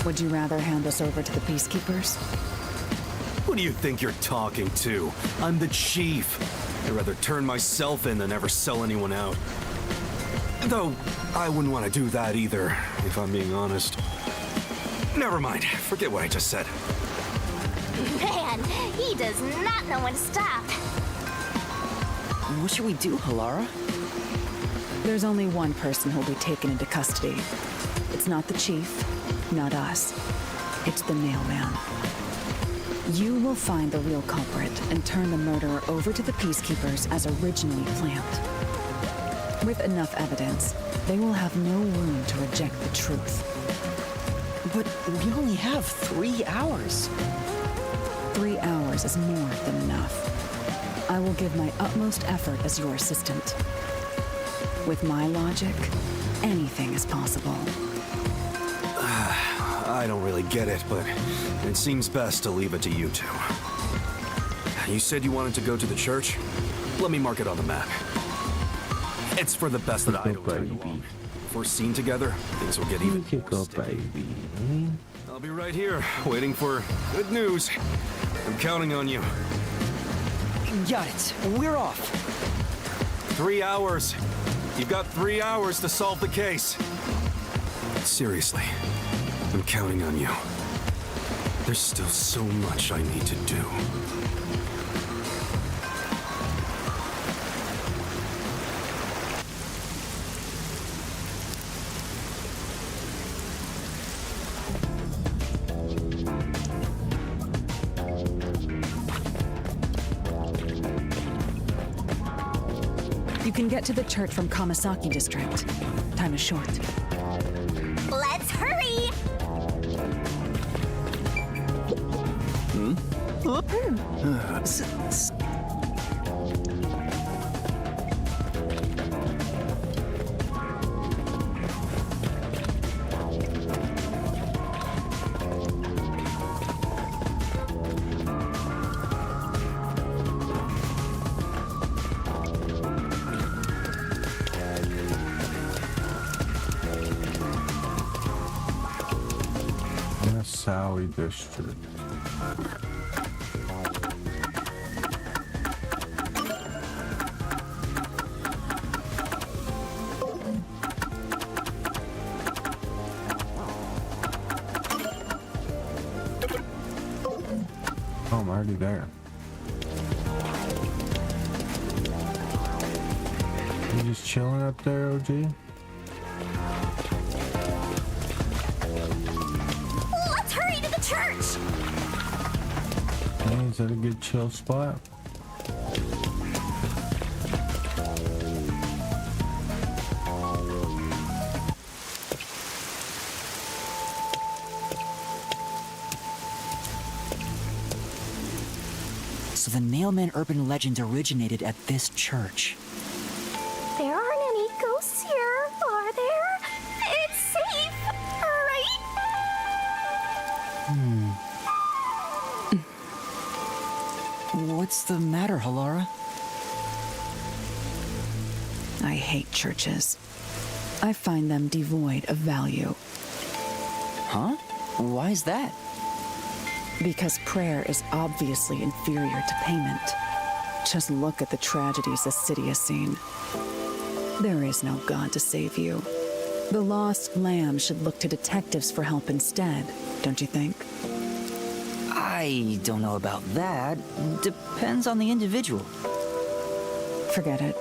S21: Would you rather hand us over to the Peacekeepers?
S11: Who do you think you're talking to? I'm the chief. I'd rather turn myself in than ever sell anyone out. Though, I wouldn't want to do that either, if I'm being honest. Never mind, forget what I just said.
S2: Man, he does not know when to stop.
S3: What should we do, Halara?
S21: There's only one person who'll be taken into custody. It's not the chief, not us. It's the Nailman. You will find the real culprit and turn the murderer over to the Peacekeepers as originally planned. With enough evidence, they will have no room to reject the truth.
S3: But we only have 3 hours.
S21: 3 hours is more than enough. I will give my utmost effort as your assistant. With my logic, anything is possible.
S11: I don't really get it, but it seems best to leave it to you two. You said you wanted to go to the church? Let me mark it on the map. It's for the best that I don't tag along. If we're seen together, things will get even worse. I'll be right here, waiting for good news. I'm counting on you.
S3: Got it. We're off.
S11: 3 hours. You've got 3 hours to solve the case. Seriously, I'm counting on you. There's still so much I need to do.
S21: You can get to the church from Kamasaki District. Time is short.
S2: Let's hurry!
S1: Sally District. Oh, I'm already there. You just chilling up there, OG?
S2: Church!
S1: Hey, is that a good chill spot?
S3: So the Nailman urban legend originated at this church.
S2: There aren't any ghosts here, are there?
S3: What's the matter, Halara?
S21: I hate churches. I find them devoid of value.
S3: Huh? Why is that?
S21: Because prayer is obviously inferior to payment. Just look at the tragedies the city has seen. There is no God to save you. The lost lamb should look to detectives for help instead, don't you think?
S3: I don't know about that. Depends on the individual.
S21: Forget it.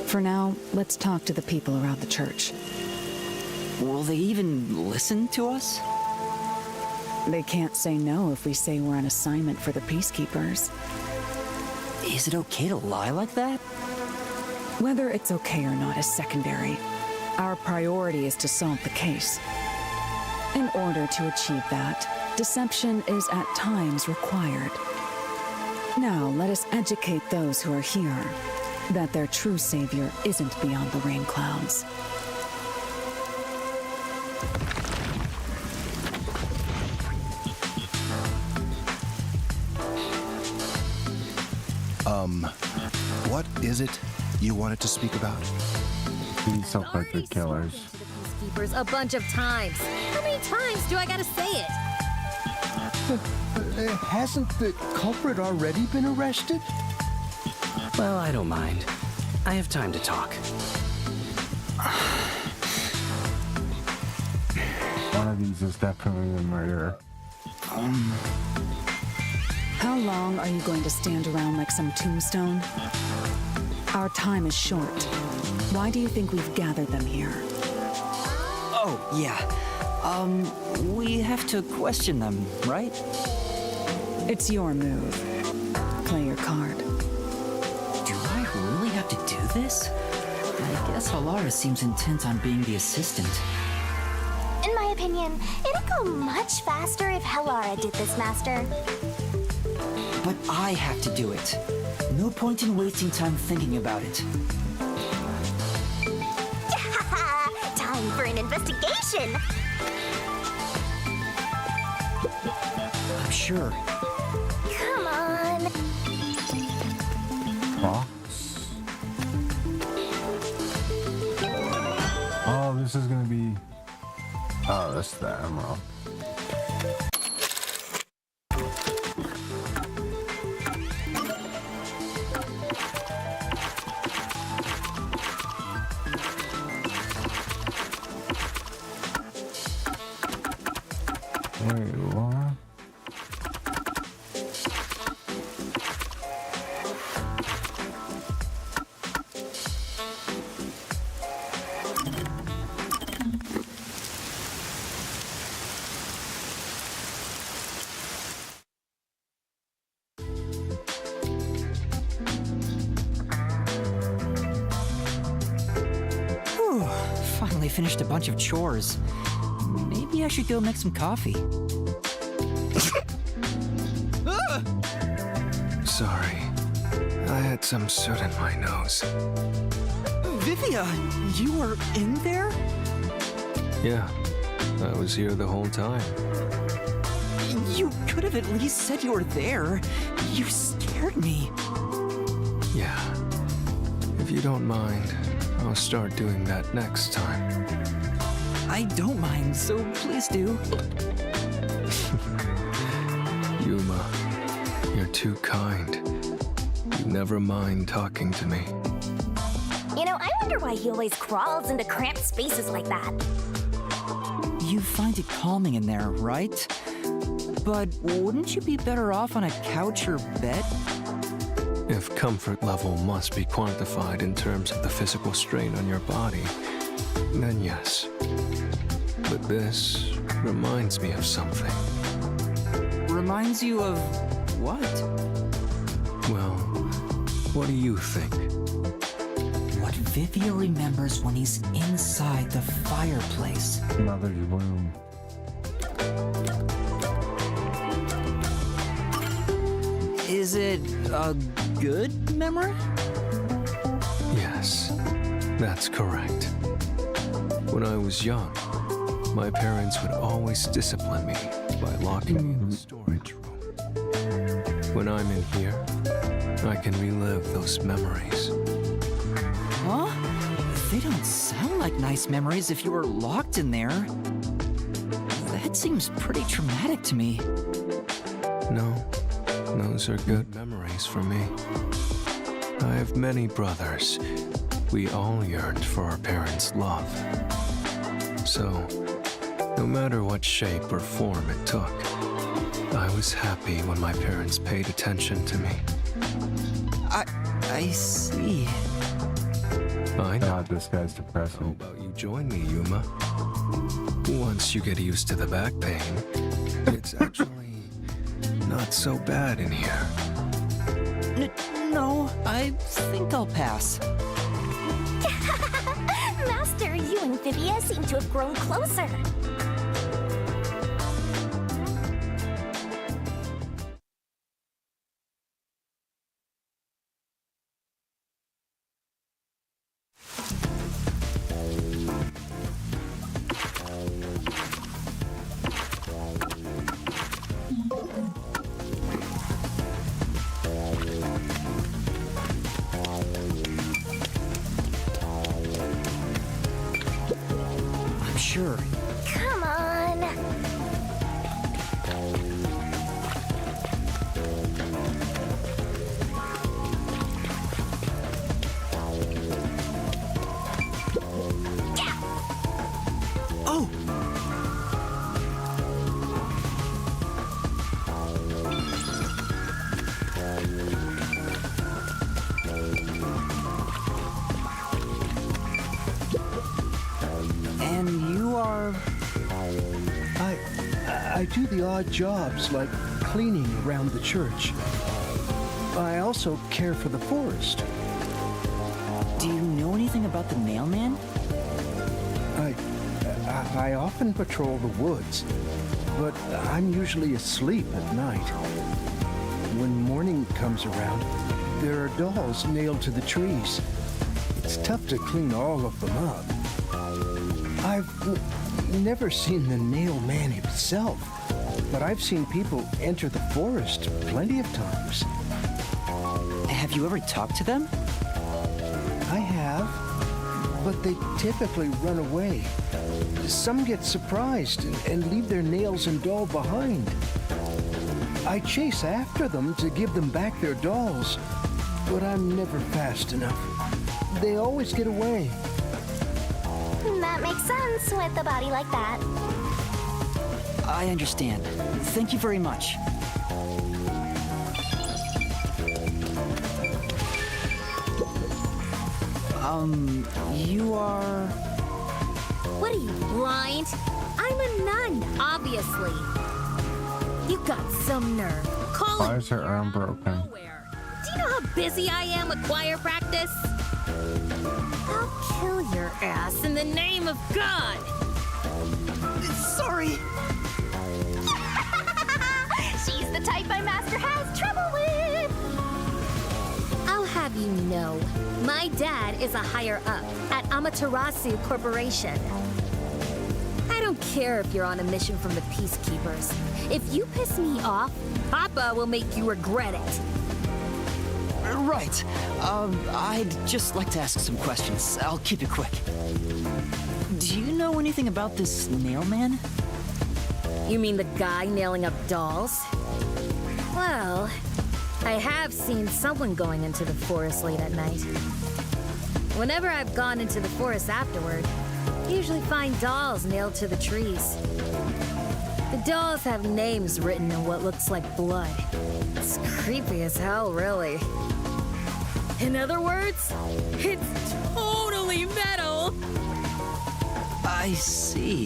S21: For now, let's talk to the people around the church.
S3: Will they even listen to us?
S21: They can't say no if we say we're on assignment for the peacekeepers.
S3: Is it okay to lie like that?
S21: Whether it's okay or not is secondary. Our priority is to solve the case. In order to achieve that, deception is at times required. Now, let us educate those who are here that their true savior isn't beyond the rain clouds.
S12: What is it you wanted to speak about?
S1: These self-inflicted killers.
S4: Peacekeepers a bunch of times. How many times do I gotta say it?
S18: Hasn't the culprit already been arrested?
S19: Well, I don't mind. I have time to talk.
S1: One of these is definitely the murderer.
S21: How long are you going to stand around like some tombstone? Our time is short. Why do you think we've gathered them here?
S3: Oh, yeah. We have to question them, right?
S21: It's your move. Play your card.
S3: Do I really have to do this? I guess Halara seems intent on being the assistant.
S2: In my opinion, it'd go much faster if Halara did this, Master.
S3: But I have to do it. No point in wasting time thinking about it.
S2: Time for an investigation!
S3: I'm sure.
S2: Come on!
S1: Box? Oh, this is gonna be... Oh, that's the emerald. Wait, what?
S3: Whew, finally finished a bunch of chores. Maybe I should go make some coffee.
S5: Sorry. I had some soot in my nose.
S6: Vivia, you were in there?
S5: Yeah, I was here the whole time.
S6: You could have at least said you were there. You scared me.
S5: Yeah. If you don't mind, I'll start doing that next time.
S3: I don't mind, so please do.
S5: Yuma, you're too kind. You never mind talking to me.
S2: You know, I wonder why he always crawls into cramped spaces like that.
S3: You find it calming in there, right? But wouldn't you be better off on a couch or bed?
S5: If comfort level must be quantified in terms of the physical strain on your body, then yes. But this reminds me of something.
S3: Reminds you of what?
S5: Well, what do you think?
S3: What Vivia remembers when he's inside the fireplace.
S1: Mother's womb.
S3: Is it a good memory?
S5: Yes, that's correct. When I was young, my parents would always discipline me by locking me in the storage room. When I'm in here, I can relive those memories.
S3: Huh? They don't sound like nice memories if you were locked in there. That seems pretty traumatic to me.
S5: No, those are good memories for me. I have many brothers. We all yearned for our parents' love. So, no matter what shape or form it took, I was happy when my parents paid attention to me.
S3: I see.
S5: I know.
S1: God, this guy's depressing.
S5: How about you join me, Yuma? Once you get used to the back pain, it's actually not so bad in here.
S3: No, I think I'll pass.
S2: Master, you and Vivia seem to have grown closer.
S3: Sure.
S2: Come on.
S3: Oh! And you are...
S18: I do the odd jobs like cleaning around the church. I also care for the forest.
S3: Do you know anything about the mailman?
S18: I often patrol the woods, but I'm usually asleep at night. When morning comes around, there are dolls nailed to the trees. It's tough to clean all of them up. I've never seen the nail man himself, but I've seen people enter the forest plenty of times.
S3: Have you ever talked to them?
S18: I have, but they typically run away. Some get surprised and leave their nails and doll behind. I chase after them to give them back their dolls, but I'm never fast enough. They always get away.
S2: That makes sense with a body like that.
S3: I understand. Thank you very much. You are...
S4: What are you, blind? I'm a nun, obviously. You got some nerve.
S1: Why is her arm broken?
S4: Nowhere. Do you know how busy I am with choir practice? I'll kill your ass in the name of God.
S3: Sorry.
S2: She's the type my master has trouble with.
S4: I'll have you know, my dad is a higher up at Amaterasu Corporation. I don't care if you're on a mission from the Peacekeepers. If you piss me off, Papa will make you regret it.
S3: Right. I'd just like to ask some questions. I'll keep it quick. Do you know anything about this nail man?
S4: You mean the guy nailing up dolls? Well, I have seen someone going into the forest late at night. Whenever I've gone into the forest afterward, I usually find dolls nailed to the trees. The dolls have names written in what looks like blood. It's creepy as hell, really. In other words, it's totally metal!
S3: I see.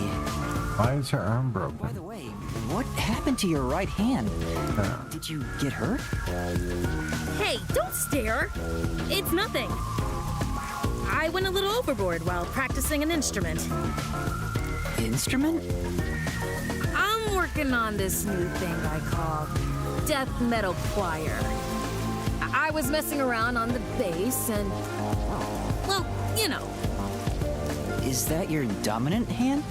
S1: Why is her arm broken?
S3: By the way, what happened to your right hand? Did you get hurt?
S4: Hey, don't stare! It's nothing. I went a little overboard while practicing an instrument.
S3: Instrument?
S4: I'm working on this new thing I call death metal choir. I was messing around on the bass and, well, you know.
S3: Is that your dominant hand?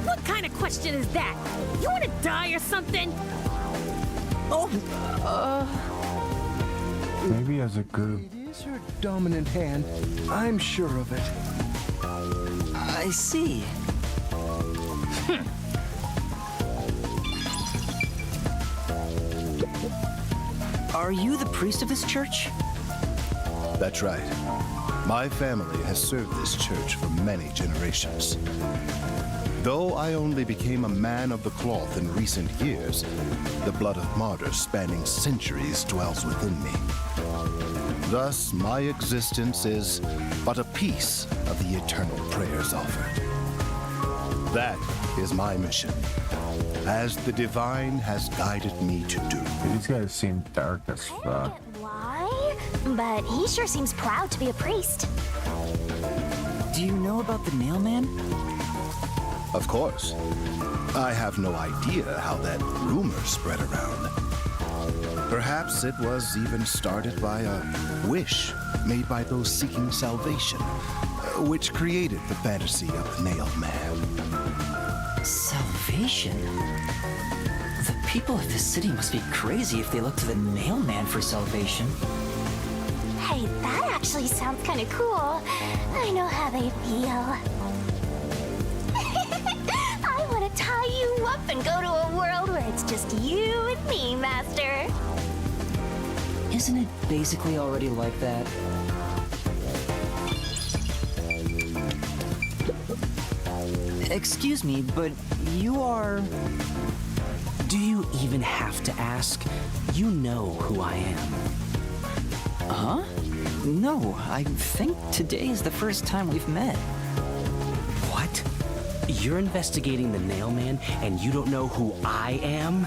S4: What kind kind of question is that? You want to die or something?
S1: Maybe as a group.
S18: It is her dominant hand. I'm sure of it.
S3: I see. Are you the priest of this church?
S9: That's right. My family has served this church for many generations. Though I only became a man of the cloth in recent years, the blood of martyrs spanning centuries dwells within me. Thus, my existence is but a piece of the eternal prayers offered. That is my mission, as the divine has guided me to do.
S1: These guys seem dark as fuck.
S2: Why? But he sure seems proud to be a priest.
S3: Do you know about the Nailman?
S9: Of course. I have no idea how that rumor spread around. Perhaps it was even started by a wish made by those seeking salvation, which created the fantasy of the Nailed Man.
S3: Salvation? The people of this city must be crazy if they look to the Nailman for salvation.
S2: Hey, that actually sounds kind of cool. I know how they feel. I want to tie you up and go to a world where it's just you and me, Master.
S3: Isn't it basically already like that? Excuse me, but you are...
S19: Do you even have to ask? You know who I am.
S3: Huh? No, I think today is the first time we've met.
S19: What? You're investigating the Nailman and you don't know who I am?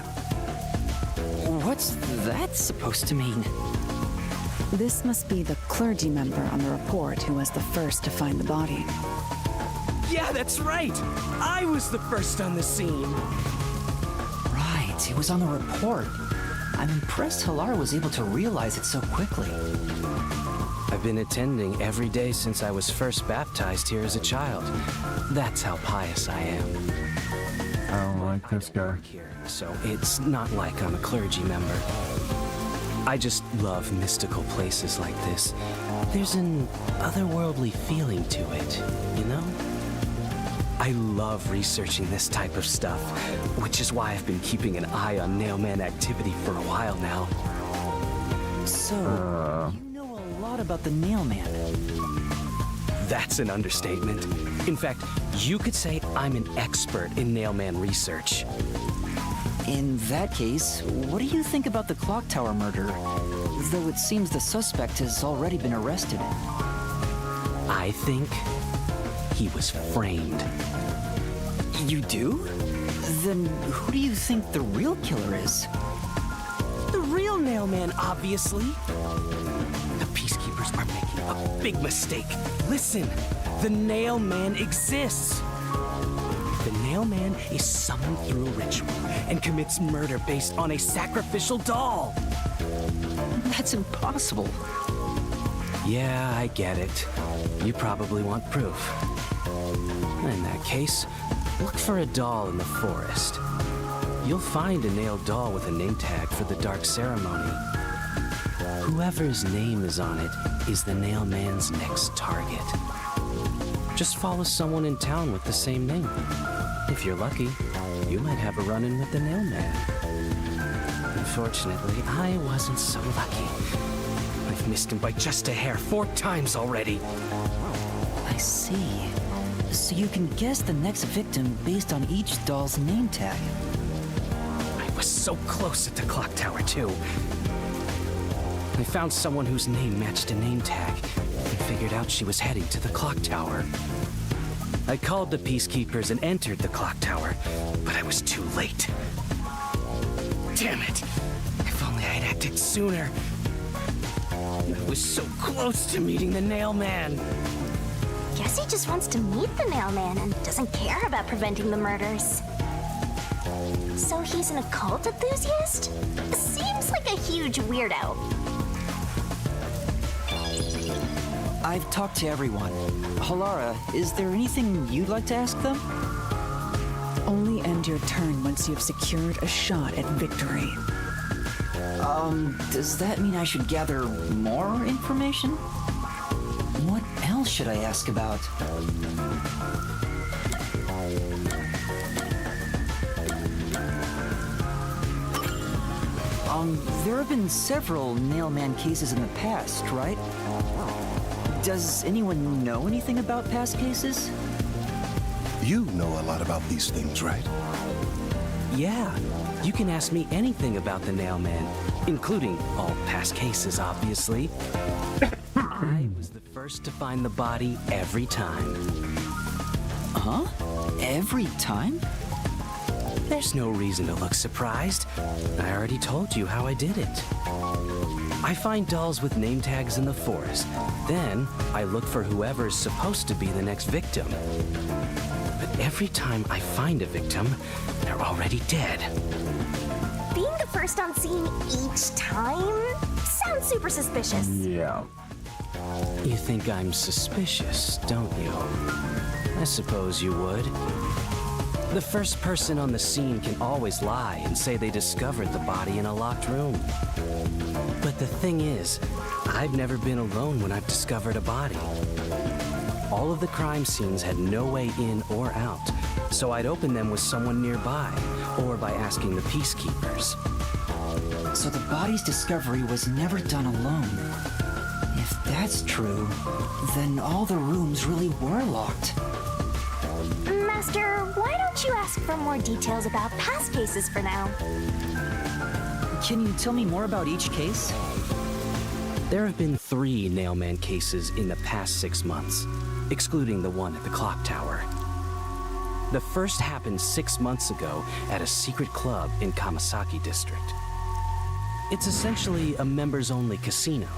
S3: What's that supposed to mean?
S21: This must be the clergy member on the report who was the first to find the body.
S19: Yeah, that's right! I was the first on the scene!
S3: Right, it was on the report. I'm impressed Halar was able to realize it so quickly.
S19: I've been attending every day since I was first baptized here as a child. That's how pious I am.
S1: I don't like this guy.
S19: So it's not like I'm a clergy member. I just love mystical places like this. There's an otherworldly feeling to it, you know? I love researching this type of stuff, which is why I've been keeping an eye on Nailman activity for a while now.
S3: So, you know a lot about the Nailman.
S19: That's an understatement. In fact, you could say I'm an expert in Nailman research.
S3: In that case, what do you think about the clock tower murder? Though it seems the suspect has already been arrested.
S19: I think he was framed.
S3: You do? Then who do you think the real killer is?
S19: The real Nailman, obviously. The Peacekeepers are making a big mistake. Listen, the Nailman exists. The Nailman is summoned through a ritual and commits murder based on a sacrificial doll.
S3: That's impossible.
S19: Yeah, I get it. You probably want proof. In that case, look for a doll in the forest. You'll find a nailed doll with a name tag for the Dark Ceremony. Whoever's name is on it is the Nailman's next target. Just follow someone in town with the same name. If you're lucky, you might have a run-in with the Nailman. Unfortunately, I wasn't so lucky. I've missed him by just a hair 4 times already.
S3: I see. So you can guess the next victim based on each doll's name tag.
S19: I was so close at the clock tower, too. I found someone whose name matched a name tag and figured out she was heading to the clock tower. I called the Peacekeepers and entered the clock tower, but I was too late. Damn it! If only I'd acted sooner. I was so close to meeting the Nailman.
S2: Guess he just wants to meet the Nailman and doesn't care about preventing the murders. So he's an occult enthusiast? Seems like a huge weirdo.
S3: I've talked to everyone. Halara, is there anything you'd like to ask them?
S21: Only end your turn once you've secured a shot at victory.
S3: Does that mean I should gather more information? What else should I ask about? There have been several Nailman cases in the past, right? Does anyone know anything about past cases?
S9: You know a lot about these things, right?
S19: Yeah, you can ask me anything about the Nailman, including all past cases, obviously. I was the first to find the body every time.
S3: Huh? Every time?
S19: There's no reason to look surprised. I already told you how I did it. I find dolls with name tags in the forest. Then, I look for whoever's supposed to be the next victim. But every time I find a victim, they're already dead.
S2: Being the first on scene each time sounds super suspicious.
S1: Yeah.
S19: You think I'm suspicious, don't you? I suppose you would. The first person on the scene can always lie and say they discovered the body in a locked room. But the thing is, I've never been alone when I've discovered a body. All of the crime scenes had no way in or out, so I'd open them with someone nearby, or by asking the peacekeepers.
S3: So the body's discovery was never done alone. If that's true, then all the rooms really were locked.
S2: Master, why don't you ask for more details about past cases for now?
S3: Can you tell me more about each case?
S19: There have been 3 Nailman cases in the past 6 months, excluding the one at the clock tower. The first happened 6 months ago at a secret club in Kamasaki District. It's essentially a members-only casino.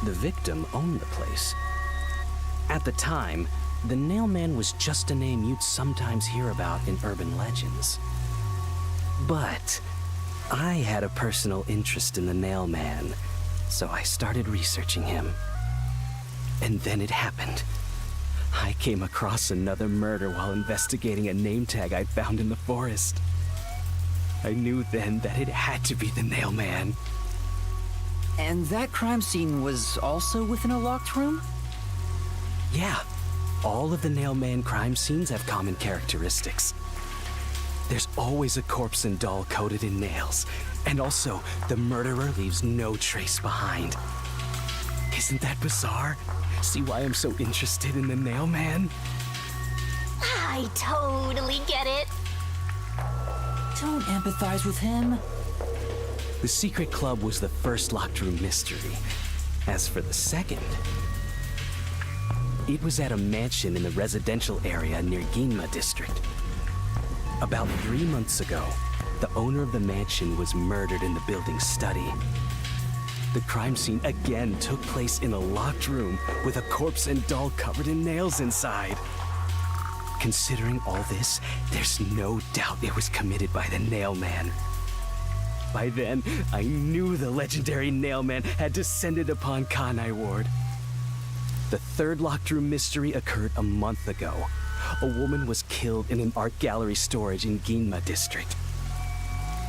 S19: The victim owned the place. At the time, the Nailman was just a name you'd sometimes hear about in urban legends. But I had a personal interest in the Nailman, so I started researching him. And then it happened. I came across another murder while investigating a name tag I'd found in the forest. I knew then that it had to be the Nailman.
S3: And that crime scene was also within a locked room?
S19: Yeah. All of the Nailman crime scenes have common characteristics. There's always a corpse and doll coated in nails, and also the murderer leaves no trace behind. Isn't that bizarre? See why I'm so interested in the Nailman?
S2: I totally get it.
S3: Don't empathize with him.
S19: The secret club was the first locked room mystery. As for the second, it was at a mansion in the residential area near Ginma District. About 3 months ago, the owner of the mansion was murdered in the building's study. The crime scene again took place in a locked room with a corpse and doll covered in nails inside. Considering all this, there's no doubt it was committed by the Nailman. By then, I knew the legendary Nailman had descended upon Kanai Ward. The third locked room mystery occurred a month ago. A woman was killed in an art gallery storage in Ginma District.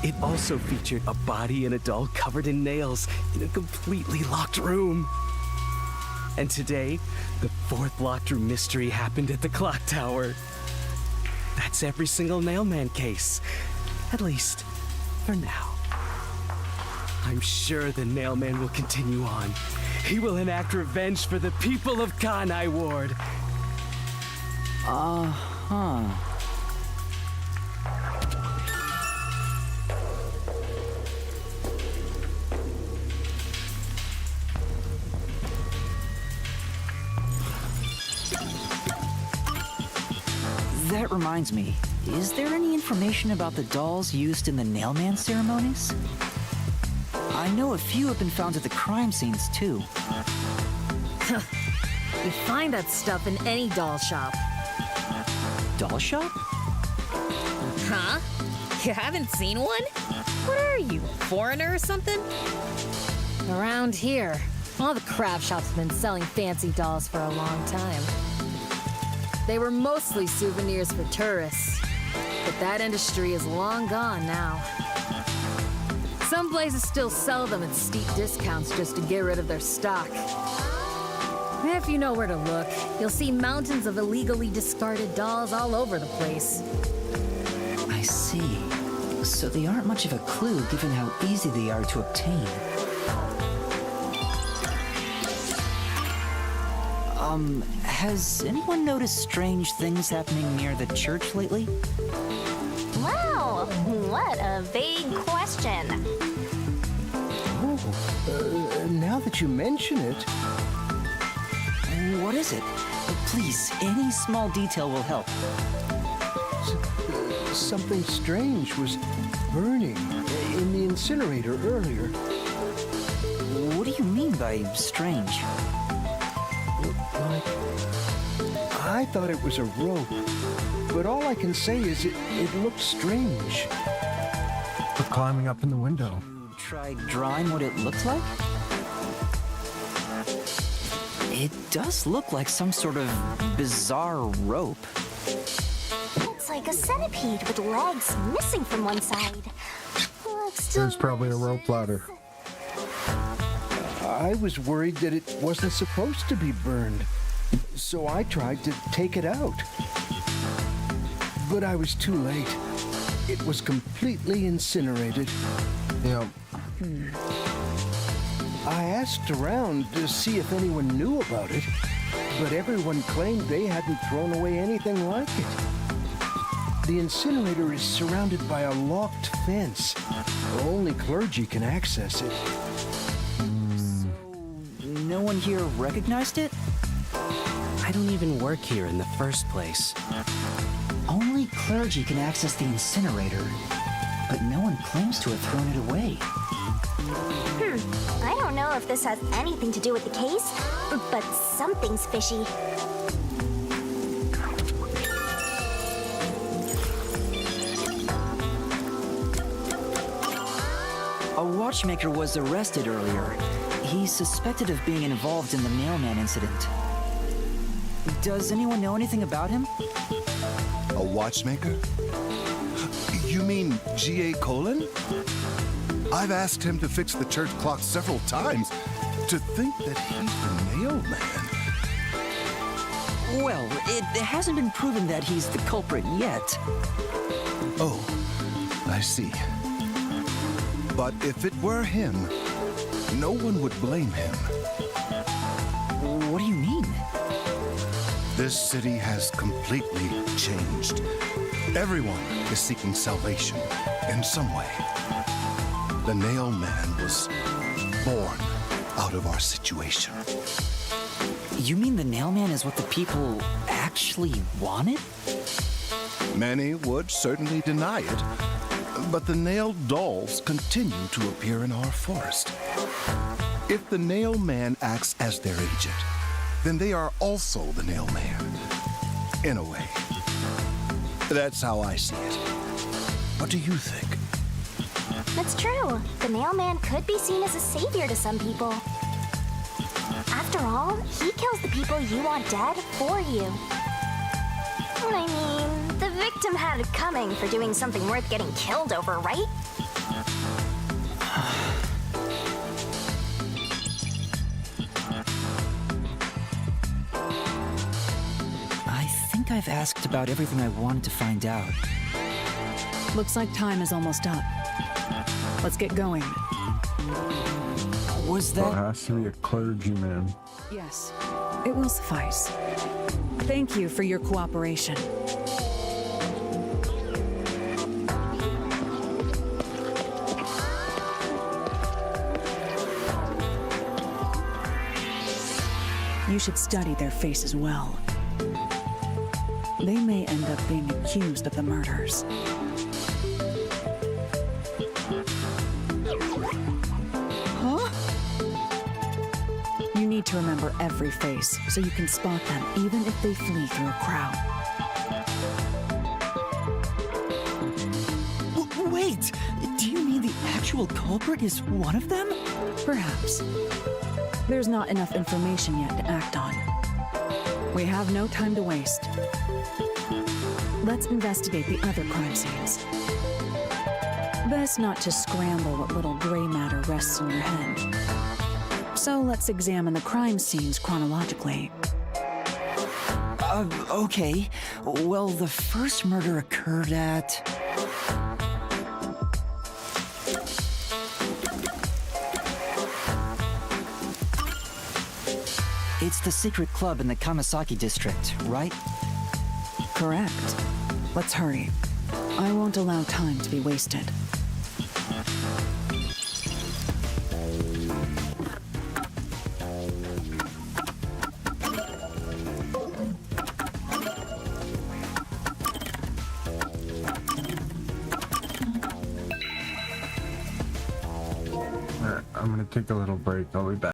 S19: It also featured a body and a doll covered in nails in a completely locked room. And today, the fourth locked room mystery happened at the clock tower. That's every single Nailman case. At least, for now. I'm sure the Nailman will continue on. He will enact revenge for the people of Kanai Ward.
S3: Uh-huh. That reminds me, is there any information about the dolls used in the Nailman ceremonies? I know a few have been found at the crime scenes, too.
S4: You find that stuff in any doll shop.
S3: Doll shop?
S4: Huh? You haven't seen one? What are you, a foreigner or something? Around here, all the craft shops have been selling fancy dolls for a long time. They were mostly souvenirs for tourists. But That industry is long gone now. Some places still sell them at steep discounts just to get rid of their stock. If you know where to look, you'll see mountains of illegally discarded dolls all over the place.
S3: I see. So they aren't much of a clue given how easy they are to obtain. Has anyone noticed strange things happening near the church lately?
S2: Wow, what a vague question.
S18: Oh, now that you mention it...
S3: What is it? Please, any small detail will help.
S18: Something strange was burning in the incinerator earlier.
S3: What do you mean by strange?
S18: I thought it was a rope, but all I can say is it looked strange.
S1: For climbing up in the window.
S3: Try drawing what it looked like? It does look like some sort of bizarre rope.
S2: It's like a centipede with legs missing from one side.
S1: There's probably a rope ladder.
S18: I was worried that it wasn't supposed to be burned, so I tried to take it out. But I was too late. It was completely incinerated.
S1: Yep.
S18: I asked around to see if anyone knew about it, but everyone claimed they hadn't thrown away anything like it. The incinerator is surrounded by a locked fence. Only clergy can access it.
S3: No one here recognized it?
S19: I don't even work here in the first place.
S3: Only clergy can access the incinerator, but no one claims to have thrown it away.
S2: I don't know if this has anything to do with the case, but something's fishy.
S3: A watchmaker was arrested earlier. He's suspected of being involved in the mailman incident. Does anyone know anything about him?
S9: A watchmaker? You mean G.A. Colon? I've asked him to fix the church clock several times. To think that he's the mailman.
S3: Well, it hasn't been proven that he's the culprit yet.
S9: Oh, I see. But if it were him, no one would blame him.
S3: What do you mean?
S9: This city has completely changed. Everyone is seeking salvation in some way. The Nail Man was born out of our situation.
S3: You mean the Nailman is what the people actually wanted?
S9: Many would certainly deny it, but the nailed dolls continue to appear in our forest. If the Nail Man acts as their agent, then they are also the Nail Man, in a way. That's how I see it. What do you think?
S2: That's true. The mailman could be seen as a savior to some people. After all, he kills the people you want dead for you. I mean, the victim had it coming for doing something worth getting killed over, right?
S3: I think I've asked about everything I wanted to find out.
S21: Looks like time is almost up. Let's get going.
S3: Was
S1: Well, it
S3: that...
S1: has to be a clergyman.
S21: Yes, it will suffice. Thank you for your cooperation. You should study their faces well. They may end up being accused of the murders. You need to remember every face so you can spot them even if they flee through a crowd.
S3: Wait! Do you mean the actual culprit is one of them?
S21: Perhaps. There's not enough information yet to act on. We have no time to waste. Let's investigate the other crime scenes. Best not to scramble what little gray matter rests in your head. So let's examine the crime scenes chronologically.
S3: Okay. Well, the first murder occurred at... It's the secret club in the Kamasaki district, right?
S21: Correct. Let's hurry. I won't allow time to be wasted.
S1: Alright, I'm gonna take a little break. I'll be back.